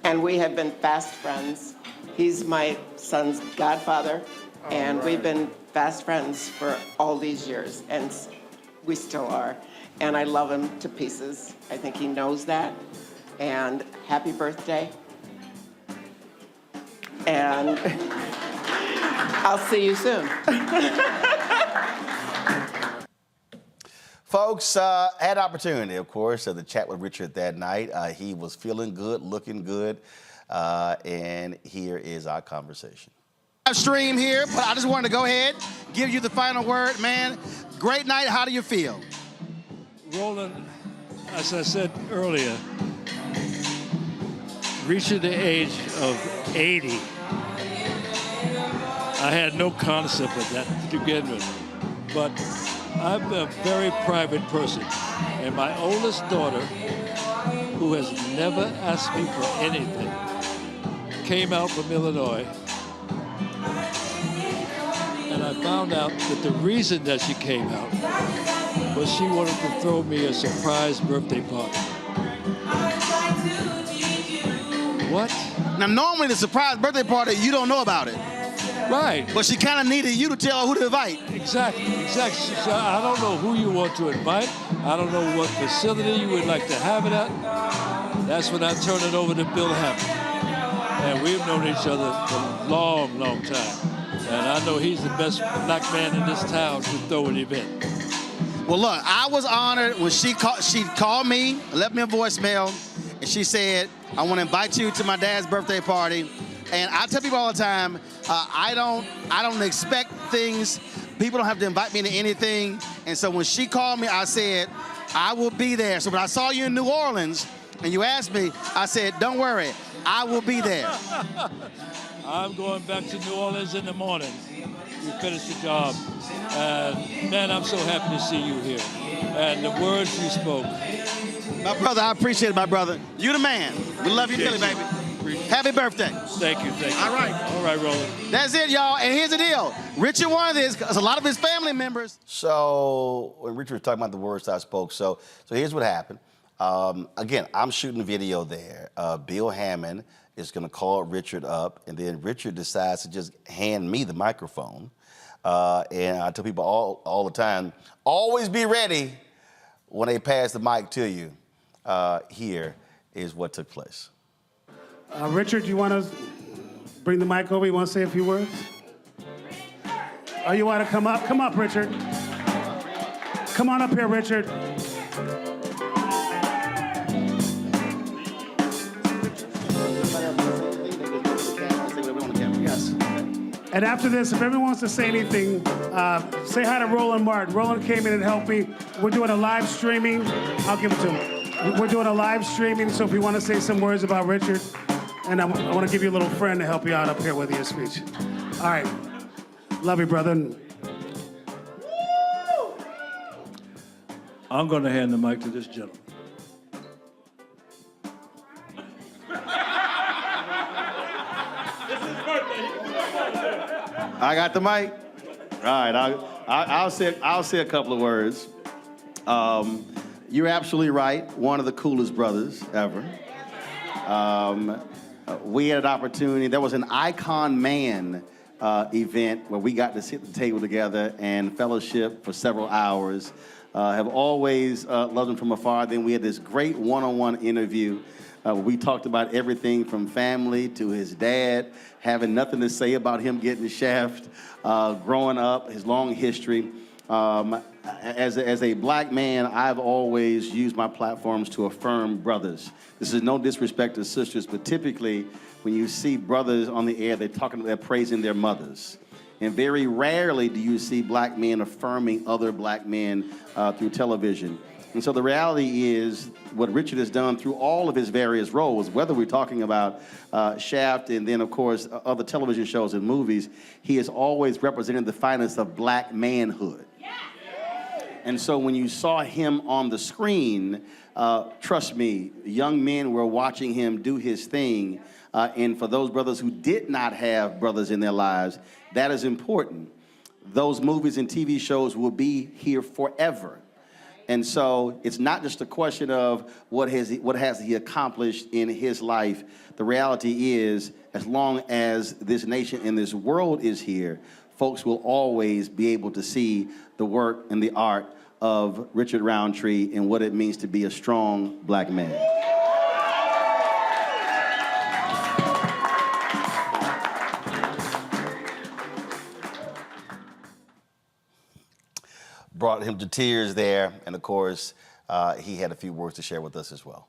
Speaker 2: and we have been fast friends. He's my son's godfather, and we've been fast friends for all these years, and we still are. And I love him to pieces. I think he knows that. And happy birthday. And I'll see you soon.
Speaker 1: Folks, had opportunity, of course, to chat with Richard that night. He was feeling good, looking good, and here is our conversation. Live stream here, but I just wanted to go ahead, give you the final word, man. Great night. How do you feel?
Speaker 4: Roland, as I said earlier, reaching the age of 80, I had no concept of that to begin with. But I'm a very private person, and my oldest daughter, who has never asked me for anything, came out from Illinois, and I found out that the reason that she came out was she wanted to throw me a surprise birthday party. What?
Speaker 25: Now, normally the surprise birthday party, you don't know about it.
Speaker 4: Right.
Speaker 25: But she kind of needed you to tell her who to invite.
Speaker 4: Exactly. She said, I don't know who you want to invite. I don't know what facility you would like to have it at. That's when I turned it over to Bill Hammond. And we've known each other for a long, long time. And I know he's the best black man in this town to throw an event.
Speaker 25: Well, look, I was honored when she called me, left me a voicemail, and she said, I want to invite you to my dad's birthday party. And I tell people all the time, I don't expect things. People don't have to invite me to anything. And so when she called me, I said, I will be there. So when I saw you in New Orleans and you asked me, I said, don't worry, I will be there.
Speaker 4: I'm going back to New Orleans in the morning. You finish the job. And man, I'm so happy to see you here. And the words you spoke.
Speaker 25: My brother, I appreciate it, my brother. You the man. We love you, Philly, baby. Happy birthday.
Speaker 4: Thank you.
Speaker 25: All right.
Speaker 4: All right, Roland.
Speaker 27: That's it, y'all. And here's the deal. Richard wanted this because a lot of his family members.
Speaker 1: So when Richard was talking about the words I spoke, so here's what happened. Again, I'm shooting video there. Bill Hammond is going to call Richard up, and then Richard decides to just hand me the microphone. And I tell people all the time, always be ready when they pass the mic to you. Here is what took place.
Speaker 6: Richard, you want to bring the mic over? You want to say a few words? Oh, you want to come up? Come up, Richard. Come on up here, Richard. Yes. And after this, if everyone wants to say anything, say hi to Roland Martin. Roland came in and helped me. We're doing a live streaming. I'll give it to him. We're doing a live streaming, so if you want to say some words about Richard, and I want to give you a little friend to help you out up here with your speech. All right. Love you, brother.
Speaker 4: I'm going to hand the mic to this gentleman.
Speaker 25: I got the mic. All right, I'll say a couple of words. You're absolutely right. One of the coolest brothers ever. We had an opportunity. There was an Icon Man event where we got to sit at the table together and fellowship for several hours. Have always loved him from afar. Then we had this great one-on-one interview where we talked about everything from family to his dad, having nothing to say about him getting the shaft, growing up, his long history.
Speaker 1: As a black man, I've always used my platforms to affirm brothers. This is no disrespect to sisters, but typically when you see brothers on the air, they're praising their mothers. And very rarely do you see black men affirming other black men through television. And so the reality is what Richard has done through all of his various roles, whether we're talking about Shaft and then, of course, other television shows and movies, he has always represented the finest of black manhood. And so when you saw him on the screen, trust me, young men were watching him do his thing. And for those brothers who did not have brothers in their lives, that is important. Those movies and TV shows will be here forever. And so it's not just a question of what has he accomplished in his life. The reality is, as long as this nation and this world is here, folks will always be able to see the work and the art of Richard Roundtree and what it means to be a strong black man. Brought him to tears there, and of course, he had a few words to share with us as well.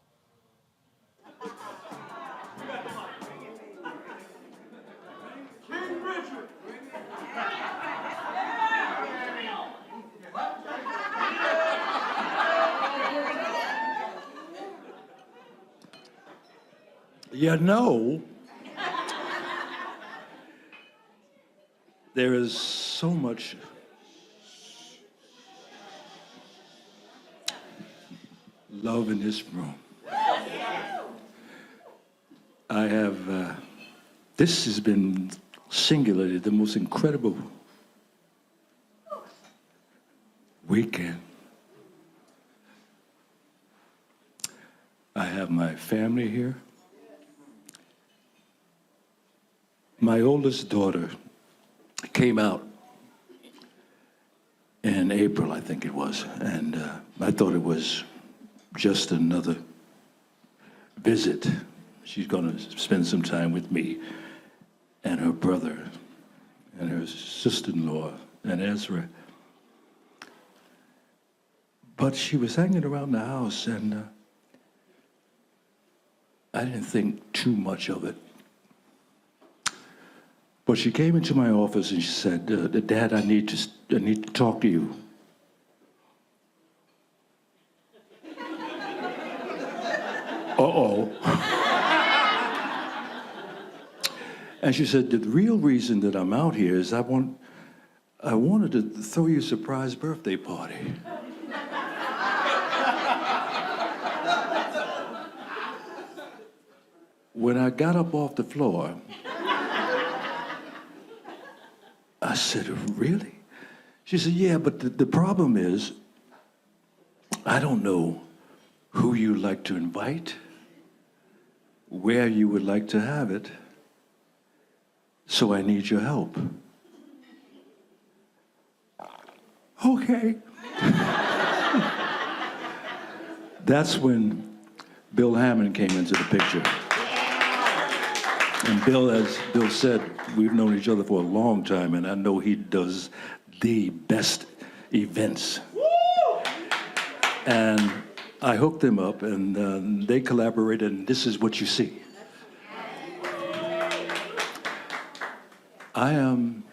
Speaker 4: You know, there is so much love in this room. I have, this has been singularly the most incredible weekend. I have my family here. My oldest daughter came out in April, I think it was, and I thought it was just another visit. She's going to spend some time with me and her brother and her sister-in-law and Ezra. But she was hanging around the house, and I didn't think too much of it. But she came into my office and she said, "Dad, I need to talk to you." Uh-oh. And she said, "The real reason that I'm out here is I wanted to throw you a surprise birthday party." When I got up off the floor, I said, "Really?" She said, "Yeah, but the problem is, I don't know who you like to invite, where you would like to have it, so I need your help." Okay. That's when Bill Hammond came into the picture. And Bill, as Bill said, we've known each other for a long time, and I know he does the best events. And I hooked them up, and they collaborated, and this is what you see. I am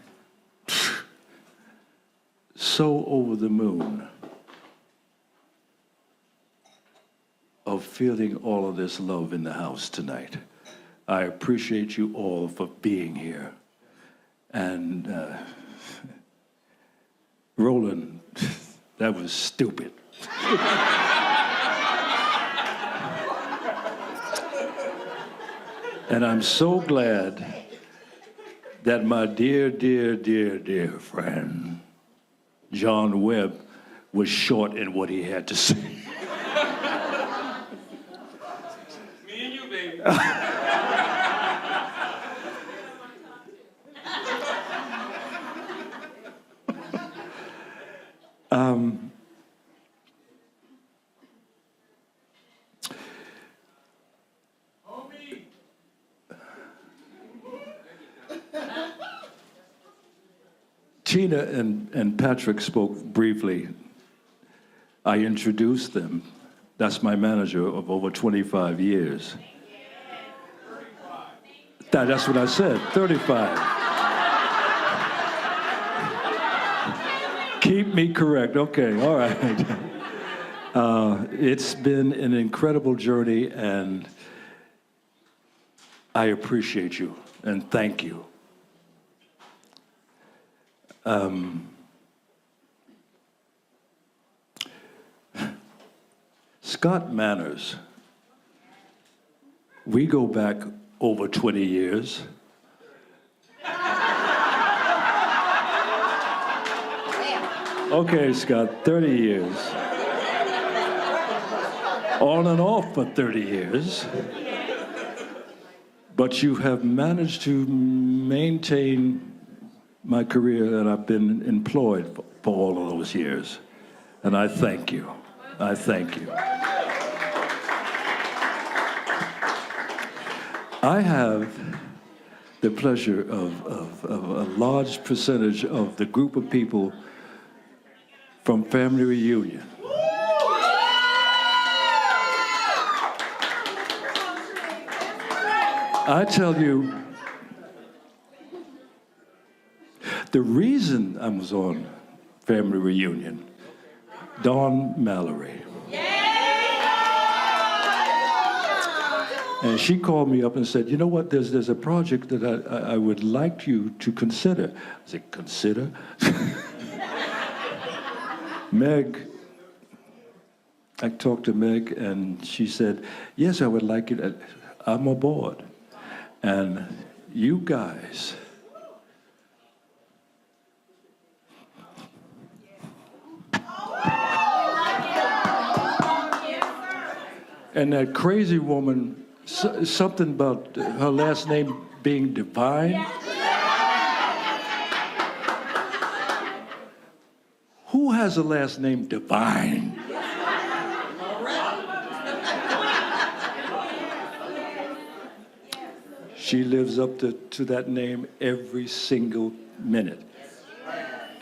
Speaker 4: so over the moon of feeling all of this love in the house tonight. I appreciate you all for being here. And Roland, that was stupid. And I'm so glad that my dear, dear, dear, dear friend, John Webb, was short in what he had to say.
Speaker 7: Me and you, baby.
Speaker 4: Tina and Patrick spoke briefly. I introduced them. That's my manager of over 25 years. That's what I said, 35. Keep me correct. Okay, all right. It's been an incredible journey, and I appreciate you, and thank you. Scott Manners, we go back over 20 years. Okay, Scott, 30 years. On and off for 30 years. But you have managed to maintain my career, and I've been employed for all of those years. And I thank you. I thank you. I have the pleasure of a large percentage of the group of people from Family Reunion. I tell you, the reason I was on Family Reunion, Dawn Mallory. And she called me up and said, you know what, there's a project that I would like you to consider. I said, consider? Meg, I talked to Meg, and she said, yes, I would like it. I'm aboard. And you guys, and that crazy woman, something about her last name being Divine. Who has a last name Divine? She lives up to that name every single minute.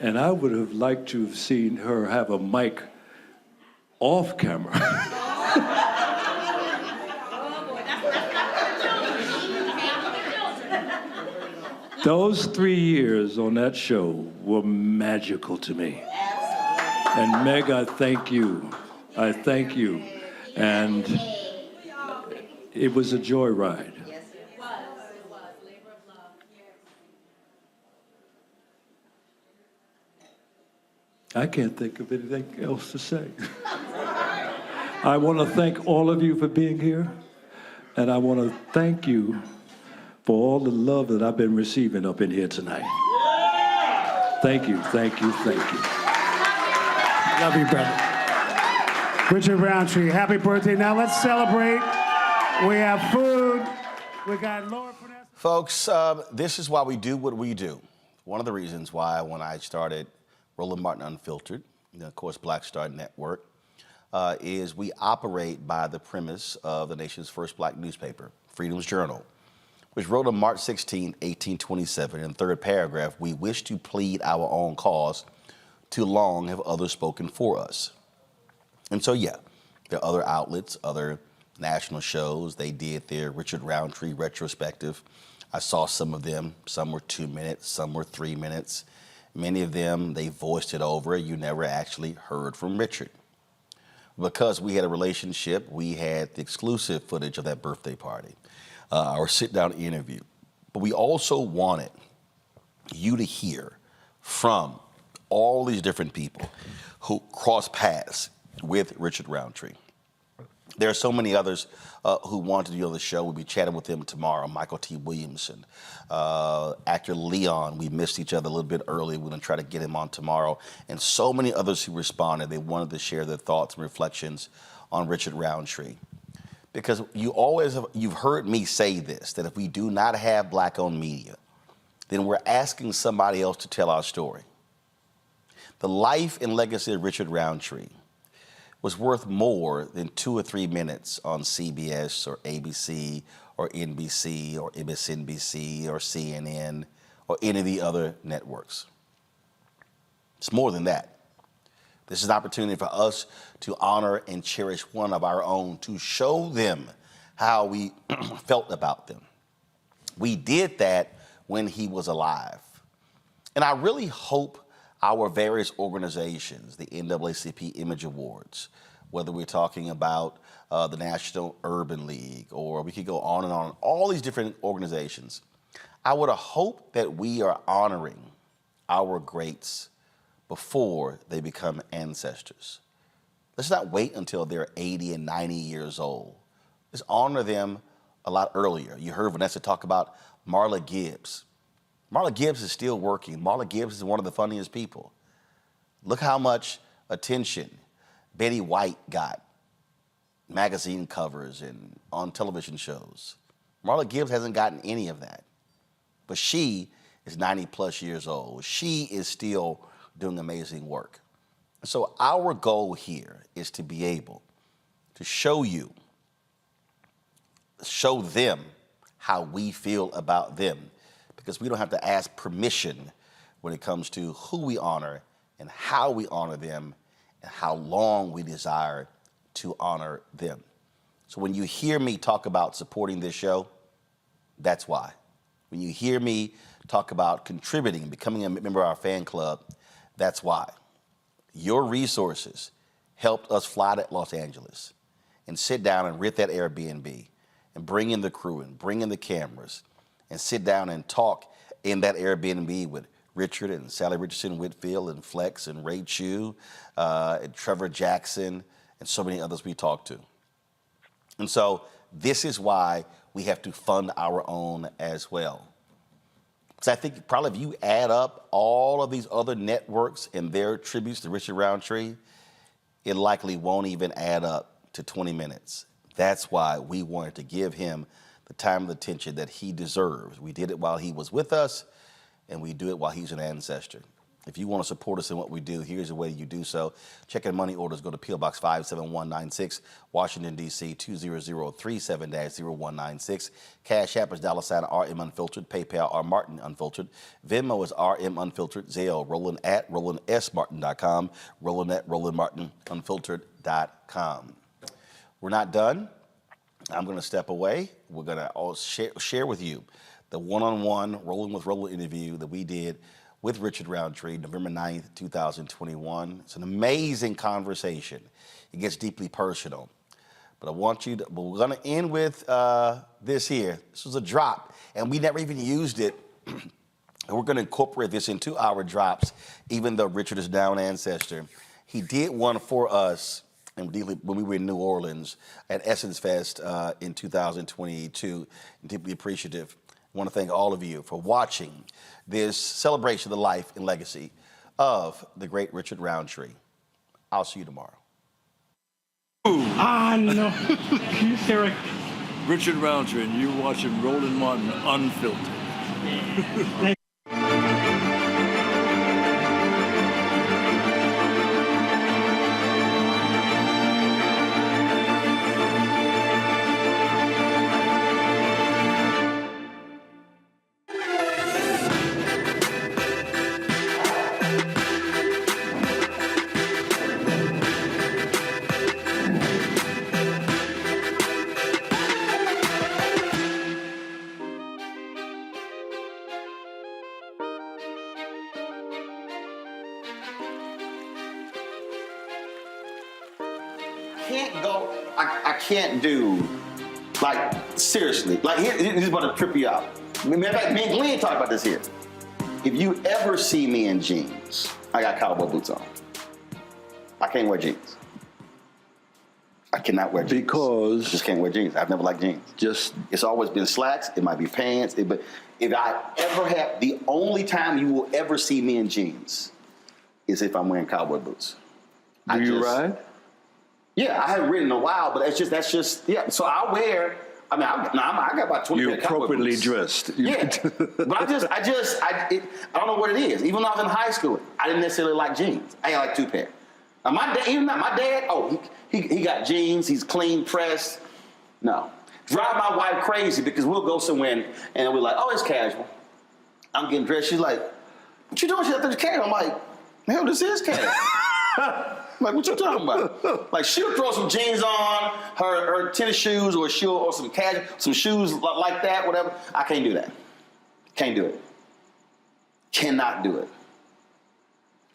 Speaker 4: And I would have liked to have seen her have a mic off camera. Those 3 years on that show were magical to me. And Meg, I thank you. I thank you. And it was a joyride. I can't think of anything else to say. I want to thank all of you for being here, and I want to thank you for all the love that I've been receiving up in here tonight. Thank you, thank you, thank you.
Speaker 6: Love you, brother. Richard Roundtree, happy birthday. Now let's celebrate. We have food. We got Laura Finesse.
Speaker 1: Folks, this is why we do what we do. One of the reasons why when I started Roland Martin Unfiltered, of course, Black Star Network, is we operate by the premise of the nation's first black newspaper, Freedom's Journal, which wrote on March 16, 1827, in the third paragraph, we wish to plead our own cause, too long have others spoken for us. And so, yeah, there are other outlets, other national shows. They did their Richard Roundtree retrospective. I saw some of them. Some were 2 minutes, some were 3 minutes. Many of them, they voiced it over. You never actually heard from Richard. Because we had a relationship, we had the exclusive footage of that birthday party, our sit-down interview. But we also wanted you to hear from all these different people who crossed paths with Richard Roundtree. There are so many others who want to do the show. We'll be chatting with them tomorrow. Michael T. Williamson, actor Leon. We missed each other a little bit early. We're going to try to get him on tomorrow. And so many others who responded. They wanted to share their thoughts and reflections on Richard Roundtree. Because you've heard me say this, that if we do not have black-owned media, then we're asking somebody else to tell our story. The life and legacy of Richard Roundtree was worth more than 2 or 3 minutes on CBS or ABC or NBC or MSNBC or CNN or any of the other networks. It's more than that. This is an opportunity for us to honor and cherish one of our own, to show them how we felt about them. We did that when he was alive. And I really hope our various organizations, the NAACP Image Awards, whether we're talking about the National Urban League, or we could go on and on, all these different organizations, I would hope that we are honoring our greats before they become ancestors. Let's not wait until they're 80 and 90 years old. Let's honor them a lot earlier. You heard Vanessa talk about Marla Gibbs. Marla Gibbs is still working. Marla Gibbs is one of the funniest people. Look how much attention Betty White got, magazine covers and on television shows. Marla Gibbs hasn't gotten any of that. But she is 90 plus years old. She is still doing amazing work. So our goal here is to be able to show them how we feel about them, because we don't have to ask permission when it comes to who we honor and how we honor them and how long we desire to honor them. So when you hear me talk about supporting this show, that's why. When you hear me talk about contributing and becoming a member of our fan club, that's why. Your resources helped us fly to Los Angeles and sit down and rent that Airbnb and bring in the crew and bring in the cameras and sit down and talk in that Airbnb with Richard and Sally Richardson Whitfield and Flex and Ray Chu and Trevor Jackson and so many others we talked to. And so this is why we have to fund our own as well. Because I think probably if you add up all of these other networks and their tributes to Richard Roundtree, it likely won't even add up to 20 minutes. That's why we wanted to give him the time and attention that he deserves. We did it while he was with us, and we do it while he's an ancestor. If you want to support us in what we do, here's the way you do so. Check in money orders. Go to P.O. Box 57196, Washington, D.C. 20037-0196. Cash App is $RM Unfiltered. PayPal R Martin Unfiltered. Venmo is RM Unfiltered. Zelle, Roland at RolandSMartin.com. Roland at RolandMartinUnfiltered.com. We're not done. I'm going to step away. We're going to share with you the one-on-one Rolling with Roland interview that we did with Richard Roundtree, November 9th, 2021. It's an amazing conversation. It gets deeply personal. But we're going to end with this here. This was a drop, and we never even used it. And we're going to incorporate this into our drops, even though Richard is now an ancestor. He did one for us when we were in New Orleans at Essence Fest in 2022. Deeply appreciative. I want to thank all of you for watching this celebration of the life and legacy of the great Richard Roundtree. I'll see you tomorrow.
Speaker 4: No. Eric. Richard Roundtree, and you're watching Roland Martin Unfiltered.
Speaker 1: I can't do, like, seriously. Like, here's about to trip you out. Me and Glenn talked about this here. If you ever see me in jeans, I got cowboy boots on. I can't wear jeans. I cannot wear jeans. Because? I just can't wear jeans. I've never liked jeans. It's always been slacks. It might be pants. But if I ever have, the only time you will ever see me in jeans is if I'm wearing cowboy boots.
Speaker 10: Do you ride?
Speaker 1: Yeah, I haven't ridden in a while, but that's just, yeah. So I wear, I got about 20
Speaker 10: You're appropriately dressed.
Speaker 1: Yeah, but I don't know what it is. Even though I was in high school, I didn't necessarily like jeans. I like two pair. Now my dad, he got jeans, he's clean pressed. No. Drive my wife crazy because we'll go somewhere and we're like, oh, it's casual. I'm getting dressed. She's like, what you doing? She's like, it's casual. I'm like, Hell, this is cash. Like, what you talking about? Like, she'll throw some jeans on, her tennis shoes, or some shoes like that, whatever. I can't do that. Can't do it. Cannot do it.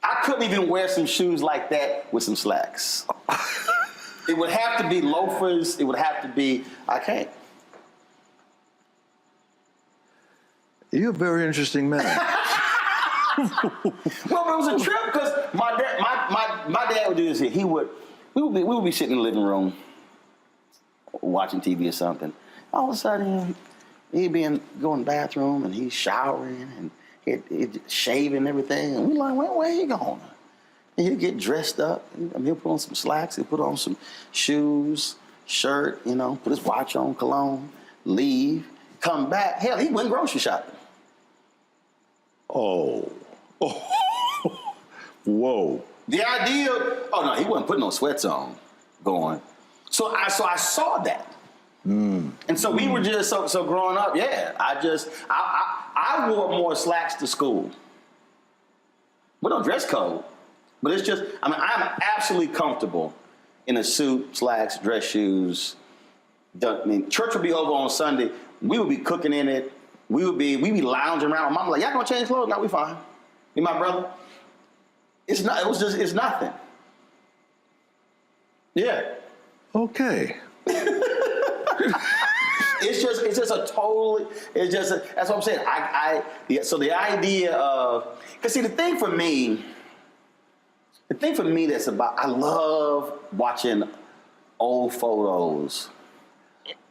Speaker 1: I couldn't even wear some shoes like that with some slacks. It would have to be loafers. It would have to be, I can't.
Speaker 10: You're a very interesting man.
Speaker 1: Well, it was a trip because my dad would do this. We would be sitting in the living room watching TV or something. All of a sudden, he'd be going to the bathroom and he's showering and he'd shaving and everything. And we like, where he going? And he'd get dressed up. And he'll put on some slacks. He'll put on some shoes, shirt, put his watch on, cologne, leave, come back. Hell, he went grocery shopping.
Speaker 10: Oh. Whoa.
Speaker 1: The idea, no, he wasn't putting no sweats on going. So I saw that. And so we were just, so growing up, yeah, I wore more slacks to school. We don't dress code, but it's just, I'm absolutely comfortable in a suit, slacks, dress shoes. Church would be over on Sunday. We would be cooking in it. We'd be lounging around. My mom like, y'all gonna change clothes? No, we fine. Me and my brother. It's nothing. Yeah.
Speaker 10: Okay.
Speaker 1: It's just a totally, that's what I'm saying. So the idea of, because see, the thing for me that's about, I love watching old photos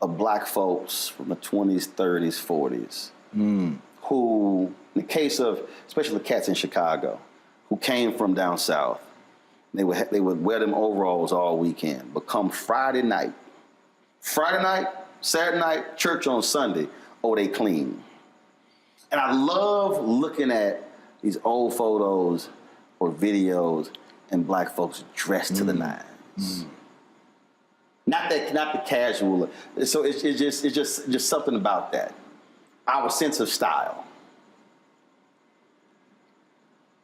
Speaker 1: of black folks from the 20s, 30s, 40s, who, in the case of, especially the cats in Chicago, who came from down south, they would wear them overalls all weekend, but come Friday night, Saturday night, church on Sunday, they clean. And I love looking at these old photos or videos and black folks dressed to the nines. Not the casual. So it's just something about that. Our sense of style.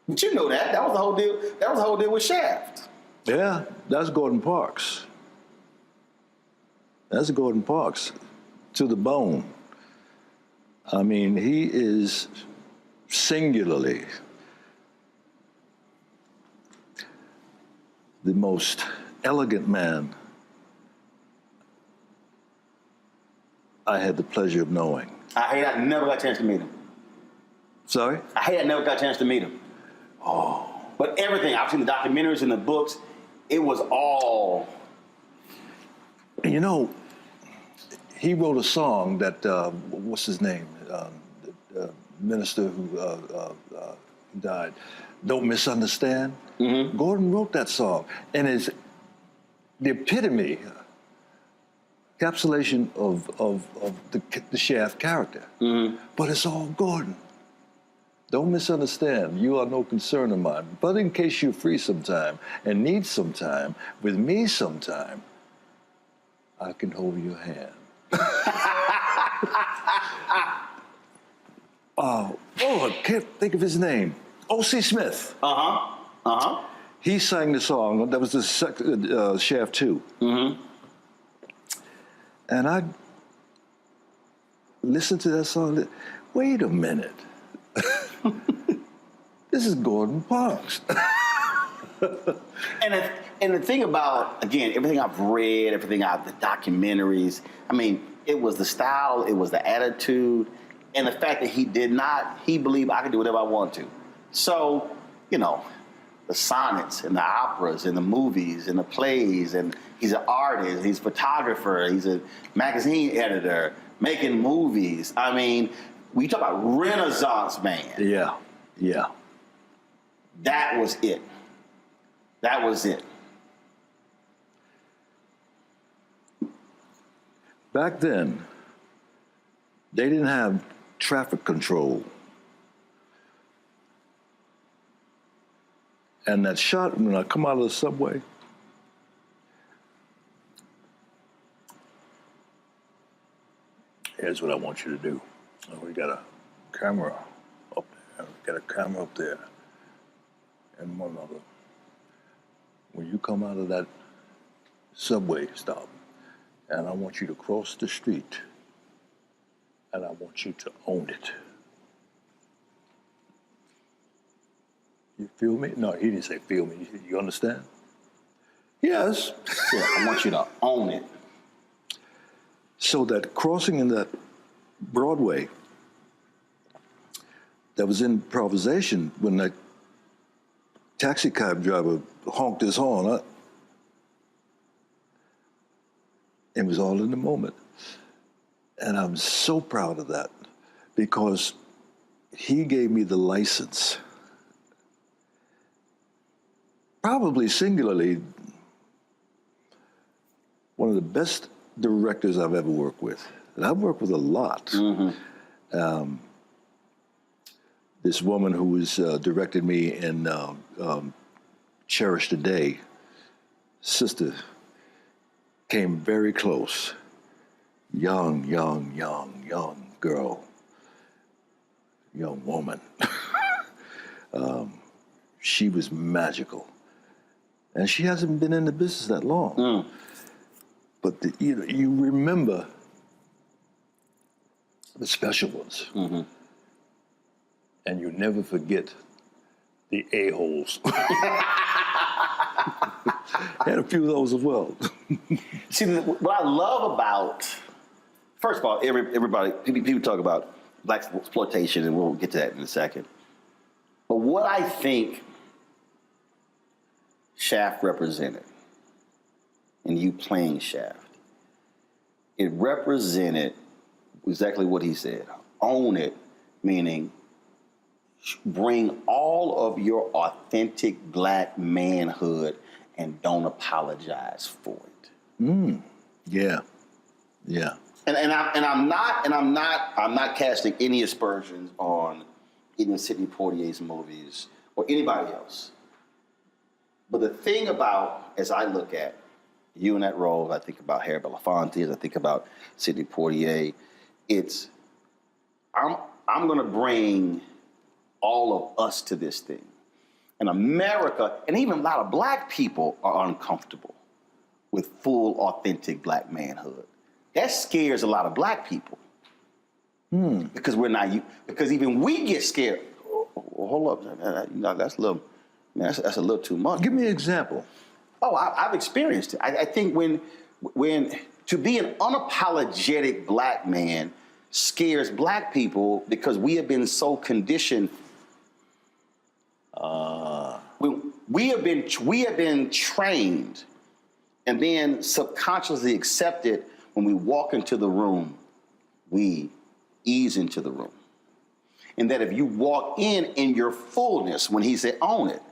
Speaker 1: But you know that was the whole deal. That was the whole deal with Shaft.
Speaker 10: Yeah, that's Gordon Parks. That's Gordon Parks to the bone. I mean, he is singularly the most elegant man I had the pleasure of knowing.
Speaker 1: I never got a chance to meet him.
Speaker 10: Sorry?
Speaker 1: I never got a chance to meet him. Oh. But everything, I've seen the documentaries and the books, it was all.
Speaker 10: You know, he wrote a song that, what's his name? The minister who died, Don't Misunderstand. Gordon wrote that song. And it's the epitome, encapsulation of the Shaft character. But it's all Gordon. Don't misunderstand. You are no concern of mine. But in case you're free sometime and need some time, with me sometime, I can hold your hand. I can't think of his name. O.C. Smith. He sang the song. That was the Shaft 2. And I listened to that song. Wait a minute. This is Gordon Parks.
Speaker 1: And the thing about, again, everything I've read, the documentaries, I mean, it was the style, it was the attitude, and the fact that he believed I could do whatever I want to. So, the sonnets and the operas and the movies and the plays, and he's an artist, he's a photographer, he's a magazine editor, making movies. I mean, we talk about Renaissance man.
Speaker 10: Yeah.
Speaker 1: That was it.
Speaker 10: Back then, they didn't have traffic control. And that shot, when I come out of the subway, here's what I want you to do. We got a camera up there. and one other. When you come out of that subway stop, and I want you to cross the street, and I want you to own it. You feel me? No, he didn't say feel me. You understand? Yes.
Speaker 1: So I want you to own it.
Speaker 10: So that crossing in that Broadway, that was improvisation when that taxi cab driver honked his horn. It was all in the moment. And I'm so proud of that because he gave me the license, probably singularly, one of the best directors I've ever worked with. And I've worked with a lot. This woman who was directed me in Cherish the Day, sister, came very close. Young girl, young woman. She was magical. And she hasn't been in the business that long. But you remember the special ones. And you never forget the a-holes. Had a few of those as well.
Speaker 1: See, what I love about, first of all, everybody, people talk about black exploitation, and we'll get to that in a second. But what I think Shaft represented, and you playing Shaft, it represented exactly what he said. Own it, meaning bring all of your authentic black manhood and don't apologize for it.
Speaker 10: Yeah.
Speaker 1: And I'm not casting any aspersions on even Sidney Poitier's movies or anybody else. But the thing about, as I look at you in that role, I think about Harry Belafonte, as I think about Sidney Poitier, it's I'm gonna bring all of us to this thing. And America, and even a lot of black people are uncomfortable with full, authentic black manhood. That scares a lot of black people. Because we're not, because even we get scared. Oh, hold up, that's a little, man, that's a little too much.
Speaker 10: Give me an example.
Speaker 1: Oh, I've experienced it. I think when to be an unapologetic black man scares black people because we have been so conditioned. We have been trained and then subconsciously accepted when we walk into the room, we ease into the room. And that if you walk in your fullness, when he said, own it,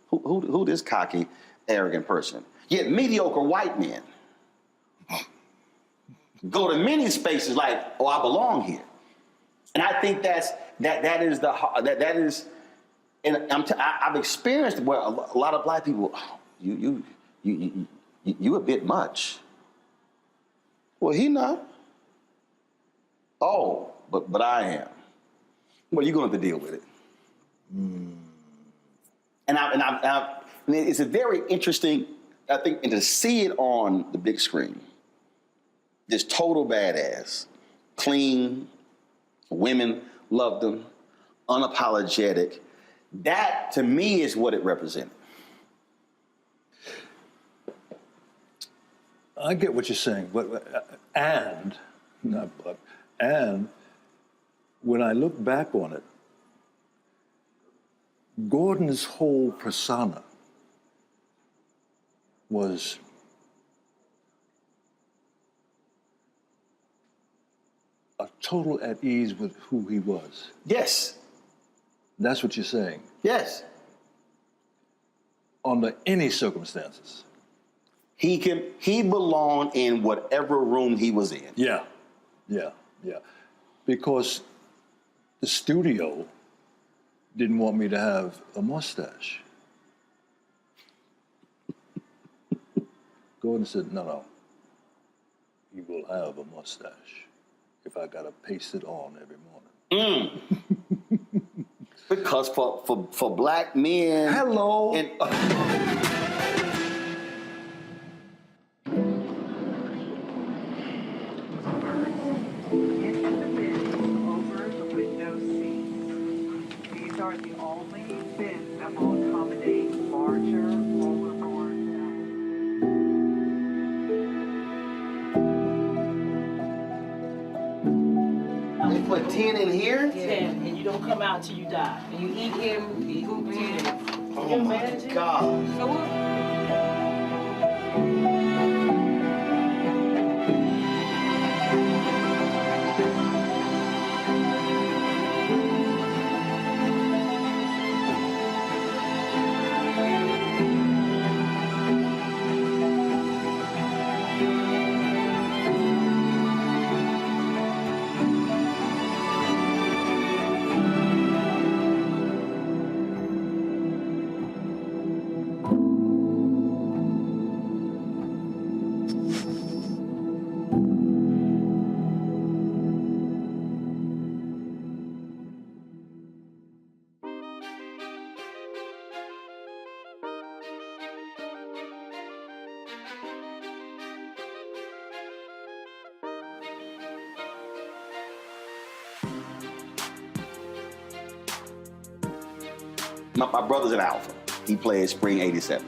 Speaker 1: who this cocky, arrogant person? Yet mediocre white men go to many spaces like, oh, I belong here. And I think that is, and I've experienced where a lot of black people, oh, you a bit much. Well, he not. Oh, but I am. Well, you're going to have to deal with it. And it's a very interesting, I think, and to see it on the big screen, this total badass, clean, women loved him, unapologetic. That, to me, is what it represented.
Speaker 10: I get what you're saying, and when I look back on it, Gordon's whole persona was a total at ease with who he was.
Speaker 1: Yes.
Speaker 10: That's what you're saying?
Speaker 1: Yes.
Speaker 10: Under any circumstances.
Speaker 1: He belonged in whatever room he was in.
Speaker 10: Yeah. Because the studio didn't want me to have a mustache. Gordon said, no, you will have a mustache if I gotta paste it on every morning.
Speaker 1: Because for black men.
Speaker 10: Hello.
Speaker 1: And,
Speaker 13: These are the only bins that will accommodate larger rollerboards.
Speaker 1: They put 10 in here?
Speaker 18: 10, and you don't come out till you die. And you eat him, you eat 10.
Speaker 1: Oh my God.
Speaker 18: So
Speaker 1: My brother's an alpha. He played spring 87.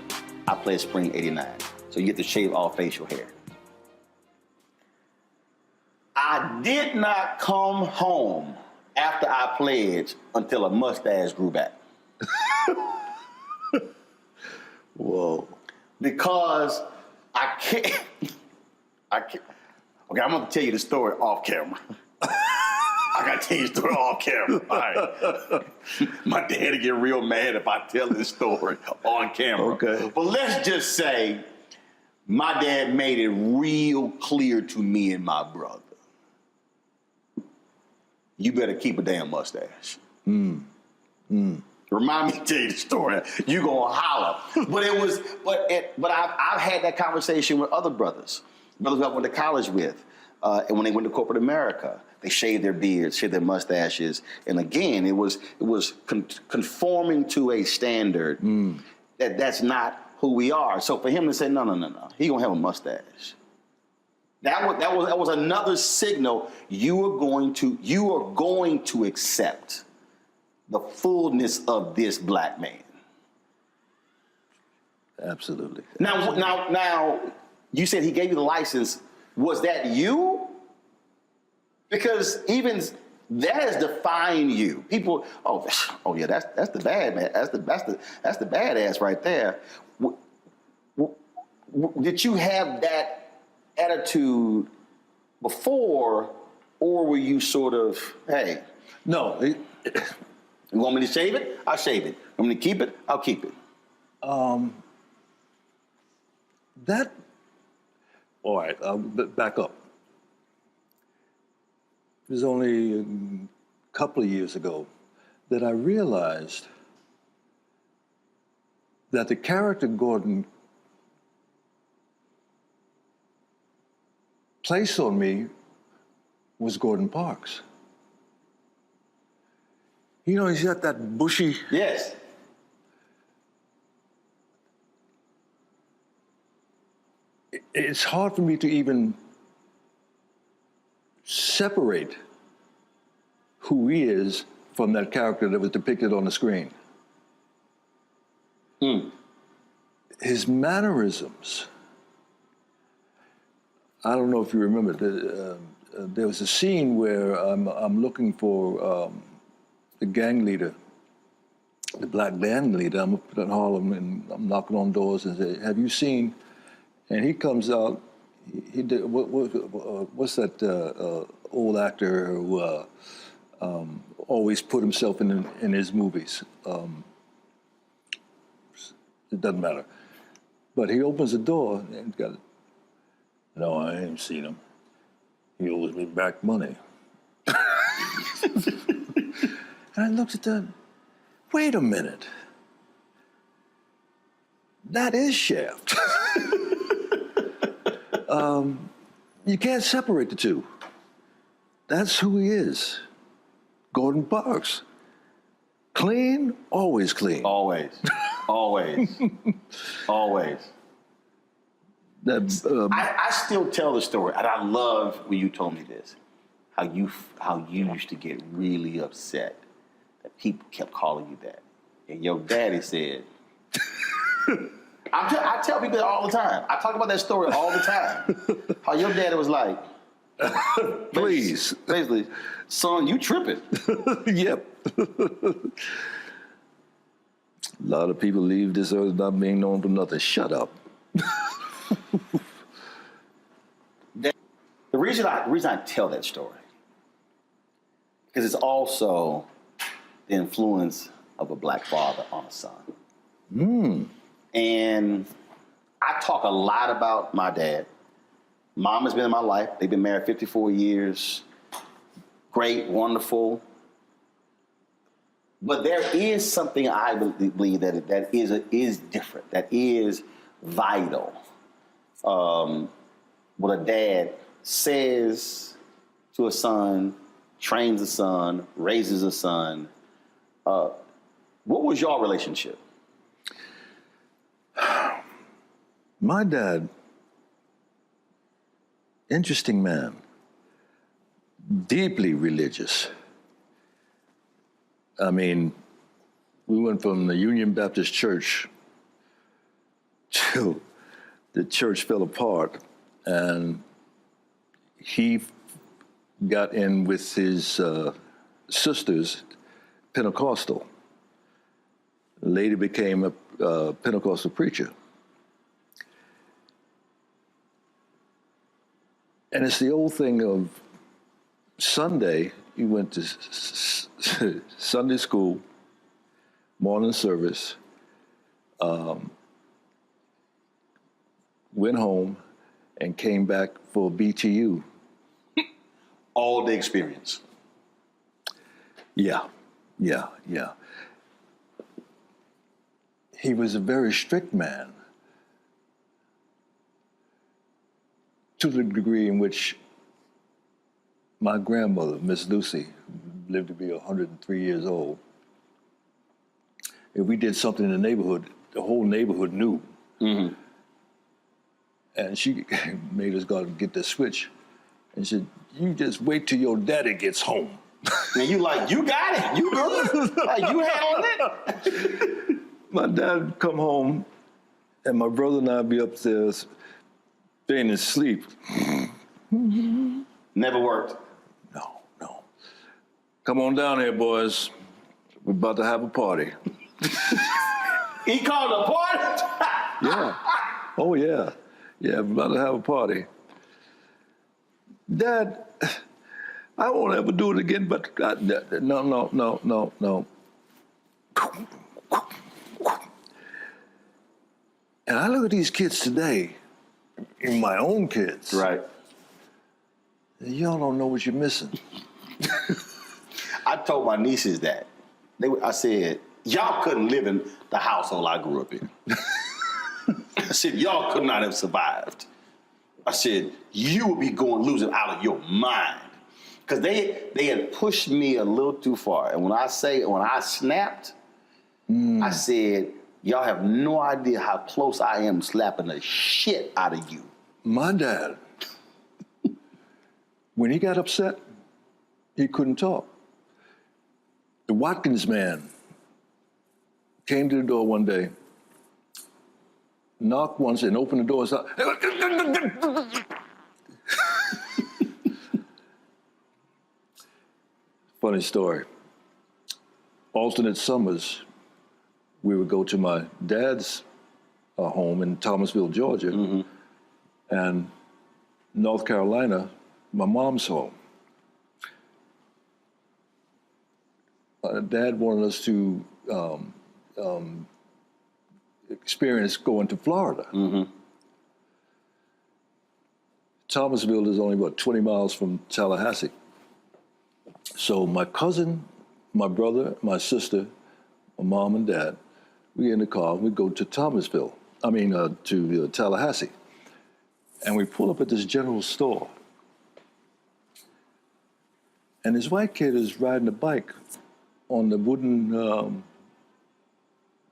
Speaker 1: I played spring 89. So you get to shave all facial hair. I did not come home after I pledged until a mustache grew back.
Speaker 10: Whoa.
Speaker 1: Because I can't. Okay, I'm gonna tell you the story off camera. I gotta tell you the story off camera. All right. My dad will get real mad if I tell this story on camera.
Speaker 10: Okay.
Speaker 1: But let's just say my dad made it real clear to me and my brother. You better keep a damn mustache. Remind me to tell you the story. You gonna holler. But I've had that conversation with other brothers who I went to college with, and when they went to corporate America, they shaved their beards, shaved their mustaches, and again, it was conforming to a standard that's not who we are. So for him to say no, he gonna have a mustache. That was another signal you are going to accept the fullness of this black man.
Speaker 10: Absolutely.
Speaker 1: Now, you said he gave you the license. Was that you? Because even that has defined you. People, oh yeah, that's the bad man. That's the badass right there. Did you have that attitude before, or were you sort of, hey?
Speaker 10: No.
Speaker 1: You want me to shave it? I'll shave it. You want me to keep it? I'll keep it.
Speaker 10: All right, back up. It was only a couple of years ago that I realized that the character Gordon placed on me was Gordon Parks. You know, he's got that bushy...
Speaker 1: Yes.
Speaker 10: It's hard for me to even separate who he is from that character that was depicted on the screen. His mannerisms. I don't know if you remember, there was a scene where I'm looking for the gang leader, the black gang leader. I'm up in Harlem and I'm knocking on doors and say, have you seen? And he comes out, he did, what's that old actor who always put himself in his movies? It doesn't matter. But he opens the door and got it. No, I ain't seen him. He owes me back money. And I looked at that, wait a minute. That is Shaft. You can't separate the two. That's who he is, Gordon Parks. Clean? Always clean.
Speaker 1: Always. Always. Always. I still tell the story, and I love when you told me this, how you used to get really upset that people kept calling you that. And your daddy said, I tell people that all the time. I talk about that story all the time. How your daddy was like,
Speaker 10: please.
Speaker 1: Basically, son, you tripping.
Speaker 10: Yep. A lot of people leave this earth not being known for nothing. Shut up.
Speaker 1: The reason I tell that story, because it's also the influence of a black father on a son. And I talk a lot about my dad. Mom has been in my life. They've been married 54 years. Great, wonderful. But there is something I believe that is different, that is vital. What a dad says to a son, trains a son, raises a son. What was your relationship?
Speaker 10: My dad, interesting man, deeply religious. I mean, we went from the Union Baptist Church till the church fell apart, and he got in with his sisters, Pentecostal. Later became a Pentecostal preacher. And it's the old thing of Sunday, you went to Sunday school, morning service, went home, and came back for BTU.
Speaker 1: All the experience.
Speaker 10: Yeah. He was a very strict man, to the degree in which my grandmother, Miss Lucy, lived to be 103 years old. If we did something in the neighborhood, the whole neighborhood knew.
Speaker 1: Mm-hmm.
Speaker 10: And she made us go out and get the switch. And she said, you just wait till your daddy gets home.
Speaker 1: And you like, you got it, you good? Like, you handled it?
Speaker 10: My dad would come home, and my brother and I'd be upstairs, being asleep.
Speaker 1: Never worked.
Speaker 10: No. Come on down here, boys. We're about to have a party.
Speaker 1: He called a party?
Speaker 10: Yeah. Oh, yeah. Yeah, we're about to have a party. Dad, I won't ever do it again, but no. And I look at these kids today, my own kids.
Speaker 1: Right.
Speaker 10: Y'all don't know what you're missing.
Speaker 1: I told my nieces that. I said, y'all couldn't live in the household I grew up in. I said, y'all could not have survived. I said, you would be losing out of your mind. Because they had pushed me a little too far. And when I snapped, I said, y'all have no idea how close I am slapping the shit out of you.
Speaker 10: My dad, when he got upset, he couldn't talk. The Watkins man came to the door one day, knocked once and opened the door. Funny story. Alternate summers, we would go to my dad's home in Thomasville, Georgia, and North Carolina, my mom's home. Dad wanted us to experience going to Florida. Thomasville is only about 20 miles from Tallahassee. So my cousin, my brother, my sister, my mom and dad, we get in the car, we go to Thomasville, to Tallahassee. And we pull up at this general store. And this white kid is riding a bike on the wooden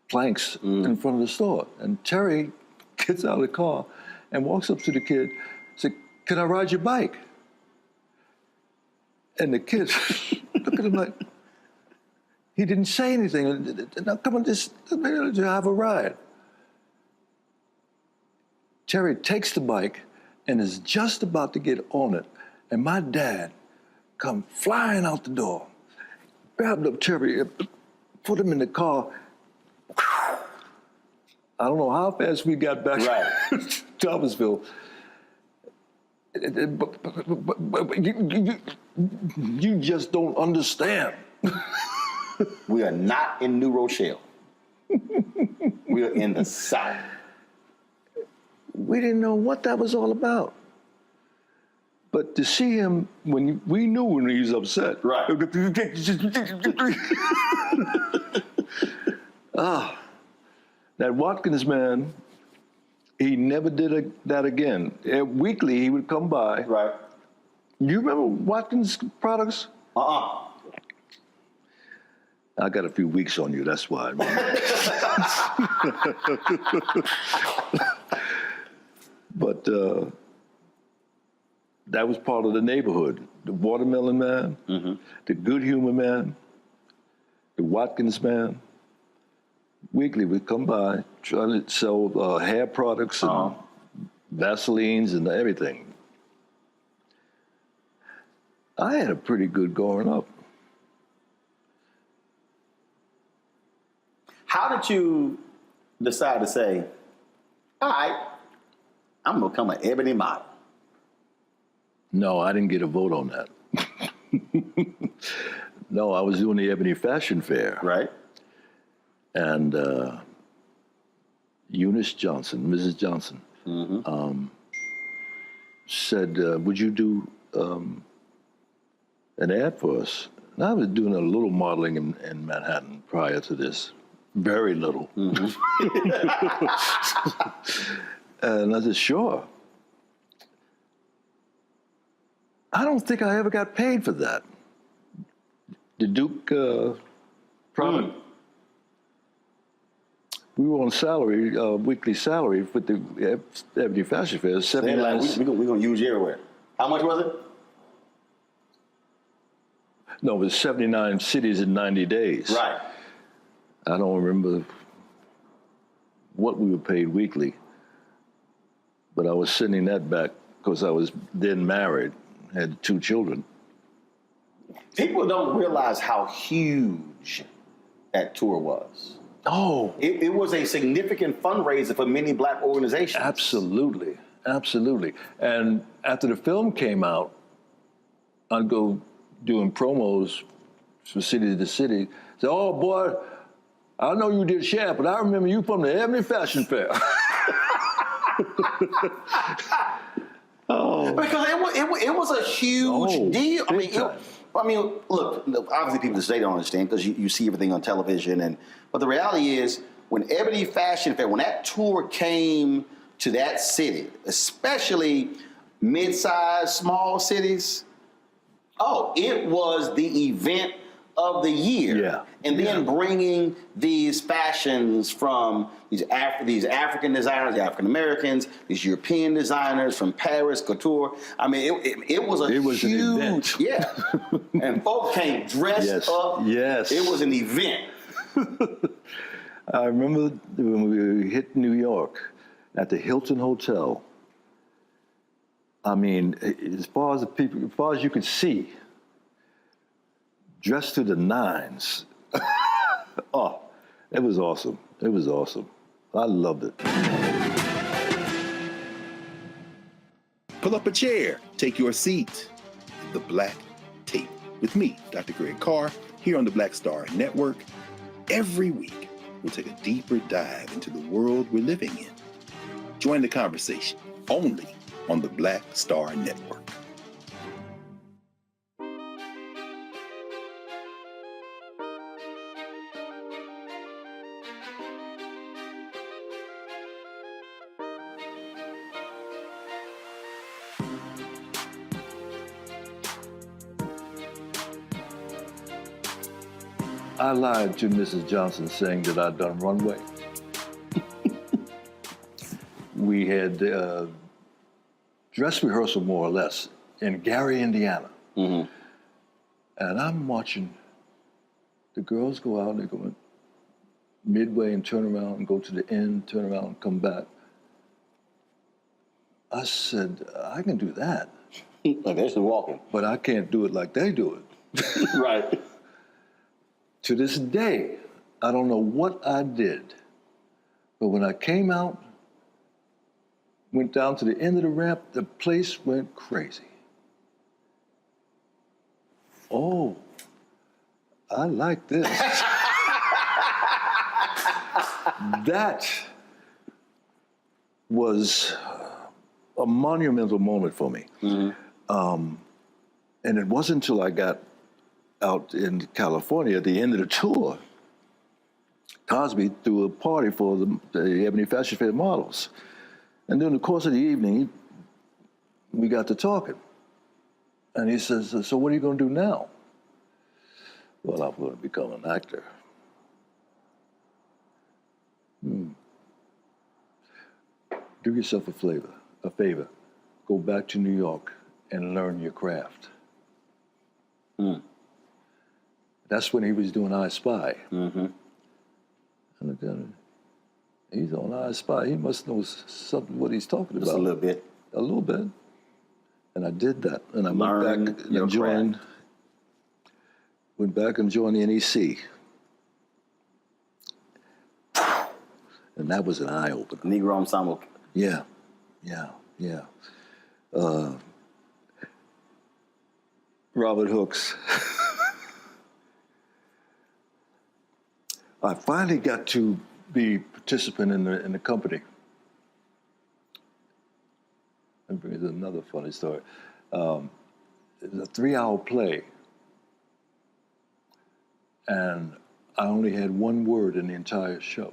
Speaker 10: planks in front of the store. And Terry gets out of the car and walks up to the kid, said, "Can I ride your bike?" And the kid look at him like, he didn't say anything. "Now come on, just have a ride." Terry takes the bike and is just about to get on it, and my dad come flying out the door, grabbed up Terry, put him in the car. I don't know how fast we got back to Thomasville. But you just don't understand.
Speaker 1: We are not in New Rochelle. We are in the South.
Speaker 10: We didn't know what that was all about. But to see him, we knew when he was upset.
Speaker 1: Right.
Speaker 10: That Watkins man, he never did that again. Weekly, he would come by.
Speaker 1: Right.
Speaker 10: You remember Watkins products? I got a few weeks on you, that's why. But that was part of the neighborhood. The Watermelon Man, the Good Humor Man, the Watkins Man. Weekly would come by trying to sell hair products and Vaselines and everything. I had a pretty good growing up.
Speaker 1: How did you decide to say, all right, I'm gonna become an ebony model?
Speaker 10: No, I didn't get a vote on that. No, I was doing the Ebony Fashion Fair.
Speaker 1: Right.
Speaker 10: And Eunice Johnson, Mrs. Johnson, said, would you do an ad for us? And I was doing a little modeling in Manhattan prior to this. Very little. And I said, sure. I don't think I ever got paid for that. The Duke product. We were on salary, weekly salary for the Ebony Fashion Fair. 79.
Speaker 1: We're gonna use you everywhere. How much was it?
Speaker 10: No, it was 79 cities in 90 days.
Speaker 1: Right.
Speaker 10: I don't remember what we were paid weekly, but I was sending that back because I was then married, had 2 children.
Speaker 1: People don't realize how huge that tour was.
Speaker 10: Oh.
Speaker 1: It was a significant fundraiser for many black organizations.
Speaker 10: Absolutely, absolutely. And after the film came out, I'd go doing promos from city to city. Say, oh boy, I know you did Shaft, but I remember you from the Ebony Fashion Fair.
Speaker 1: Because it was a huge deal. I mean, look, obviously people today don't understand because you see everything on television. But the reality is, when Ebony Fashion Fair, when that tour came to that city, especially mid-sized, small cities, it was the event of the year.
Speaker 10: Yeah.
Speaker 1: And then bringing these fashions from these African designers, the African Americans, these European designers from Paris, couture. I mean, it was a huge,
Speaker 10: an event.
Speaker 1: Yeah. And folks came dressed up.
Speaker 10: Yes.
Speaker 1: It was an event.
Speaker 10: I remember when we hit New York at the Hilton Hotel. I mean, as far as you could see, dressed to the nines. It was awesome. It was awesome. I loved it.
Speaker 15: Pull up a chair, take your seat. The Black Tape with me, Dr. Greg Carr, here on the Black Star Network. Every week, we'll take a deeper dive into the world we're living in. Join the conversation only on the Black Star Network.
Speaker 10: I lied to Mrs. Johnson saying that I'd done runway. We had dress rehearsal, more or less, in Gary, Indiana.
Speaker 1: Mm-hmm.
Speaker 10: And I'm watching the girls go out and they go midway and turn around and go to the end, turn around and come back. I said, I can do that.
Speaker 1: Like they're still walking.
Speaker 10: But I can't do it like they do it.
Speaker 1: Right.
Speaker 10: To this day, I don't know what I did, but when I came out, went down to the end of the ramp, the place went crazy. Oh, I like this. That was a monumental moment for me.
Speaker 1: Mm-hmm.
Speaker 10: And it wasn't until I got out in California at the end of the tour, Cosby threw a party for the Ebony Fashion Fair models. And during the course of the evening, we got to talking. And he says, so what are you going to do now? Well, I'm going to become an actor. Do yourself a favor. Go back to New York and learn your craft. That's when he was doing I Spy.
Speaker 1: Mm-hmm.
Speaker 10: And he's on I Spy. He must know something what he's talking about.
Speaker 1: Just a little bit.
Speaker 10: A little bit. And I did that. And I went back and joined the NEC. And that was an eye-opener.
Speaker 1: Negro Ensemble.
Speaker 10: Yeah. Robert Hooks. I finally got to be a participant in the company. And here's another funny story. It was a 3-hour play. And I only had one word in the entire show.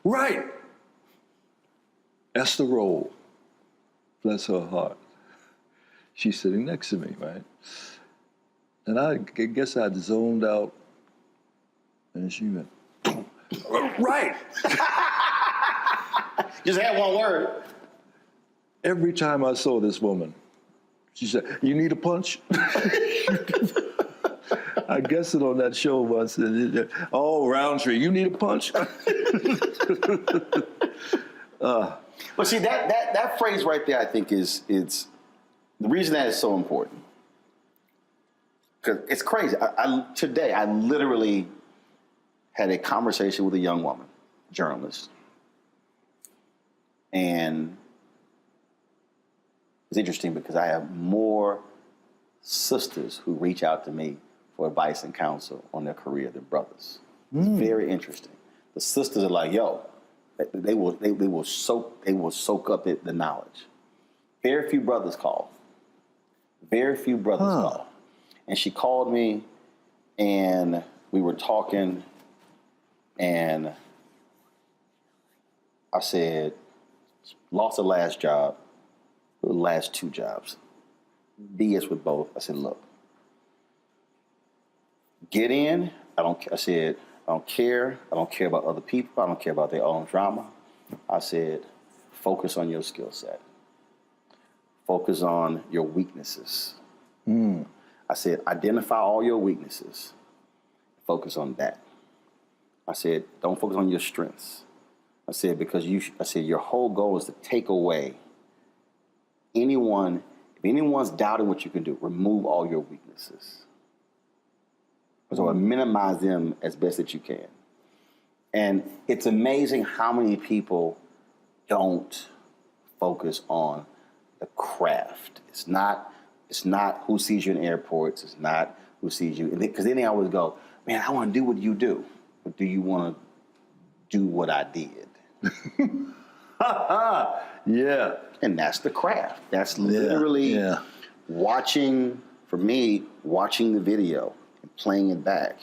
Speaker 10: Right! Esther Roll, bless her heart. She's sitting next to me, right? And I guess I'd zoned out, and she went, right!
Speaker 1: Just had one word.
Speaker 10: Every time I saw this woman, she said, you need a punch? I guessed it on that show once. Oh, Roundtree, you need a punch?
Speaker 1: But see, that phrase right there, I think, is the reason that is so important. Because it's crazy. Today, I literally had a conversation with a young woman, journalist. And it's interesting because I have more sisters who reach out to me for advice and counsel on their career than brothers. It's very interesting. The sisters are like, yo, they will soak up the knowledge. Very few brothers call. And she called me, and we were talking, and I said, lost the last job, the last 2 jobs. BS with both. I said, look, get in. I don't care. I don't care about other people. I don't care about their own drama. I said, focus on your skill set. Focus on your weaknesses. I said, identify all your weaknesses. Focus on that. I said, don't focus on your strengths. I said, because your whole goal is to take away if anyone's doubting what you can do, remove all your weaknesses. So minimize them as best that you can. And it's amazing how many people don't focus on the craft. It's not who sees you in airports. It's not who sees you. Because then they always go, man, I want to do what you do. But do you want to do what I did?
Speaker 10: Yeah.
Speaker 1: And that's the craft. That's literally watching the video and playing it back.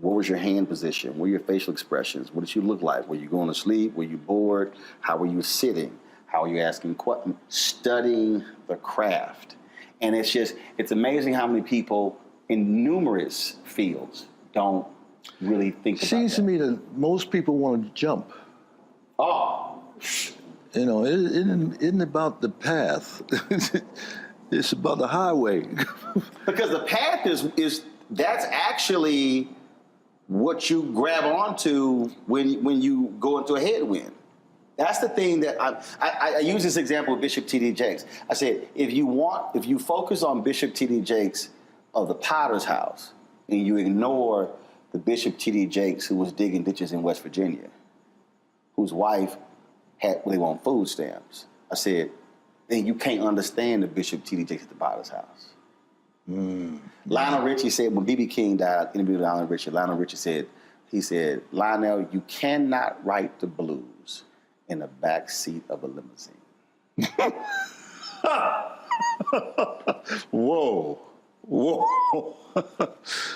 Speaker 1: What was your hand position? What were your facial expressions? What did you look like? Were you going to sleep? Were you bored? How were you sitting? How were you asking questions? Studying the craft. And it's amazing how many people in numerous fields don't really think about
Speaker 10: Seems to me that most people want to jump.
Speaker 1: Oh.
Speaker 10: You know, it isn't about the path. It's about the highway.
Speaker 1: Because the path is that's actually what you grab onto when you go into a headwind. That's the thing that I use this example of Bishop T.D. Jakes. I said, if you focus on Bishop T.D. Jakes of the Potter's House, and you ignore the Bishop T.D. Jakes who was digging ditches in West Virginia, whose wife had really on food stamps, I said, then you can't understand the Bishop T.D. Jakes at the Potter's House. Lionel Richie said, when B.B. King died, interviewed Lionel Richie said, Lionel, you cannot write the blues in the back seat of a limousine.
Speaker 10: Whoa.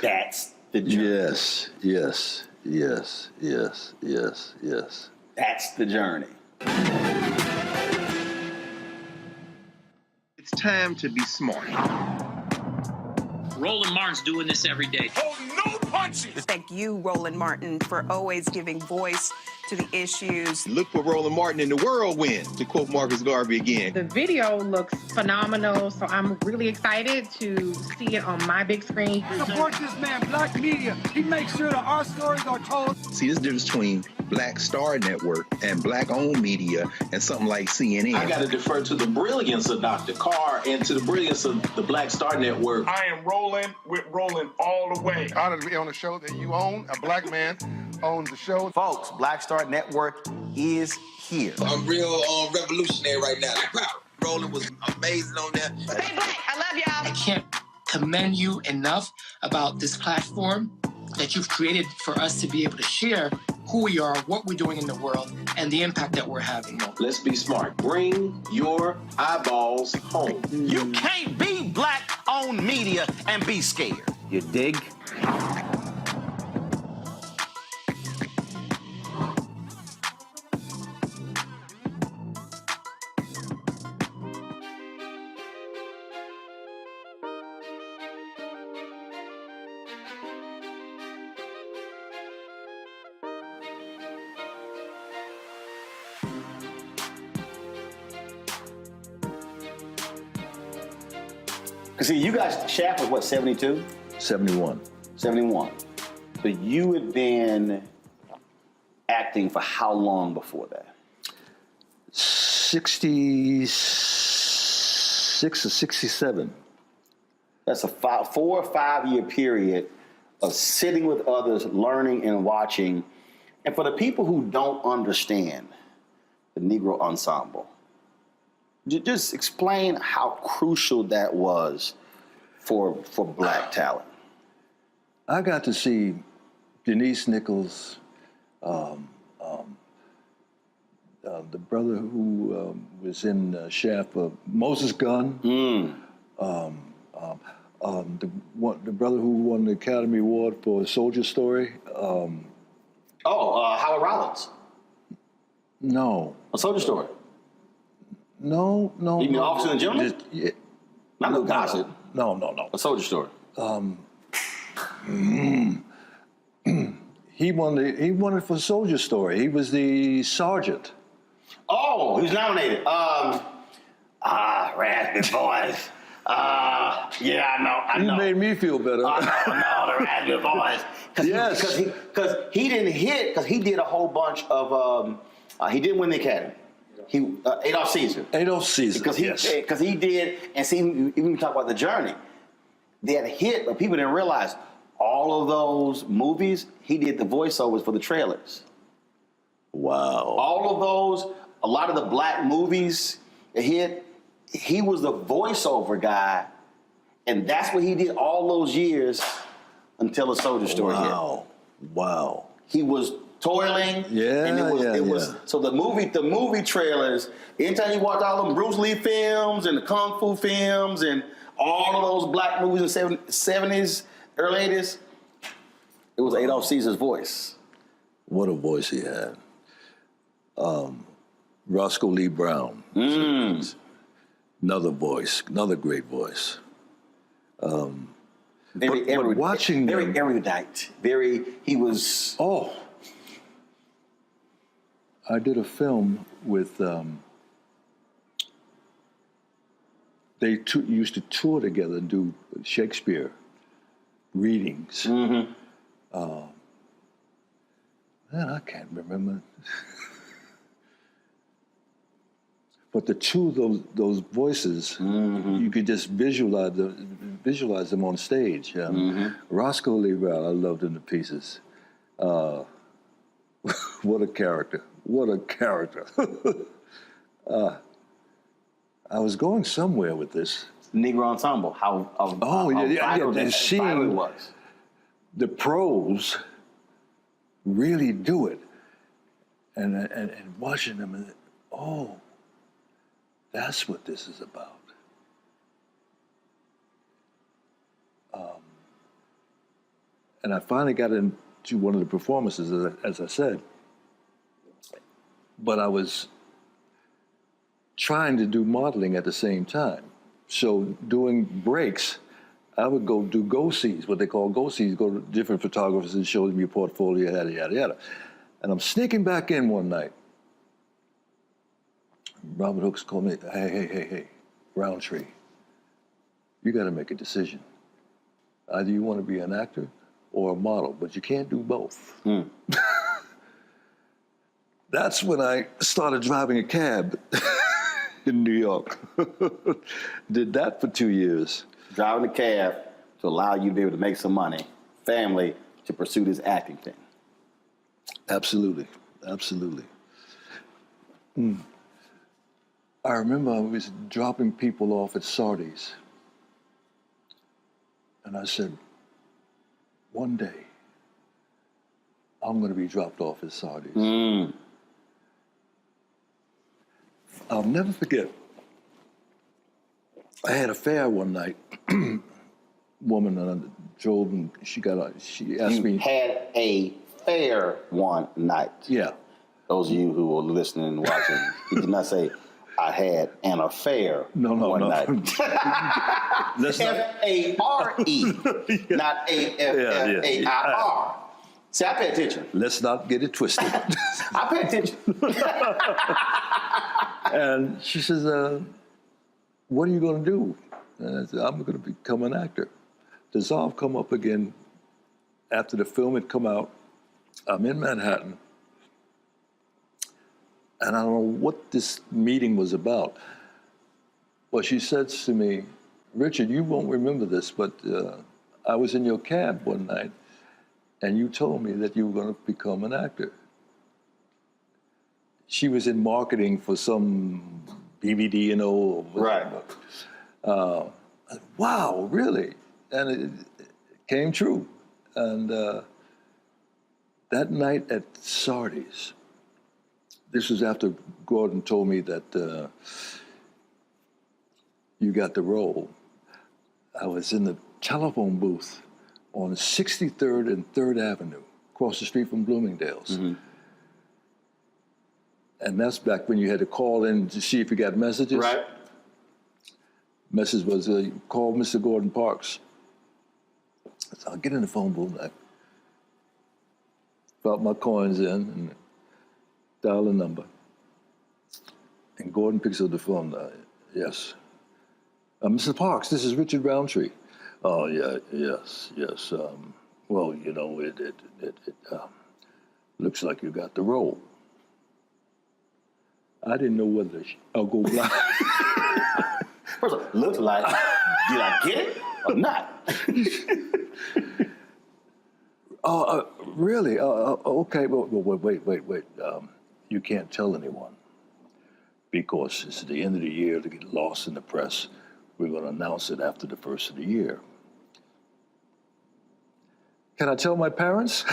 Speaker 1: That's the journey.
Speaker 10: Yes.
Speaker 1: That's the journey.
Speaker 14: It's time to be smart.
Speaker 19: Roland Martin's doing this every day.
Speaker 20: Oh, no punches! Thank you, Roland Martin, for always giving voice to the issues.
Speaker 14: Look for Roland Martin in the whirlwind, to quote Marcus Garvey again.
Speaker 21: The video looks phenomenal, so I'm really excited to see it on my big screen.
Speaker 23: Support this man, Black Media. He makes sure that our stories are told.
Speaker 14: See, there's a difference between Black Star Network and Black-owned media and something like CNN.
Speaker 26: I got to defer to the brilliance of Dr. Carr and to the brilliance of the Black Star Network.
Speaker 20: I am rolling with Roland all the way.
Speaker 3: Honored to be on a show that you own. A black man owns the show.
Speaker 1: Folks, Black Star Network is here.
Speaker 28: I'm real revolutionary right now. Roland was amazing on that.
Speaker 21: Stay black. I love y'all.
Speaker 19: I can't commend you enough about this platform that you've created for us to be able to share who we are, what we're doing in the world, and the impact that we're having.
Speaker 26: Let's be smart. Bring your eyeballs home.
Speaker 1: You can't be Black-owned media and be scared. You dig? See, you guys, Shaft was what, 72?
Speaker 10: 71.
Speaker 1: 71. So you had been acting for how long before that?
Speaker 10: 66 or 67.
Speaker 1: That's a 4 or 5 year period of sitting with others, learning and watching. And for the people who don't understand the Negro Ensemble, just explain how crucial that was for Black talent.
Speaker 10: I got to see Denise Nichols, the brother who was in Shaft, Moses Gunn, the brother who won the Academy Award for Soldier Story.
Speaker 1: Howard Rollins.
Speaker 10: No.
Speaker 1: A Soldier Story.
Speaker 10: No.
Speaker 1: You mean Officer and Gentleman?
Speaker 10: Yeah.
Speaker 1: Not no Gossip.
Speaker 10: No.
Speaker 1: A Soldier Story.
Speaker 10: He won it for Soldier Story. He was the sergeant.
Speaker 1: Oh, he was nominated. Raspy Boys. Yeah, I know.
Speaker 10: You made me feel better.
Speaker 1: I know, the Raspy Boys. Because he didn't hit, because he did a whole bunch of, he didn't win the Academy. Adolph Caesar. Because he did, and see, even talk about The Journey, that hit, but people didn't realize all of those movies, he did the voiceovers for the trailers.
Speaker 10: Wow.
Speaker 1: All of those, a lot of the Black movies that hit, he was the voiceover guy, and that's what he did all those years until A Soldier Story hit.
Speaker 10: Wow.
Speaker 1: He was toiling. And it was so the movie trailers, anytime you watch all them Bruce Lee films and the Kung Fu films and all of those Black movies in the 70s, early 80s, it was Adolph Caesar's voice.
Speaker 10: What a voice he had. Roscoe Lee Brown. Another voice, another great voice.
Speaker 1: Very
Speaker 10: watching
Speaker 1: very
Speaker 10: them,
Speaker 1: erudite. He was.
Speaker 10: Oh, I did a film with. They used to tour together and do Shakespeare readings.
Speaker 1: Mm-hmm.
Speaker 10: Man, I can't remember. But the two of those voices, you could just visualize them on stage. Roscoe Lee Rowell, I loved him to pieces. What a character! What a character! I was going somewhere with this.
Speaker 1: Negro Ensemble. How
Speaker 10: seeing
Speaker 1: it was.
Speaker 10: The pros really do it, and watching them, and that's what this is about. And I finally got into one of the performances, as I said, but I was trying to do modeling at the same time. So doing breaks, I would go do go-sees, what they call go-sees, go to different photographers and show them your portfolio, yada, yada, yada. And I'm sneaking back in one night. Robert Hooks called me, hey, Roundtree, you got to make a decision. Either you want to be an actor or a model, but you can't do both. That's when I started driving a cab in New York. Did that for 2 years.
Speaker 1: Driving a cab to allow you to be able to make some money, family to pursue this acting thing.
Speaker 10: Absolutely, absolutely. I remember I was dropping people off at Sardi's. And I said, one day, I'm going to be dropped off at Sardi's. I'll never forget, I had a fare one night. Woman, and I drove, and she asked me.
Speaker 1: You had a fare one night.
Speaker 10: Yeah.
Speaker 1: Those of you who are listening and watching, he did not say, I had an affair one night. F-A-R-E, not A-F-F-A-I-R. See, I pay attention.
Speaker 10: Let's not get it twisted.
Speaker 1: I pay attention.
Speaker 10: And she says, what are you going to do? And I said, I'm going to become an actor. Dissolve come up again after the film had come out. I'm in Manhattan. And I don't know what this meeting was about. Well, she says to me, Richard, you won't remember this, but I was in your cab one night, and you told me that you were going to become an actor. She was in marketing for some BBD,
Speaker 1: Right.
Speaker 10: Wow, really? And it came true. And that night at Sardi's, this was after Gordon told me that you got the role. I was in the telephone booth on 63rd and 3rd Avenue, across the street from Bloomingdale's. And that's back when you had to call in to see if you got messages.
Speaker 1: Right.
Speaker 10: Message was, call Mr. Gordon Parks. So I'll get in the phone booth. I got my coins in and dial the number. And Gordon picks up the phone. Yes. Mr. Parks, this is Richard Roundtree. Oh, yeah, yes. Well, you know, it looks like you got the role. I didn't know whether I'll go blind.
Speaker 1: First of all, looks like, did I get it or not?
Speaker 10: Really? Okay, well, wait. You can't tell anyone because it's the end of the year to get lost in the press. We're going to announce it after the first of the year. Can I tell my parents?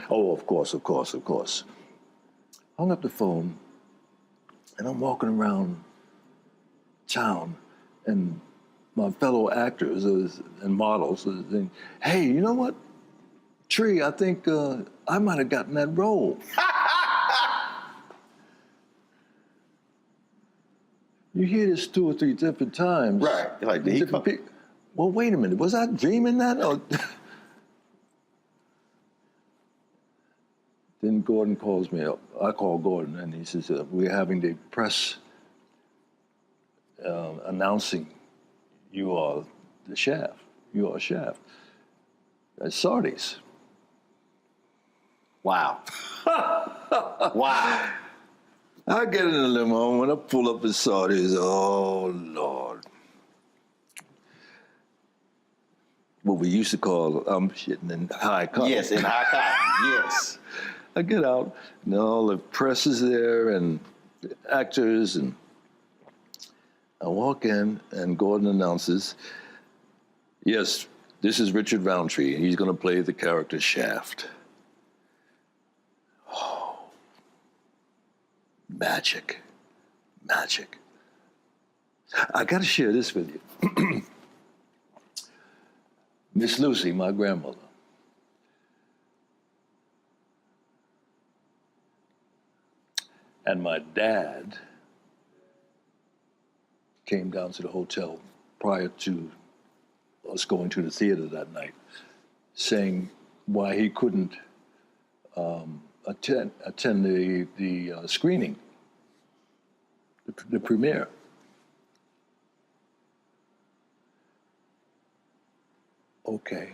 Speaker 10: Oh, of course. Hung up the phone, and I'm walking around town, and my fellow actors and models are saying, hey, you know what? Tree, I think I might have gotten that role. You hear this 2 or 3 different times.
Speaker 1: Right. You're like, did he come?
Speaker 10: Well, wait a minute. Was I dreaming that? Or then Gordon calls me up. I call Gordon, and he says, we're having the press announcing you are the Shaft. You are Shaft. That's Sardis.
Speaker 1: Wow. Wow.
Speaker 10: I get in the limo, when I pull up at Sardis, oh, Lord. What we used to call, I'm shitting in high cotton.
Speaker 1: Yes, in high cotton, yes.
Speaker 10: I get out, and all the press is there, and the actors, and I walk in, and Gordon announces, yes, this is Richard Roundtree, and he's going to play the character Shaft. Oh, magic, magic. I got to share this with you. Miss Lucy, my grandmother, and my dad came down to the hotel prior to us going to the theater that night, saying why he couldn't attend the screening, the premiere. Okay.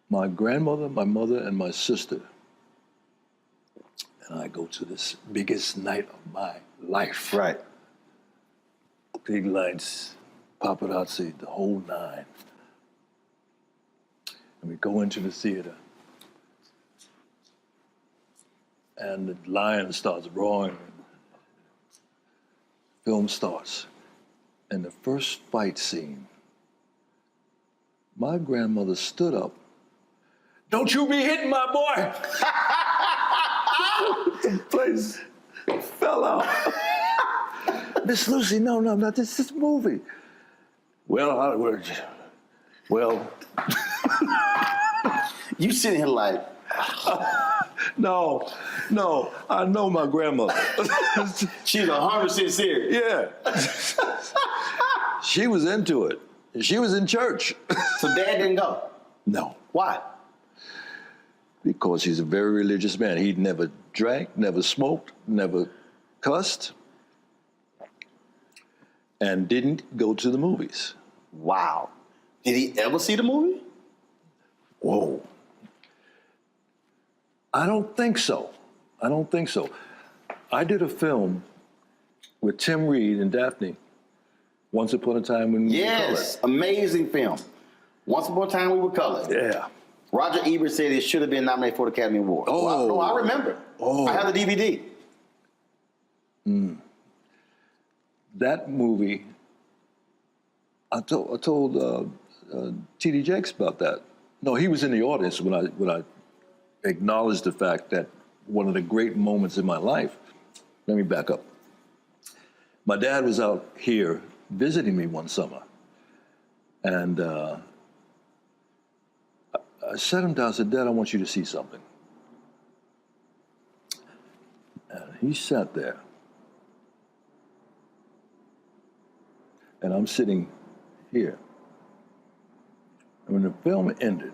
Speaker 10: My grandmother, my mother, and my sister and I go to this biggest night of my life.
Speaker 1: Right.
Speaker 10: Big lights, paparazzi, the whole 9. And we go into the theater. And the lion starts roaring. Film starts. And the first fight scene, my grandmother stood up. Don't you be hitting my boy! The place fell out. Miss Lucy, no, not this movie. Well,
Speaker 1: You sitting here like,
Speaker 10: no, I know my grandmother.
Speaker 1: she's 100% serious.
Speaker 10: Yeah. She was into it. She was in church.
Speaker 1: So Dad didn't go?
Speaker 10: No.
Speaker 1: Why?
Speaker 10: Because he's a very religious man. He'd never drank, never smoked, never cussed, and didn't go to the movies.
Speaker 1: Wow. Did he ever see the movie?
Speaker 10: Whoa. I don't think so. I did a film with Tim Reed and Daphne, Once Upon a Time When We Were Colored.
Speaker 1: Yes, amazing film. Once Upon a Time We Were Colored.
Speaker 10: Yeah.
Speaker 1: Roger Ebert said it should have been nominated for the Academy Award.
Speaker 10: Oh.
Speaker 1: No, I remember.
Speaker 10: Oh.
Speaker 1: I have the DVD.
Speaker 10: That movie, I told T.D. Jakes about that. No, he was in the audience when I acknowledged the fact that one of the great moments in my life. Let me back up. My dad was out here visiting me one summer, and I sat him down and said, Dad, I want you to see something. And he sat there. And I'm sitting here. And when the film ended,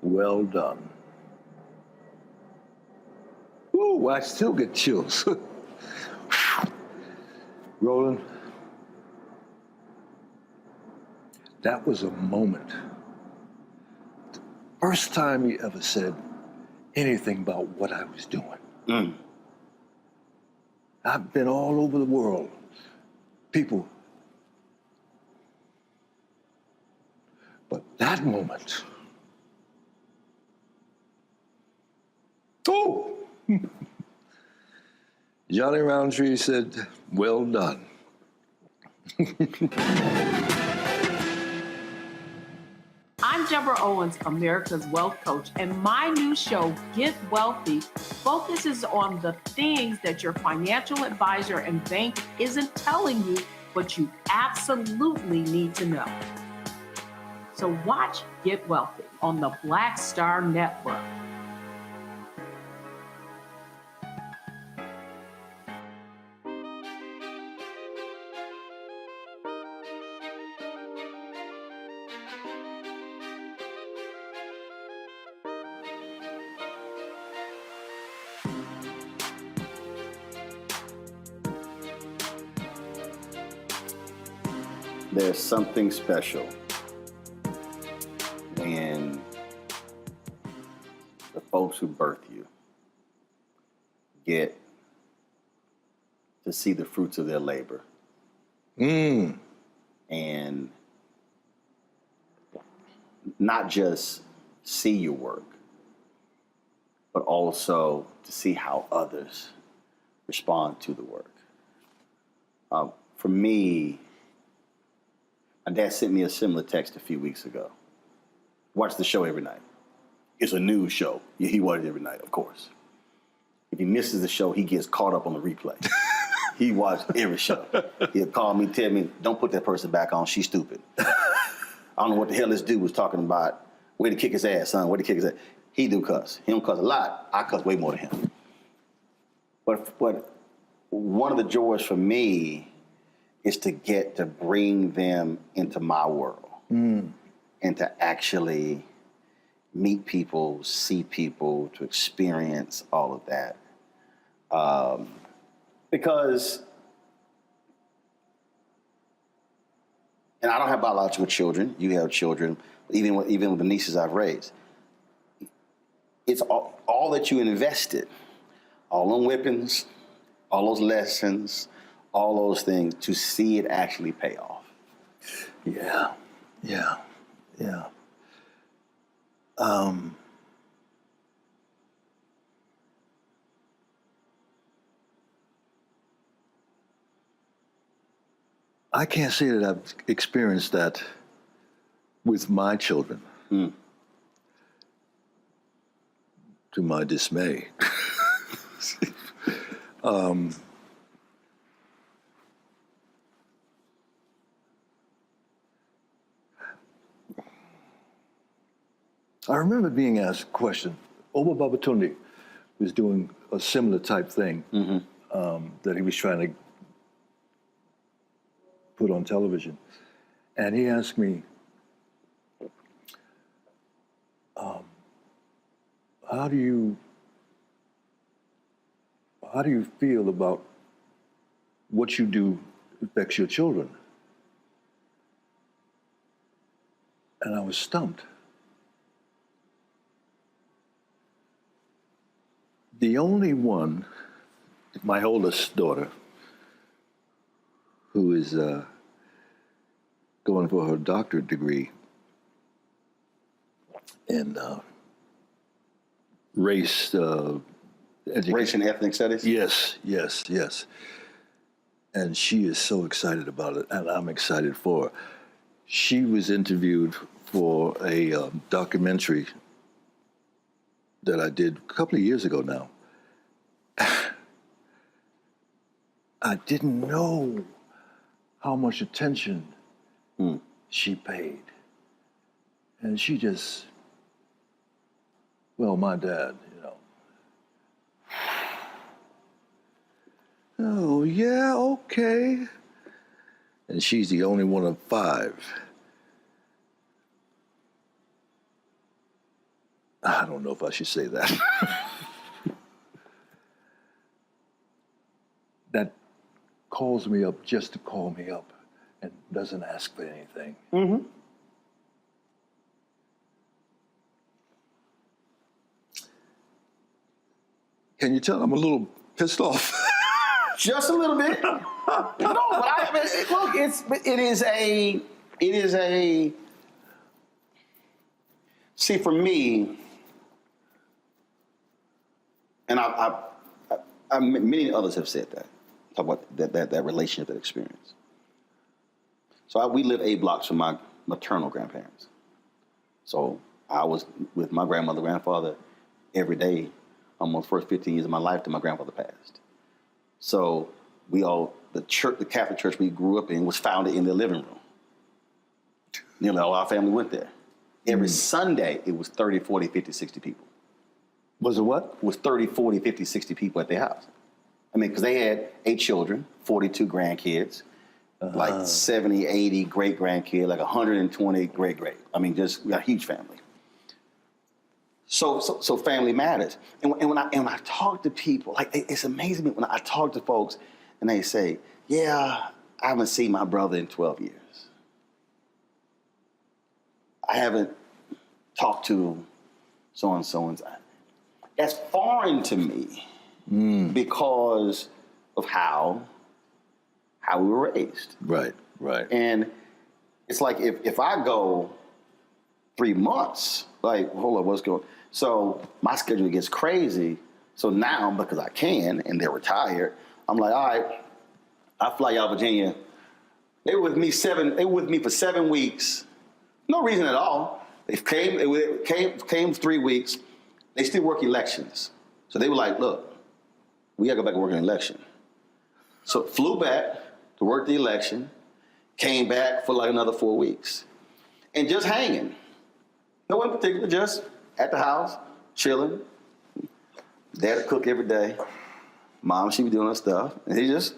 Speaker 10: well done. Ooh, I still get chills. Roland, that was a moment. The first time he ever said anything about what I was doing. I've been all over the world. People. But that moment. Oh! Johnny Roundtree said, well done.
Speaker 8: I'm Deborah Owens, America's Wealth Coach, and my new show, Get Wealthy, focuses on the things that your financial advisor and bank isn't telling you, but you absolutely need to know. So watch Get Wealthy on the Black Star Network.
Speaker 1: There's something special when the folks who birth you get to see the fruits of their labor. And not just see your work, but also to see how others respond to the work. For me, my dad sent me a similar text a few weeks ago. Watch the show every night. It's a news show. Yeah, he watches it every night, of course. If he misses the show, he gets caught up on the replay. He watched every show. He'll call me, tell me, don't put that person back on, she's stupid. I don't know what the hell this dude was talking about. Way to kick his ass, son, way to kick his ass. He do cuss. He don't cuss a lot. I cuss way more than him. But one of the joys for me is to get to bring them into my world and to actually meet people, see people, to experience all of that. Because, and I don't have biological children, you have children, even with the nieces I've raised. It's all that you invested, all those whippings, all those lessons, all those things, to see it actually pay off.
Speaker 10: Yeah. I can't say that I've experienced that with my children. To my dismay. I remember being asked a question. Oba Babatunde was doing a similar type thing that he was trying to put on television. And he asked me, how do you feel about what you do affects your children? And I was stumped. The only one, my oldest daughter, who is going for her doctorate degree in race and
Speaker 1: ethnic studies?
Speaker 10: Yes. And she is so excited about it, and I'm excited for her. She was interviewed for a documentary that I did a couple of years ago now. I didn't know how much attention she paid. And she just, well, my dad, oh, yeah, okay. And she's the only one of 5. I don't know if I should say that. That calls me up just to call me up and doesn't ask for anything. Can you tell I'm a little pissed off?
Speaker 1: Just a little bit. No, but look, it is a. See, for me, and many others have said that. Talk about that relationship, that experience. So we lived 8 blocks from my maternal grandparents. So I was with my grandmother, grandfather every day, almost first 15 years of my life till my grandfather passed. So the Catholic church we grew up in was founded in the living room. Nearly all our family went there. Every Sunday, it was 30, 40, 50, 60 people.
Speaker 10: Was it what?
Speaker 1: It was 30, 40, 50, 60 people at their house. I mean, because they had 8 children, 42 grandkids, like 70, 80 great-grandkids, like 120 great-great. I mean, just we got a huge family. So family matters. And when I talk to people, like it's amazing when I talk to folks and they say, yeah, I haven't seen my brother in 12 years. I haven't talked to so-and-so. And that's foreign to me because of how we were raised.
Speaker 10: Right.
Speaker 1: And it's like if I go 3 months, like, hold on, what's going on? So my schedule gets crazy. So now, because I can, and they're retired, I'm like, all right, I fly out of Virginia. They were with me for 7 weeks. No reason at all. They came 3 weeks. They still work elections. So they were like, look, we gotta go back and work an election. So flew back to work the election, came back for like another 4 weeks. And just hanging. No one in particular, just at the house, chilling. Dad would cook every day. Mom, she was doing her stuff. And he just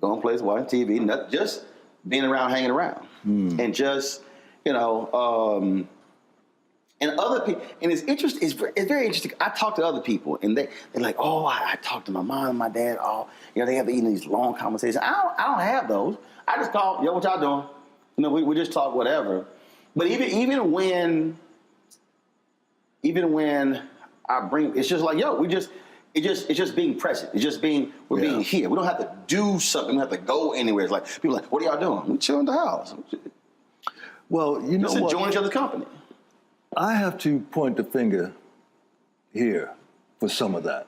Speaker 1: going places, watching TV, just being around, hanging around. And just, and other people, and it's interesting, it's very interesting. I talk to other people, and they're like, oh, I talk to my mom and my dad, they have these long conversations. I don't have those. I just call, yo, what y'all doing? We just talk whatever. But even when I bring, it's just like, yo, it's just being present. It's just being here. We don't have to do something. We don't have to go anywhere. It's like, people are like, what are y'all doing? We chill in the house.
Speaker 10: Well, you know
Speaker 1: just
Speaker 10: what?
Speaker 1: enjoying each other's company.
Speaker 10: I have to point the finger here for some of that.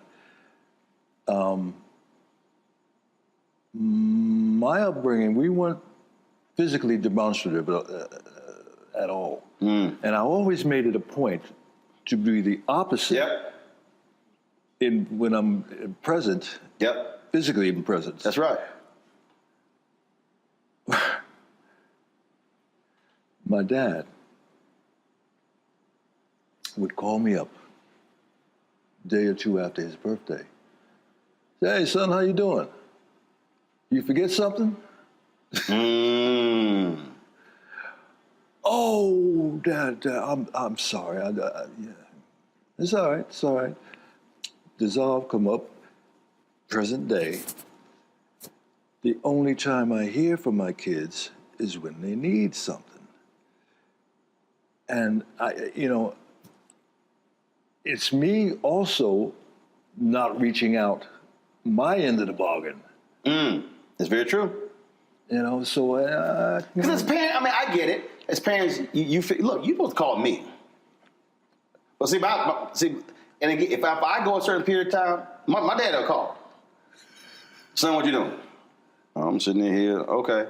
Speaker 10: My upbringing, we weren't physically demonstrative at all. And I always made it a point to be the opposite when I'm present, physically even present.
Speaker 1: That's right.
Speaker 10: My dad would call me up a day or two after his birthday. Say, hey, son, how you doing? You forget something? Oh, Dad, I'm sorry. Yeah. It's all right. Dissolve, come up, present day. The only time I hear from my kids is when they need something. And it's me also not reaching out my end of the bargain.
Speaker 1: It's very true.
Speaker 10: So
Speaker 1: because as parents, I mean, I get it. As parents, you feel, look, you're supposed to call me. But and again, if I go a certain period of time, my dad will call. Son, what you doing? I'm sitting in here. Okay.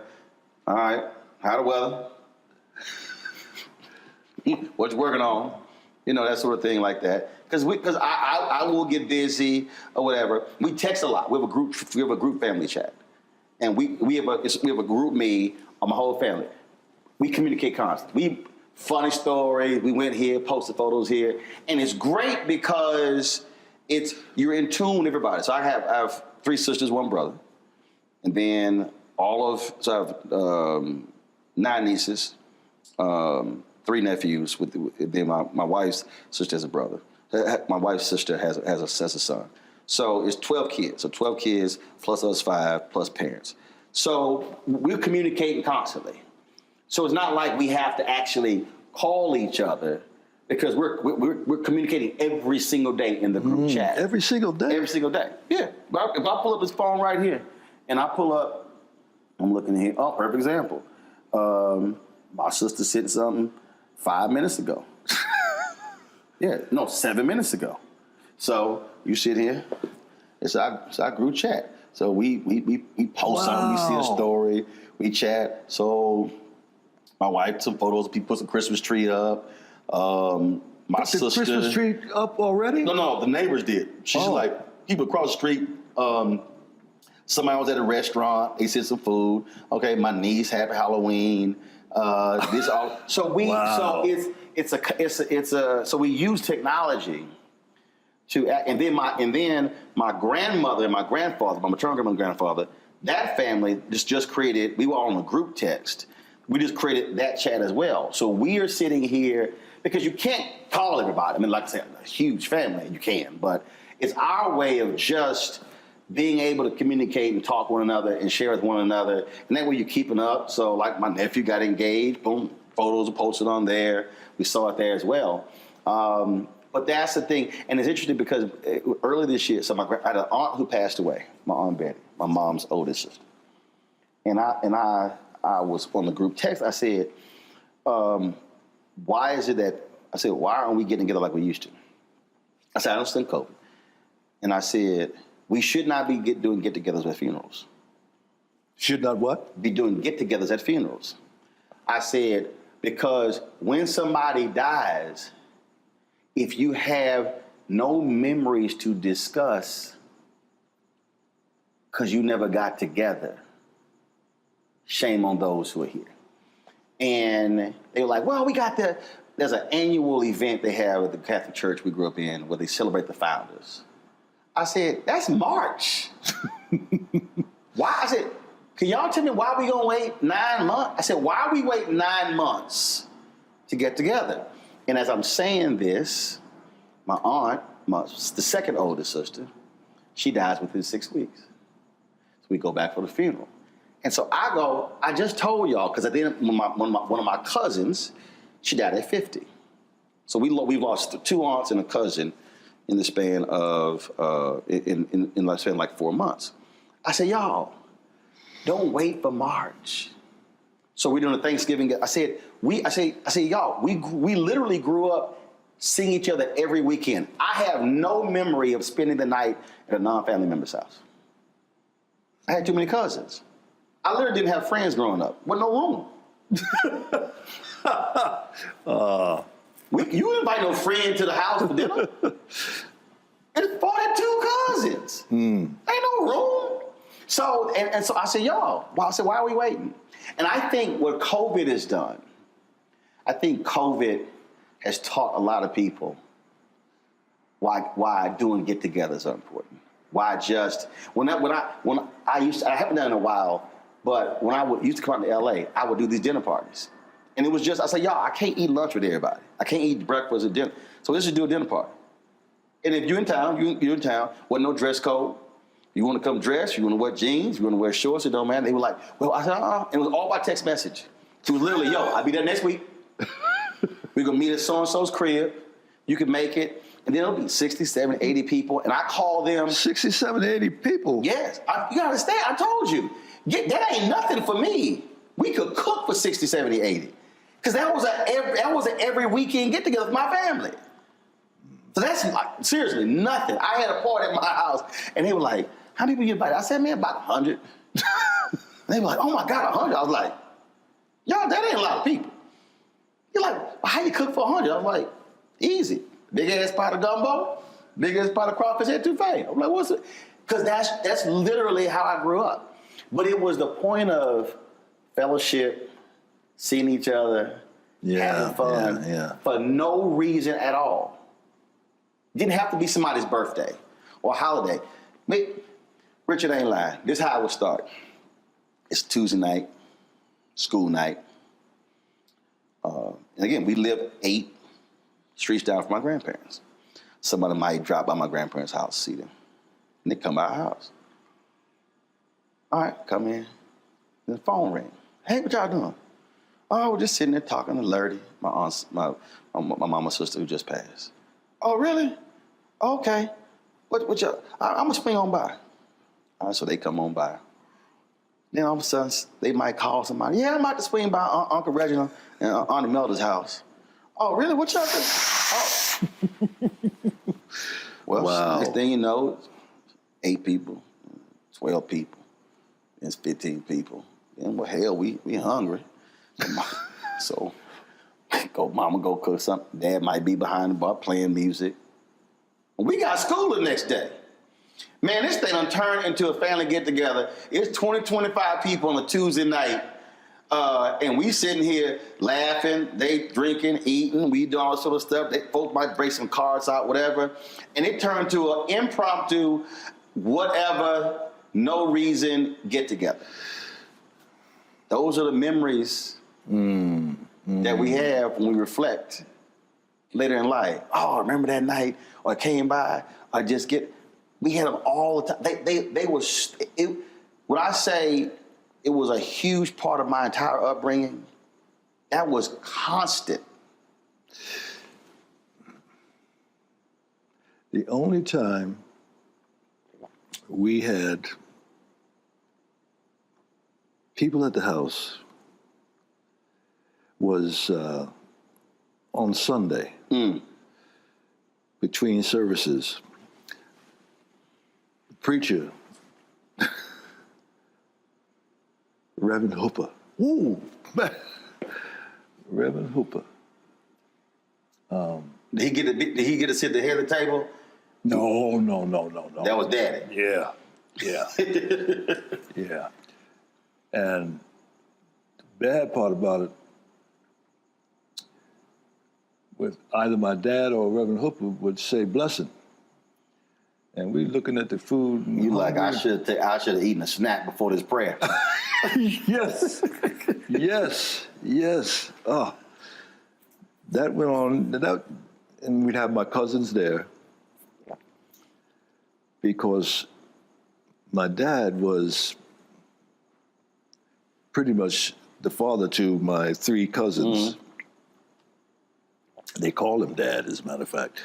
Speaker 1: All right. How the weather? What you working on? That sort of thing like that. Because I will get busy or whatever. We text a lot. We have a group family chat, and we have a group me on my whole family. We communicate constantly. Funny stories. We went here, posted photos here, and it's great because you're in tune with everybody. So I have 3 sisters, 1 brother, and then I have 9 nieces. 3 nephews. Then my wife's sister has a brother. My wife's sister has a son. So it's 12 kids. So 12 kids plus us 5 plus parents. So we're communicating constantly. So it's not like we have to actually call each other because we're communicating every single day in the group chat.
Speaker 10: Every single day?
Speaker 1: Every single day. Yeah. If I pull up this phone right here and I pull up, I'm looking here. Oh, perfect example. My sister sent something 5 minutes ago. 7 minutes ago. So you sit here. It's our group chat. So we post something. We see a story. We chat. So my wife took some photos. People put some Christmas tree up. My sister.
Speaker 10: The Christmas tree up already?
Speaker 1: No. The neighbors did. She's like people across the street. Somebody was at a restaurant. They sent some food. Okay, my niece, happy Halloween. So we use technology to, and then my grandmother and my grandfather, my maternal grandmother and grandfather, that family just created. We were on a group text. We just created that chat as well. So we are sitting here because you can't call everybody. I mean, like I said, a huge family, you can, but it's our way of just being able to communicate and talk to one another and share with one another. And that way you're keeping up. So like my nephew got engaged, boom, photos are posted on there. We saw it there as well. But that's the thing. And it's interesting because early this year, so I had an aunt who passed away, my Aunt Betty, my mom's oldest sister. And I was on the group text. I said, why aren't we getting together like we used to? I said, I understand COVID. And I said, we should not be doing get-togethers at funerals.
Speaker 10: Should not what?
Speaker 1: Be doing get-togethers at funerals. I said, because when somebody dies, if you have no memories to discuss because you never got together, shame on those who are here. And they were like, well, there's an annual event they have at the Catholic Church we grew up in where they celebrate the founders. I said, that's March. Why? I said, can y'all tell me why we gonna wait 9 months? I said, why are we waiting 9 months to get together? And as I'm saying this, my aunt, the second oldest sister, she dies within 6 weeks. So we go back for the funeral. And so I just told y'all, because at the end, one of my cousins, she died at 50. So we've lost 2 aunts and a cousin in the span of, like 4 months. I said, y'all, don't wait for March. So we're doing a Thanksgiving. I said, y'all, we literally grew up seeing each other every weekend. I have no memory of spending the night at a non-family member's house. I had too many cousins. I literally didn't have friends growing up. Wasn't no room. You invite no friend to the house for dinner. It's 42 cousins. Ain't no room. So, and so I said, y'all, why are we waiting? And I think what COVID has done, I think COVID has taught a lot of people why doing get-togethers are important. Why just, I haven't done it in a while, but when I used to come out to LA, I would do these dinner parties. And it was just, I said, y'all, I can't eat lunch with everybody. I can't eat breakfast or dinner. So let's just do a dinner party. And if you're in town, wasn't no dress code. You want to come dressed, you want to wear jeans, you want to wear shorts, it don't matter. They were like, well, I said, It was all by text message. So it was literally, yo, I'll be there next week. We're going to meet at so-and-so's crib. You can make it. And then it'll be 60, 70, 80 people. And I call them.
Speaker 10: 60, 70, 80 people?
Speaker 1: Yes. You got to understand, I told you. That ain't nothing for me. We could cook for 60, 70, 80. Because that was an every weekend get-together with my family. So that's like, seriously, nothing. I had a party at my house, and they were like, how many people you invited? I said, man, about 100. They were like, oh my God, 100. I was like, y'all, that ain't a lot of people. You're like, well, how you cook for 100? I was like, easy. Big ass pot of gumbo, big ass pot of crawfish etouffee. I'm like, what's it? Because that's literally how I grew up. But it was the point of fellowship, seeing each other, having fun, for no reason at all. It didn't have to be somebody's birthday or holiday. Richard ain't lying. This is how it would start. It's Tuesday night, school night. And again, we live 8 streets down from my grandparents. Somebody might drop by my grandparents' house, see them. And they come by our house. All right, come in. And the phone ring. Hey, what y'all doing? Oh, we're just sitting there talking to Lurdy, my aunt's, my mama's sister who just passed. Oh, really? Okay. What y'all, I'm gonna swing on by. All right, so they come on by. Then all of a sudden, they might call somebody. Yeah, I'm about to swing by Uncle Reginald and Auntie Melda's house. Oh, really? What y'all do? Oh. Well, next thing you know, 8 people, 12 people, it's 15 people. And well, hell, we hungry. So, mama go cook something. Dad might be behind the bar playing music. We got school the next day. Man, this thing done turned into a family get-together. It's 20, 25 people on a Tuesday night. And we sitting here laughing, they drinking, eating, we doing all sort of stuff. Folks might break some cards out, whatever. And it turned to an impromptu, whatever, no reason get together. Those are the memories that we have when we reflect later in life. Oh, remember that night? Or I came by, or we had them all the time. They was, when I say it was a huge part of my entire upbringing, that was constant.
Speaker 10: The only time we had people at the house was on Sunday between services. The preacher, Reverend Hooper. Ooh, Reverend Hooper.
Speaker 1: Did he get to sit at the head of the table?
Speaker 10: No.
Speaker 1: That was Daddy.
Speaker 10: Yeah. Yeah. And the bad part about it, with either my dad or Reverend Hooper would say blessing. And we looking at the food. And
Speaker 1: you like, I should have eaten a snack before this prayer.
Speaker 10: Yes. Oh, that went on. And we'd have my cousins there because my dad was pretty much the father to my three cousins. Mm-hmm. They call him Dad, as a matter of fact.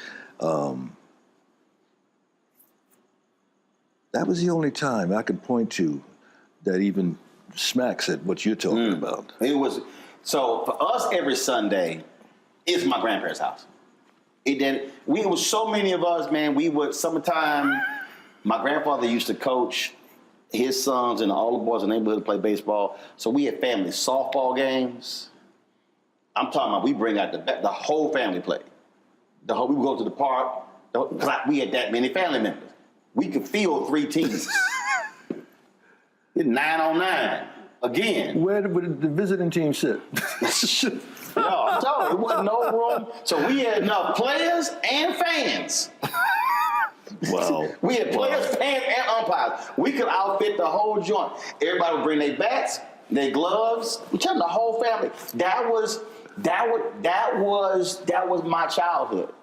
Speaker 10: That was the only time I could point to that even smacks at what you're talking about.
Speaker 1: It was, so for us every Sunday, it's my grandparents' house. It was so many of us, man, summertime, my grandfather used to coach his sons and all the boys in the neighborhood to play baseball. So we had family softball games. I'm talking about we bring out the whole family play. We would go to the park, because we had that many family members. We could field 3 teams. It's 9-on-9 again.
Speaker 10: Where would the visiting team sit?
Speaker 1: No, I'm telling you, there wasn't no room. So we had enough players and fans.
Speaker 10: Wow.
Speaker 1: We had players, fans, and umpires. We could outfit the whole joint. Everybody would bring their bats, their gloves. I'm telling you, the whole family. That was my childhood.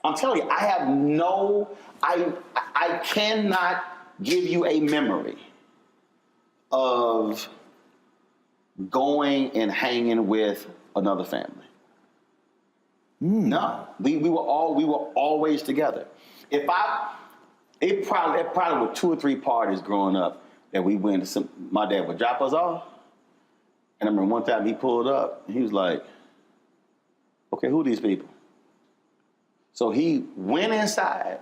Speaker 1: I'm telling you, I cannot give you a memory of going and hanging with another family. No, we were always together. It probably were 2 or 3 parties growing up that we went to. My dad would drop us off, and I remember one time he pulled up, and he was like, "Okay, who are these people?" So he went inside.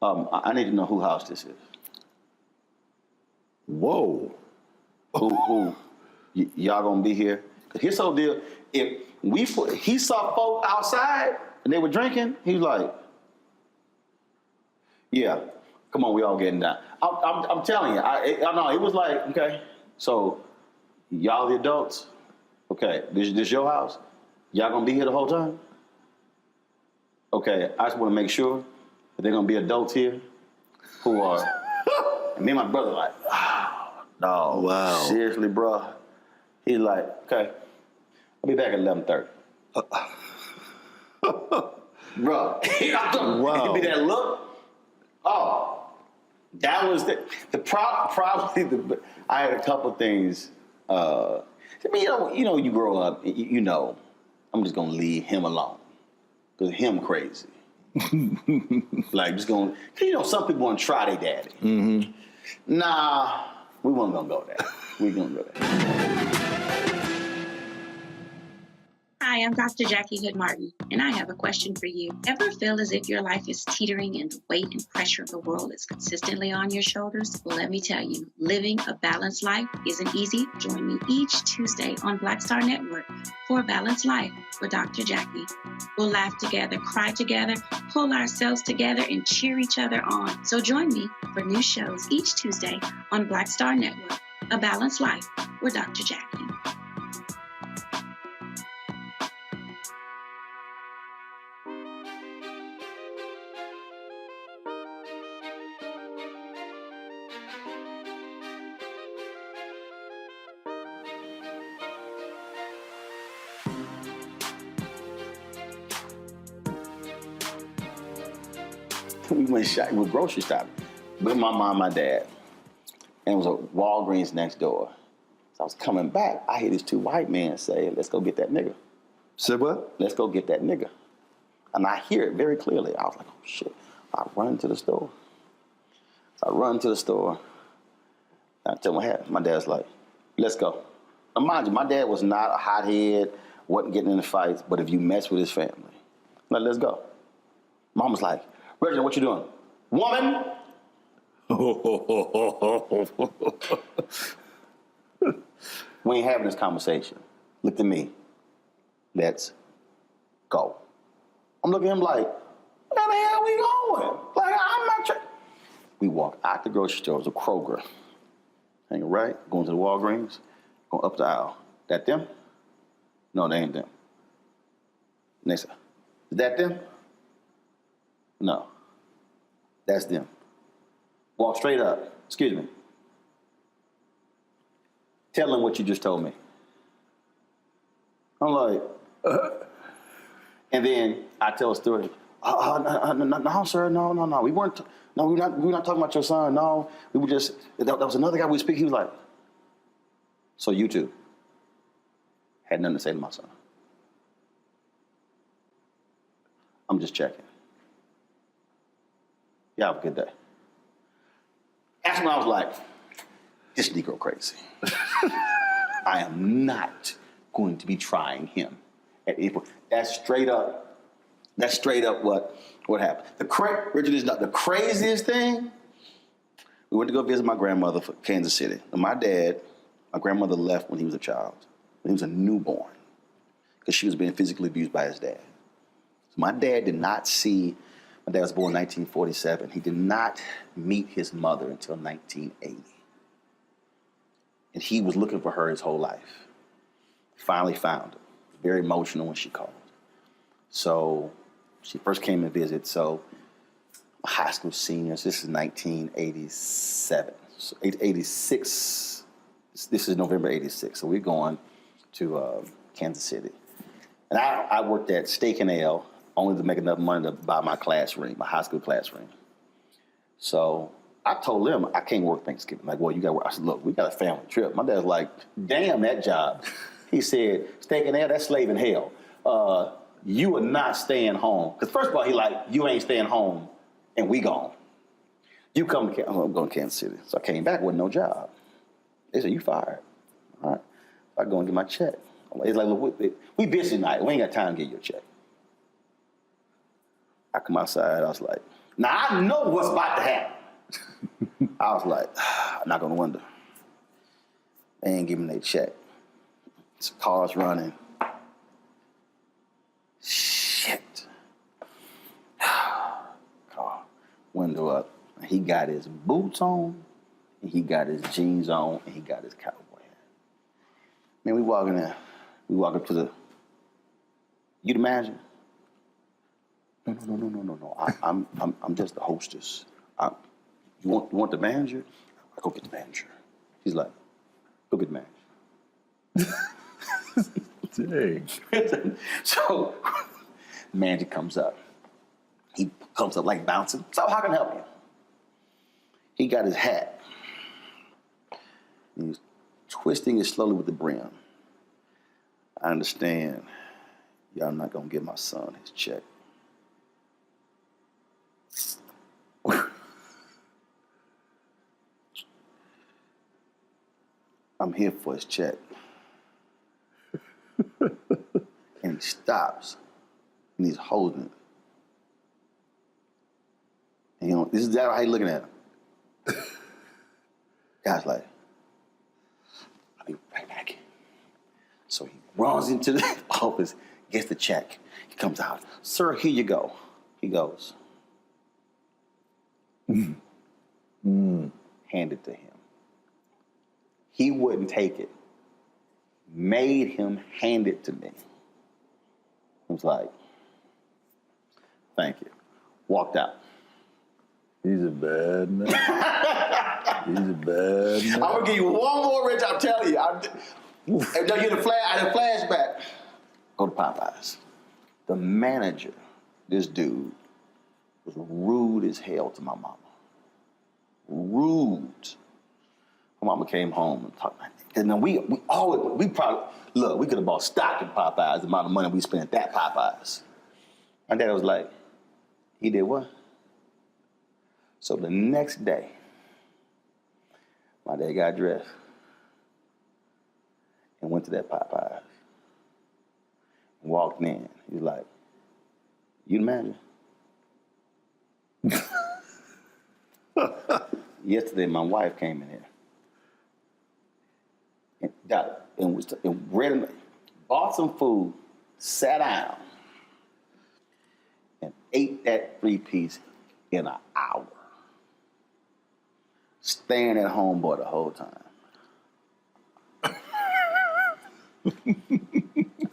Speaker 1: I need to know whose house this is.
Speaker 10: Whoa.
Speaker 1: Who y'all gonna be here? Here's the whole deal. If he saw folk outside and they were drinking, he was like, "Yeah, come on, we all getting down." I'm telling you, I know it was like, okay, so y'all the adults, okay, this your house? Y'all gonna be here the whole time? Okay, I just want to make sure that they're gonna be adults here who are. And me and my brother like, oh, no,
Speaker 10: wow,
Speaker 1: seriously, bro. He's like, okay, I'll be back at 11:30. Bro, wow. Give me that look. Oh, that was probably I had a couple things. I mean, you grow up, you know, I'm just gonna leave him alone. Because him crazy. Like, just going, some people want to try their daddy. Mm-hmm. Nah, we weren't going to go there. We going to go there.
Speaker 5: Hi, I'm Dr. Jackie Hood Martin, and I have a question for you. Ever feel as if your life is teetering and the weight and pressure of the world is consistently on your shoulders? Well, let me tell you, living a balanced life isn't easy. Join me each Tuesday on Black Star Network for A Balanced Life with Dr. Jackie. We'll laugh together, cry together, pull ourselves together, and cheer each other on. So join me for new shows each Tuesday on Black Star Network. A Balanced Life with Dr. Jackie.
Speaker 1: We went grocery shopping with my mom and my dad. And it was a Walgreens next door. So I was coming back. I hear these two white men say, let's go get that nigga.
Speaker 10: Said what?
Speaker 1: Let's go get that nigga. And I hear it very clearly. I was like, oh shit. I run to the store. So I run to the store. I tell my dad's like, let's go. Now mind you, my dad was not a hothead, wasn't getting into fights, but if you mess with his family, like, let's go. Mom was like, Reginald, what you doing? Woman! We ain't having this conversation. Look at me. Let's go. I'm looking at him like, where the hell we going? Like, I'm not trying. We walk out the grocery store. It was a Kroger. Hanging right, going to the Walgreens, going up the aisle. That them? No, they ain't them. Next, is that them? No. That's them. Walk straight up. Excuse me. Tell them what you just told me. I'm like, And then I tell a story. No, sir, no. We we're not talking about your son. No, we were just, that was another guy we speak. He was like, so you two had nothing to say to my son. I'm just checking. Yeah, have a good day. That's when I was like, this Negro crazy. I am not going to be trying him at April. That's straight up what happened. Richard is not the craziest thing. We went to go visit my grandmother for Kansas City. And my grandmother left when he was a child, when he was a newborn, because she was being physically abused by his dad. So my dad was born in 1947. He did not meet his mother until 1980. And he was looking for her his whole life. Finally found her. Very emotional when she called. So she first came to visit. So high school seniors, this is 1987. So 86, this is November 86. So we're going to Kansas City. And I worked at Steak and Ale, only to make enough money to buy my class ring, my high school class ring. So I told them I can't work Thanksgiving. Like, well, you got to work. I said, look, we got a family trip. My dad's like, damn that job. He said, Steak and Ale, that's slave in hell. You are not staying home. Because first of all, he like, you ain't staying home and we gone. You come to I'm going to Kansas City. So I came back with no job. They said, you fired. All right. I go and get my check. It's like, look, we busy tonight. We ain't got time to get your check. I come outside, I was like, now I know what's about to happen. I was like, I knock on the window. They ain't giving me their check. Cars running. Shit. Car, window up. He got his boots on, and he got his jeans on, and he got his cowboy hat. Man, we walk in there. We walk up to the, you the manager? No. I'm just the hostess. You want the manager? I go get the manager. He's like, go get the manager. Dang. So, the manager comes up. He comes up like bouncing. So how can I help you? He got his hat. He's twisting it slowly with the brim. I understand y'all not gonna give my son his check. I'm here for his check. And he stops, and he's holding it. And this is how he's looking at him. Guy's like, I'll be right back. So he runs into the office, gets the check. He comes out, sir, here you go. He goes, hand it to him. He wouldn't take it. Made him hand it to me. I was like, thank you. Walked out.
Speaker 10: He's a bad man. He's a bad man.
Speaker 1: I'm gonna give you one more, Rich. I'm telling you. I had a flashback. Go to Popeyes. The manager, this dude, was rude as hell to my mama. Rude. My mama came home and talked. And then we probably, look, we could have bought stock in Popeyes, the amount of money we spent at Popeyes. My dad was like, he did what? So the next day, my dad got dressed and went to that Popeyes. Walked in. He was like, you the manager? Yesterday, my wife came in here and bought some food, sat down, and ate that 3-piece in an hour. Staying at home boy the whole time.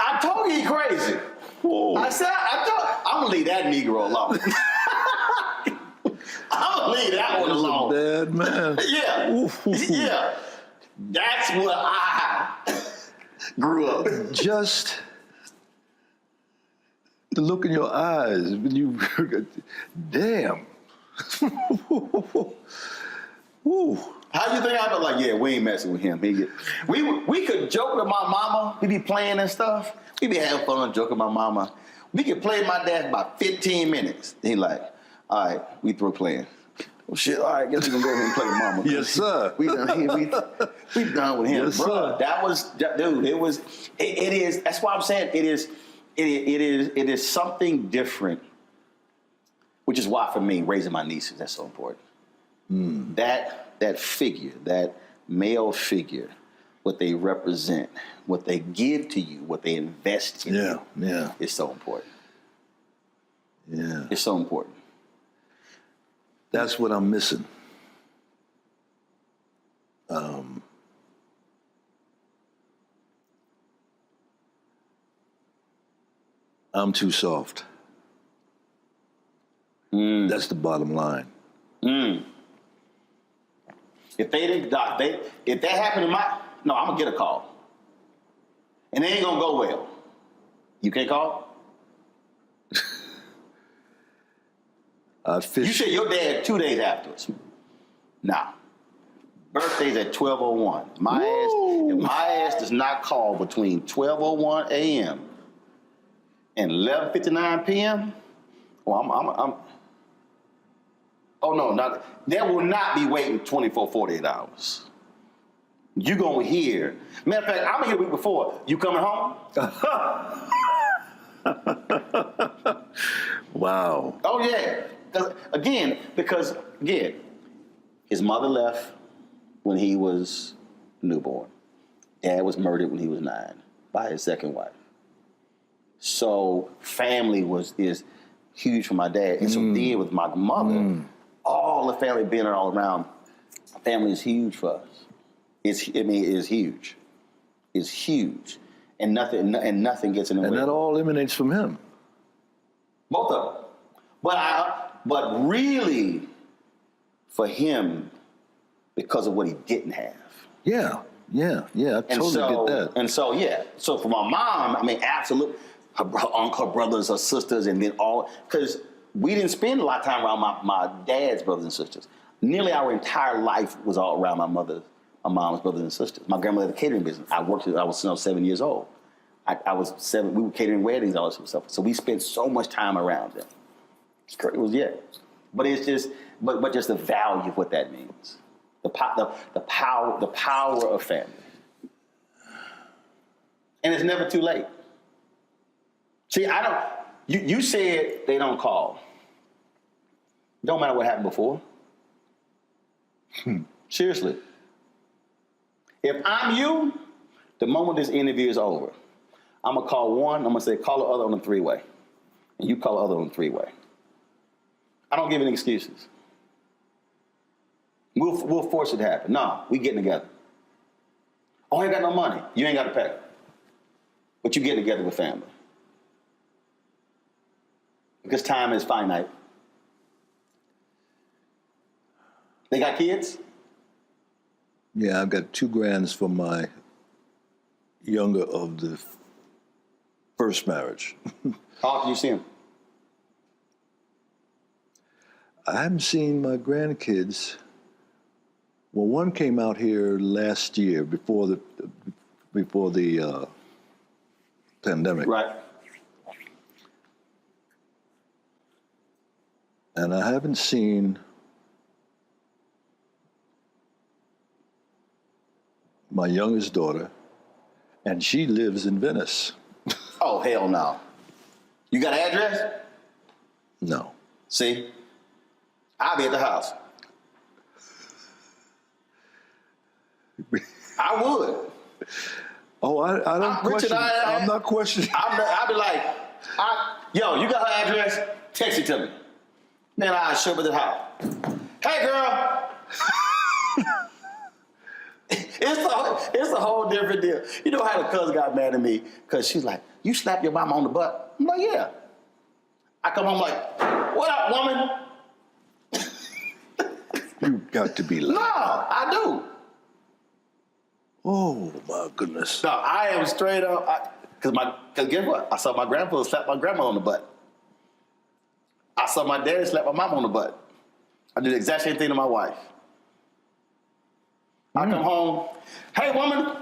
Speaker 1: I told you he crazy. Whoa. I said, I'm gonna leave that Negro alone. I'm gonna leave that one alone.
Speaker 10: Bad man.
Speaker 1: Yeah. Yeah. That's where I grew up.
Speaker 10: Just the look in your eyes when you, damn. Woo.
Speaker 1: How you think I was like, yeah, we ain't messing with him. We could joke with my mama. We be playing and stuff. We be having fun joking with my mama. We could play with my dad for about 15 minutes. He like, all right, we through playing. Well, shit, all right, guess we gonna go ahead and play with mama.
Speaker 10: Yes, sir.
Speaker 1: We done with him.
Speaker 10: Yes,
Speaker 1: Bruh,
Speaker 10: sir.
Speaker 1: that was, dude, it is, that's why I'm saying it is something different, which is why for me, raising my nieces, that's so important. That figure, that male figure, what they represent, what they give to you, what they invest in you, is so important.
Speaker 10: Yeah.
Speaker 1: It's so important.
Speaker 10: That's what I'm missing. I'm too soft. That's the bottom line.
Speaker 1: If they didn't, if that happened to I'm gonna get a call, and it ain't gonna go well. You can't call. You said your dad 2 days afterwards. Nah. Birthday's at 12:01. If my ass does not call between 12:01 a.m. and 11:59 p.m., well, there will not be waiting 24, 48 hours. You gonna hear. Matter of fact, I'm here a week before. You coming home?
Speaker 10: Wow.
Speaker 1: Oh yeah. Because his mother left when he was newborn. Dad was murdered when he was 9 by his second wife. So family is huge for my dad. And so then with my mother, all the family being all around, family is huge for us. It's huge. It's huge. And nothing gets in the way.
Speaker 10: And that all emanates from him.
Speaker 1: Both of them. But really, for him, because of what he didn't have.
Speaker 10: Yeah, I totally get that.
Speaker 1: And so, yeah. So for my mom, I mean, absolutely. Her brothers, her sisters, and then because we didn't spend a lot of time around my dad's brothers and sisters. Nearly our entire life was all around my mom's brothers and sisters. My grandmother had a catering business. I was 7 years old. I was 7. We were catering weddings, all this stuff. So we spent so much time around them. It was but it's just just the value of what that means. The power of family. And it's never too late. See, you said they don't call. Don't matter what happened before. Seriously. If I'm you, the moment this interview is over, I'm gonna call one, I'm gonna say call the other on the 3-way. And you call the other on the 3-way. I don't give any excuses. We'll force it to happen. No, we getting together. Oh, I ain't got no money. You ain't got to pay. But you get together with family. Because time is finite. They got kids?
Speaker 10: Yeah, I've got 2 grands from my younger of the first marriage.
Speaker 1: How often you see them?
Speaker 10: I haven't seen my grandkids. Well, one came out here last year before the pandemic.
Speaker 1: Right.
Speaker 10: And I haven't seen my youngest daughter, and she lives in Venice.
Speaker 1: Oh, hell no. You got an address?
Speaker 10: No.
Speaker 1: See? I'll be at the house. I would.
Speaker 10: Oh, I don't question.
Speaker 1: Richard,
Speaker 10: I'm not questioning.
Speaker 1: I'll be like, yo, you got her address? Text it to me. Man, I'll show up at the house. Hey, girl. It's a whole different deal. You know how the cousin got mad at me? Because she's like, you slap your mama on the butt? I'm like, yeah. I come home like, what up, woman?
Speaker 10: You got to be lying.
Speaker 1: No, I do.
Speaker 10: Oh, my goodness.
Speaker 1: No, I am straight up. Because guess what? I saw my grandfather slap my grandma on the butt. I saw my daddy slap my mom on the butt. I did the exact same thing to my wife. I come home, hey, woman.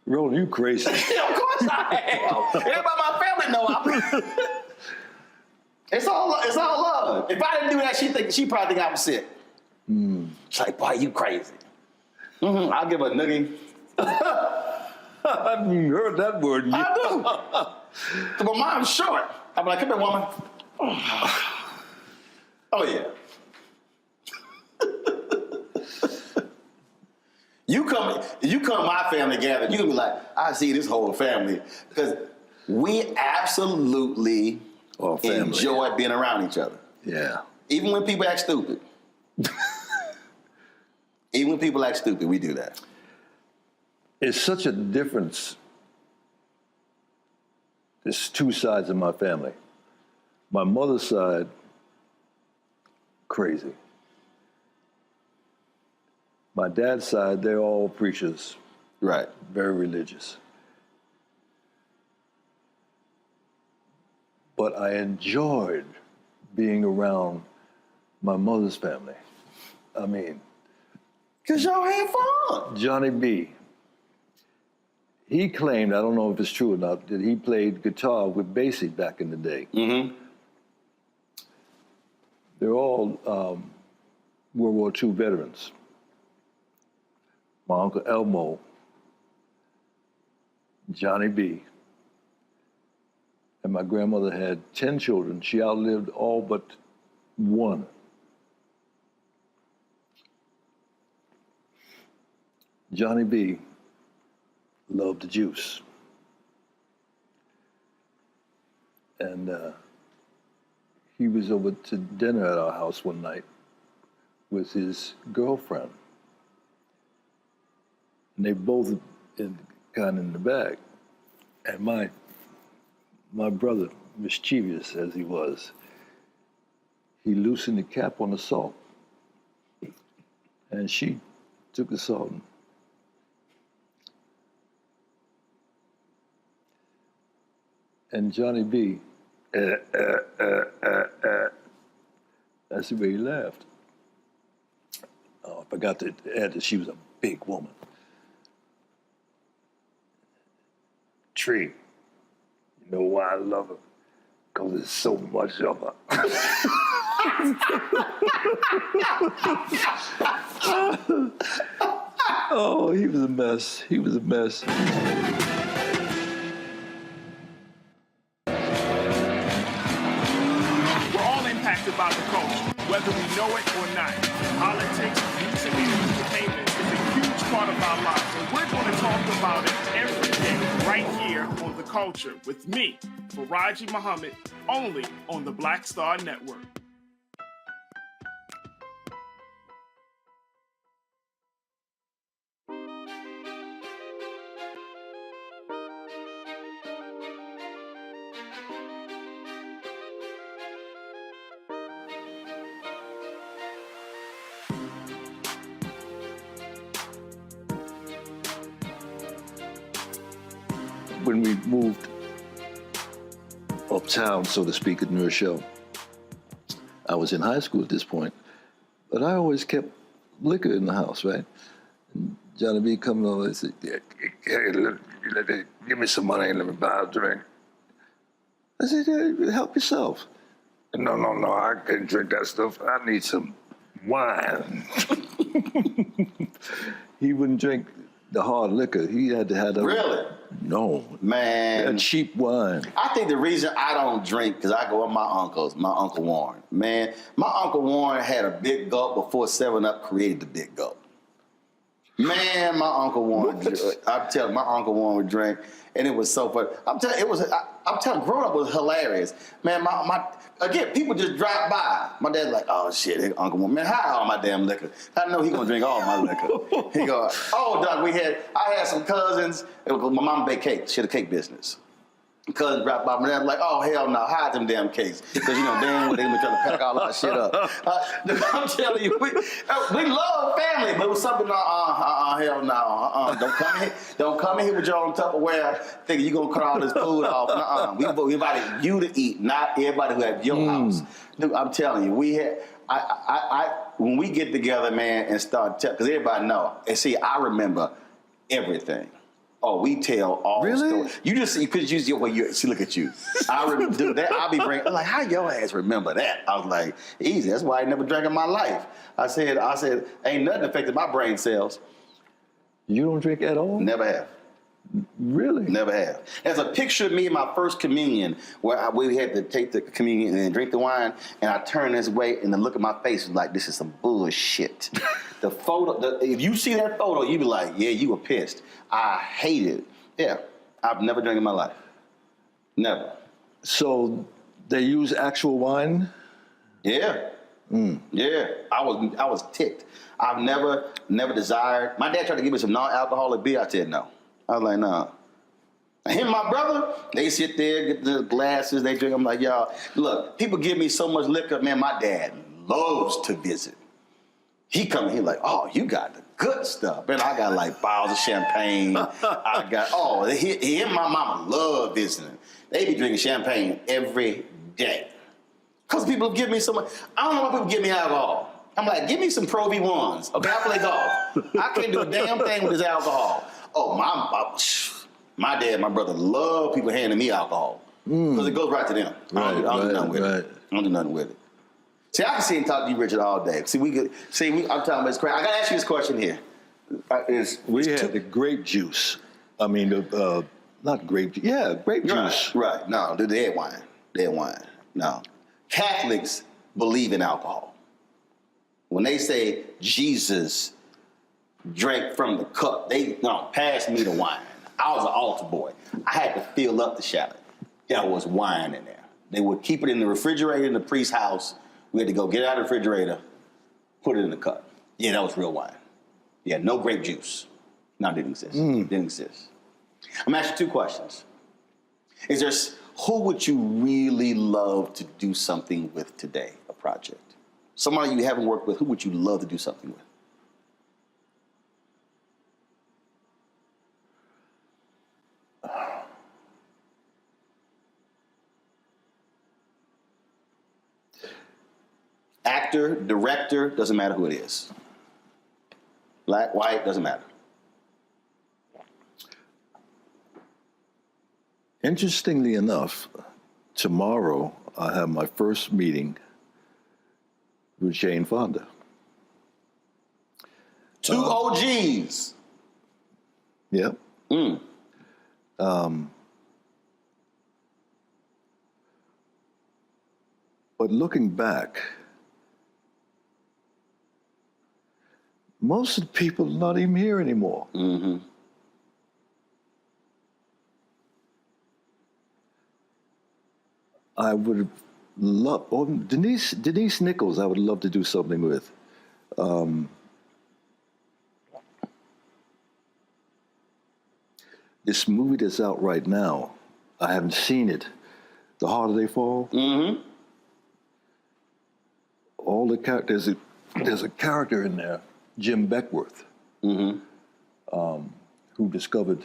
Speaker 10: Roland, you crazy.
Speaker 1: Of course I am. Everybody in my family know I'm. It's all love. If I didn't do that, she probably think I was sick. She's like, boy, you crazy. I'll give her a noogie.
Speaker 10: I haven't heard that word yet.
Speaker 1: I do. Because my mom's short. I'm like, come here, woman. Oh, yeah. You come my family gathering, you're going to be like, I see this whole family. Because we absolutely enjoy being around each other.
Speaker 10: Yeah.
Speaker 1: Even when people act stupid. Even when people act stupid, we do that.
Speaker 10: It's such a difference. There's 2 sides of my family. My mother's side, crazy. My dad's side, they're all preachers.
Speaker 1: Right.
Speaker 10: Very religious. But I enjoyed being around my mother's family. I mean,
Speaker 1: because y'all had fun.
Speaker 10: Johnny B. He claimed, I don't know if it's true or not, that he played guitar with Basie back in the day.
Speaker 1: Mm-hmm.
Speaker 10: They're all World War II veterans. My Uncle Elmo, Johnny B. And my grandmother had 10 children. She outlived all but 1. Johnny B. loved the juice. And he was over to dinner at our house one night with his girlfriend. And they both kind of in the bag. And my brother, mischievous as he was, he loosened the cap on the salt. And she took the salt and Johnny B, that's the way he laughed. Oh, I forgot to add that she was a big woman. Tree, you know why I love her? Because there's so much of her. Oh, he was a mess. He was a mess.
Speaker 9: About the culture, whether we know it or not. Politics, music, and entertainment is a huge part of our lives, and we're going to talk about it every day, right here on The Culture, with me, Faraji Muhammad, only on the Black Star Network.
Speaker 10: when we moved uptown, so to speak, at New Rochelle, I was in high school at this point, but I always kept liquor in the house, right? And Johnny B coming over and said, hey, give me some money and let me buy a drink. I said, hey, help yourself. No, I can't drink that stuff. I need some wine. He wouldn't drink the hard liquor. He had to have the...
Speaker 1: Really?
Speaker 10: No.
Speaker 1: Man.
Speaker 10: A cheap wine.
Speaker 1: I think the reason I don't drink, because I go with my uncles, my Uncle Warren. Man, my Uncle Warren had a big gulp before 7-Up created the big gulp. Man, my Uncle Warren, I'm telling you, my Uncle Warren would drink, and it was so funny. I'm telling you, growing up was hilarious. Man, again, people just drive by. My dad's like, oh shit, Uncle Warren, man, hide all my damn liquor. I know he gonna drink all my liquor. He go, oh, Doc, I had some cousins. My mom baked cakes. She had a cake business. Cousins dropped by, my dad was like, oh, hell no, hide them damn cakes. Because, damn well, they been trying to pack all our shit up. I'm telling you, we love family, but it was something, hell no, don't come in here with your own Tupperware thinking you're going to cut all this food off. We invited you to eat, not everybody who at your house. Dude, I'm telling you, when we get together, man, and start, because everybody know, and see, I remember everything. Oh, we tell all the stories. You just because you see, look at you. I remember dude, that. I'll be bringing. I'm like, how your ass remember that? I was like, easy. That's why I never drank in my life. I said, ain't nothing affected my brain cells.
Speaker 10: You don't drink at all?
Speaker 1: Never have.
Speaker 10: Really?
Speaker 1: Never have. There's a picture of me in my first communion where we had to take the communion and drink the wine, and I turned this way, and the look at my face was like, this is some bullshit. The photo, if you see that photo, you be like, yeah, you were pissed. I hate it. Yeah, I've never drank in my life. Never.
Speaker 10: So they use actual wine?
Speaker 1: Yeah. Yeah, I was ticked. I've never desired. My dad tried to give me some non-alcoholic beer. I said no. I was like, nah. Him and my brother, they sit there, get the glasses, they drink. I'm like, y'all, look, people give me so much liquor. Man, my dad loves to visit. He come in, he like, oh, you got the good stuff. Man, I got like bottles of champagne. I got, he and my mama love visiting. They be drinking champagne every day. Because people give me so much. I don't know why people give me alcohol. I'm like, give me some Pro V1s. Okay, I play golf. I can't do a damn thing with this alcohol. Oh, my dad, my brother love people handing me alcohol. Because it goes right to them. I don't do nothing with it. I don't do nothing with it. See, I can sit and talk to you, Richard, all day. I'm talking about this crazy. I got to ask you this question here.
Speaker 10: We had the grape juice. I mean, not grape juice. Yeah, grape juice.
Speaker 1: Right. No, the dead wine. Dead wine. No. Catholics believe in alcohol. When they say Jesus drank from the cup, pass me the wine. I was an altar boy. I had to fill up the shallot. There was wine in there. They would keep it in the refrigerator in the priest's house. We had to go get it out of the refrigerator, put it in the cup. Yeah, that was real wine. Yeah, no grape juice. No, it didn't exist. Didn't exist. I'm gonna ask you two questions. Who would you really love to do something with today, a project? Somebody you haven't worked with, who would you love to do something with? Actor, director, doesn't matter who it is. Black, white, doesn't matter.
Speaker 10: Interestingly enough, tomorrow I have my first meeting with Jane Fonda.
Speaker 1: Two OGs.
Speaker 10: Yep. But looking back, most of the people are not even here anymore. I would have loved, Denise Nichols, I would love to do something with. This movie that's out right now, I haven't seen it, The Harder They Fall. All the characters, there's a character in there, Jim Beckworth, who discovered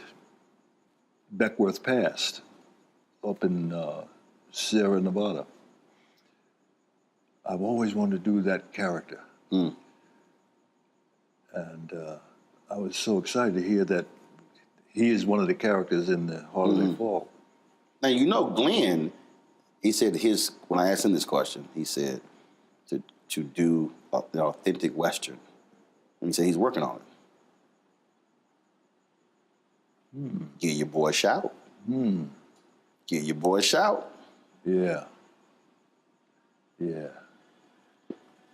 Speaker 10: Beckworth Pass up in Sierra Nevada. I've always wanted to do that character. And I was so excited to hear that he is one of the characters in the Holiday Fall.
Speaker 1: Now, you know, Glenn, he said when I asked him this question, he said to do an authentic Western. And he said he's working on it. Give your boy a shout. Give your boy a shout.
Speaker 10: Yeah. Yeah.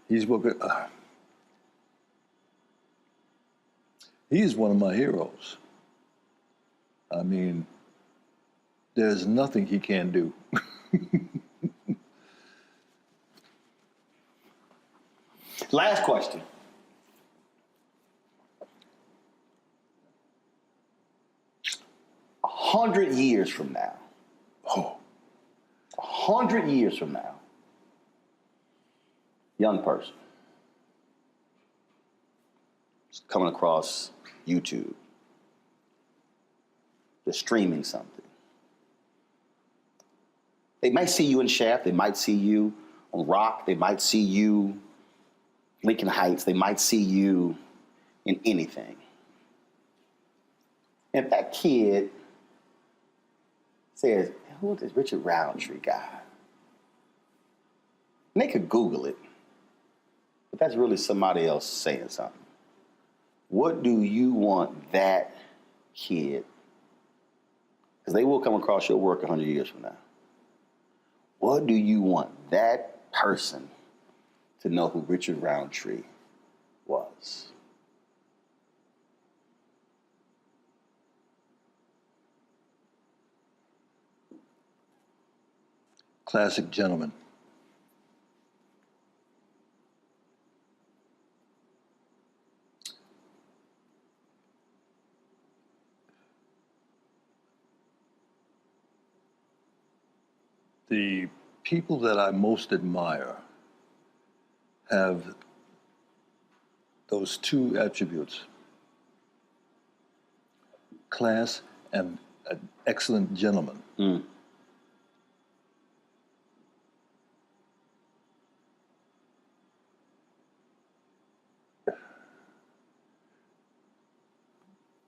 Speaker 10: He's working. He's one of my heroes. I mean, there's nothing he can't do.
Speaker 1: Last question. A 100 years from now. 100 years from now. Young person. It's coming across YouTube. They're streaming something. They might see you in Shaft. They might see you on Rock. They might see you Lincoln Heights. They might see you in anything. And if that kid says, who is this Richard Roundtree guy? And they could Google it. But that's really somebody else saying something. What do you want that kid, because they will come across your work 100 years from now. What do you want that person to know who Richard Roundtree was?
Speaker 10: Classic gentleman. The people that I most admire have those two attributes: class and an excellent gentleman.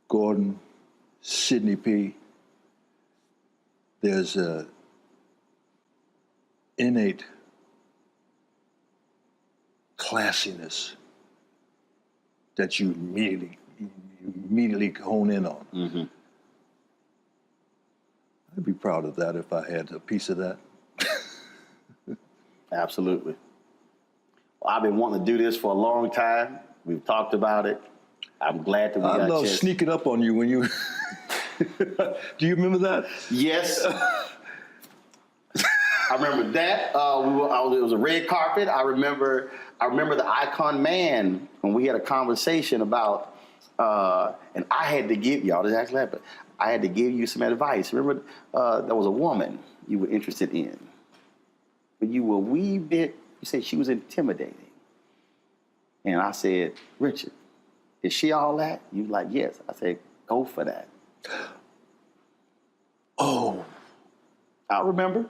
Speaker 10: Gordon, Sidney P. There's a innate classiness that you immediately hone in on. I'd be proud of that if I had a piece of that.
Speaker 1: Absolutely. Well, I've been wanting to do this for a long time. We've talked about it. I'm glad that we got
Speaker 10: I love sneaking up on you when you... Do you remember that?
Speaker 1: Yes. I remember that. It was a red carpet. I remember the Icon Man when we had a conversation about, and I had to give y'all this actually happened. I had to give you some advice. Remember, there was a woman you were interested in, but you were a wee bit. You said she was intimidating, and I said, Richard, is she all that? You were like, yes. I said, go for that.
Speaker 10: Oh,
Speaker 1: I remember.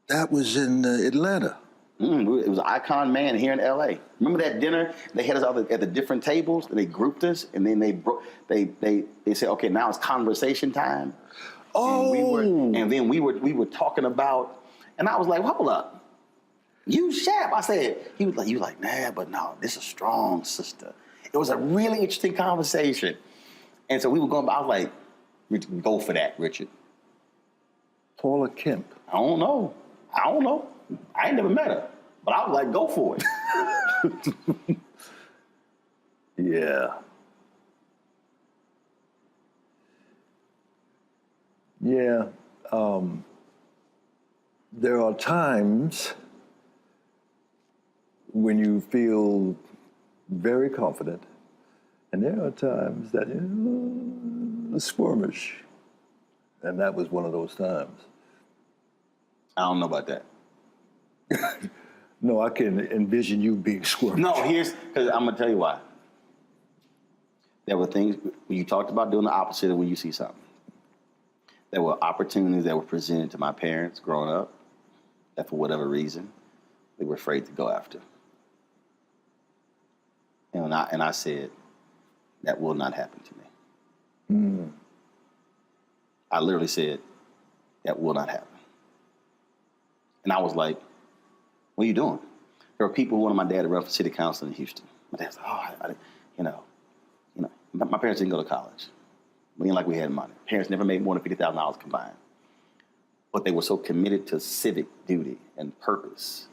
Speaker 10: That was in Atlanta.
Speaker 1: It was Icon Man here in L.A. Remember that dinner? They had us all at the different tables, and they grouped us, and then they said, okay, now it's conversation time.
Speaker 10: Oh.
Speaker 1: And then we were talking about, and I was like, hold up. You Shap. I said, he was like, you like, nah, but no, this is a strong sister. It was a really interesting conversation. And so we were going, I was like, go for that, Richard.
Speaker 10: Paula Kemp.
Speaker 1: I don't know. I ain't never met her, but I was like, go for it.
Speaker 10: Yeah. Yeah. There are times when you feel very confident, and there are times that you're squirmish. And that was one of those times.
Speaker 1: I don't know about that.
Speaker 10: No, I can envision you being squirmish.
Speaker 1: No, because I'm going to tell you why. There were things, when you talked about doing the opposite of when you see something. There were opportunities that were presented to my parents growing up that for whatever reason, they were afraid to go after. And I said, that will not happen to me.
Speaker 10: Mm.
Speaker 1: I literally said, that will not happen. And I was like, what are you doing? There were people who wanted my dad to run for city council in Houston. My dad was like, my parents didn't go to college. We didn't like we had money. Parents never made more than $50,000 combined. But they were so committed to civic duty and purpose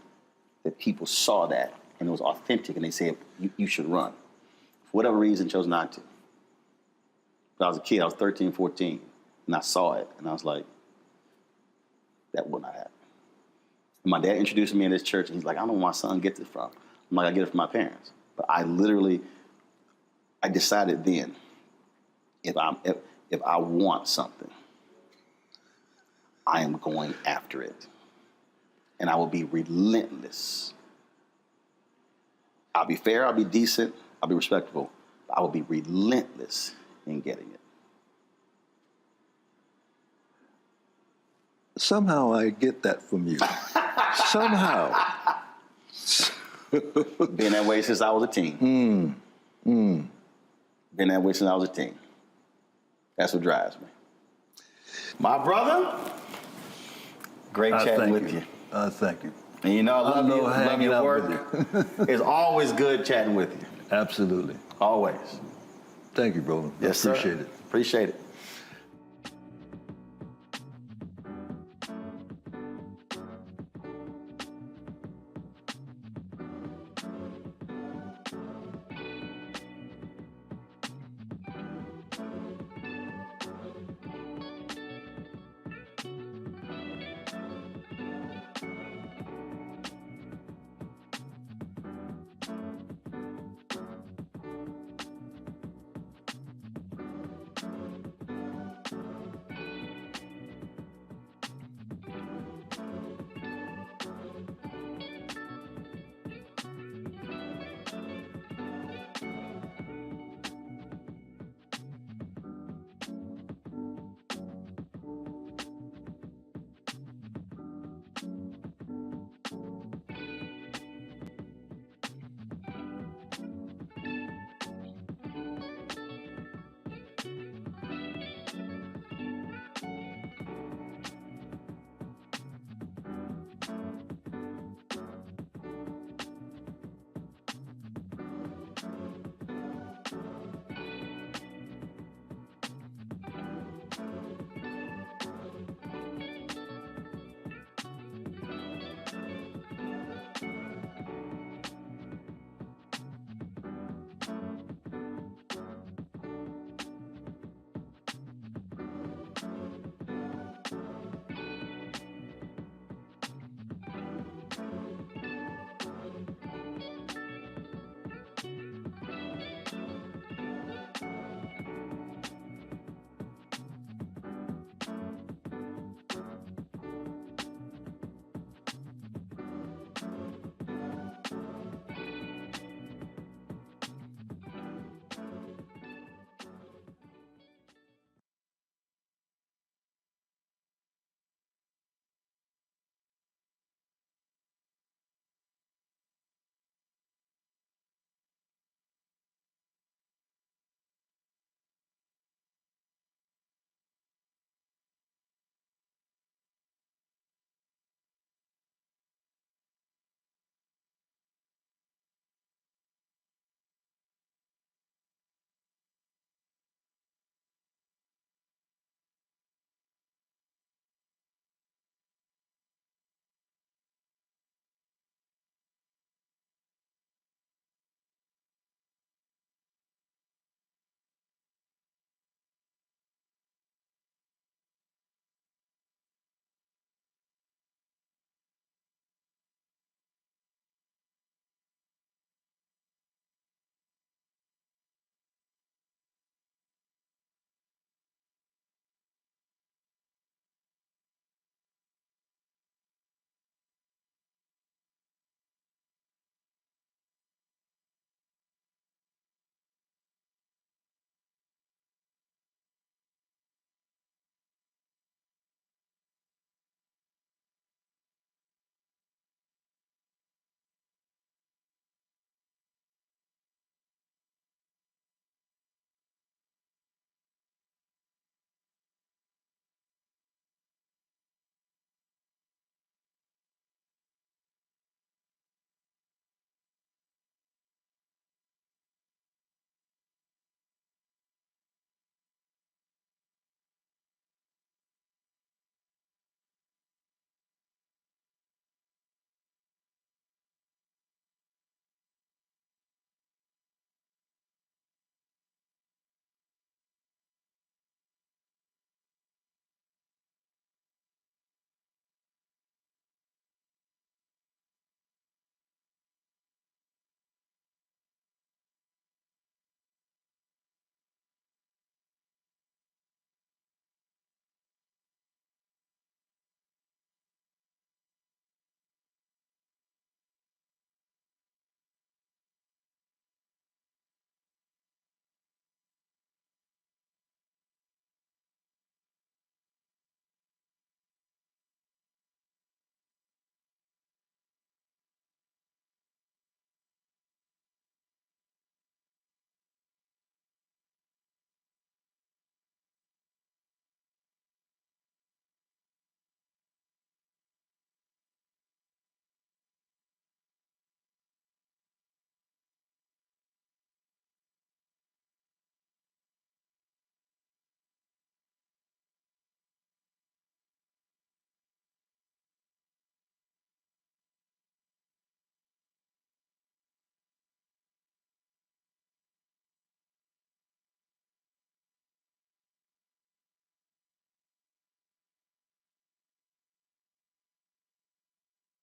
Speaker 1: that people saw that and it was authentic and they said, you should run. For whatever reason, chose not to. But I was a kid, I was 13, 14, and I saw it and I was like, that will not happen. And my dad introduced me in this church and he's like, I don't know where my son gets it from. I'm like, I get it from my parents. But I decided then, if I want something, I am going after it. And I will be relentless. I'll be fair, I'll be decent, I'll be respectable, but I will be relentless in getting it.
Speaker 10: Somehow I get that from you. Somehow.
Speaker 1: Been that way since I was a teen. Been that way since I was a teen. That's what drives me. My brother, great chatting with you.
Speaker 10: Thank you.
Speaker 1: And you know, I love your work. It's always good chatting with you.
Speaker 10: Absolutely.
Speaker 1: Always.
Speaker 10: Thank you, brother.
Speaker 1: Yes,
Speaker 10: appreciate
Speaker 1: sir.
Speaker 10: it.
Speaker 1: Appreciate it.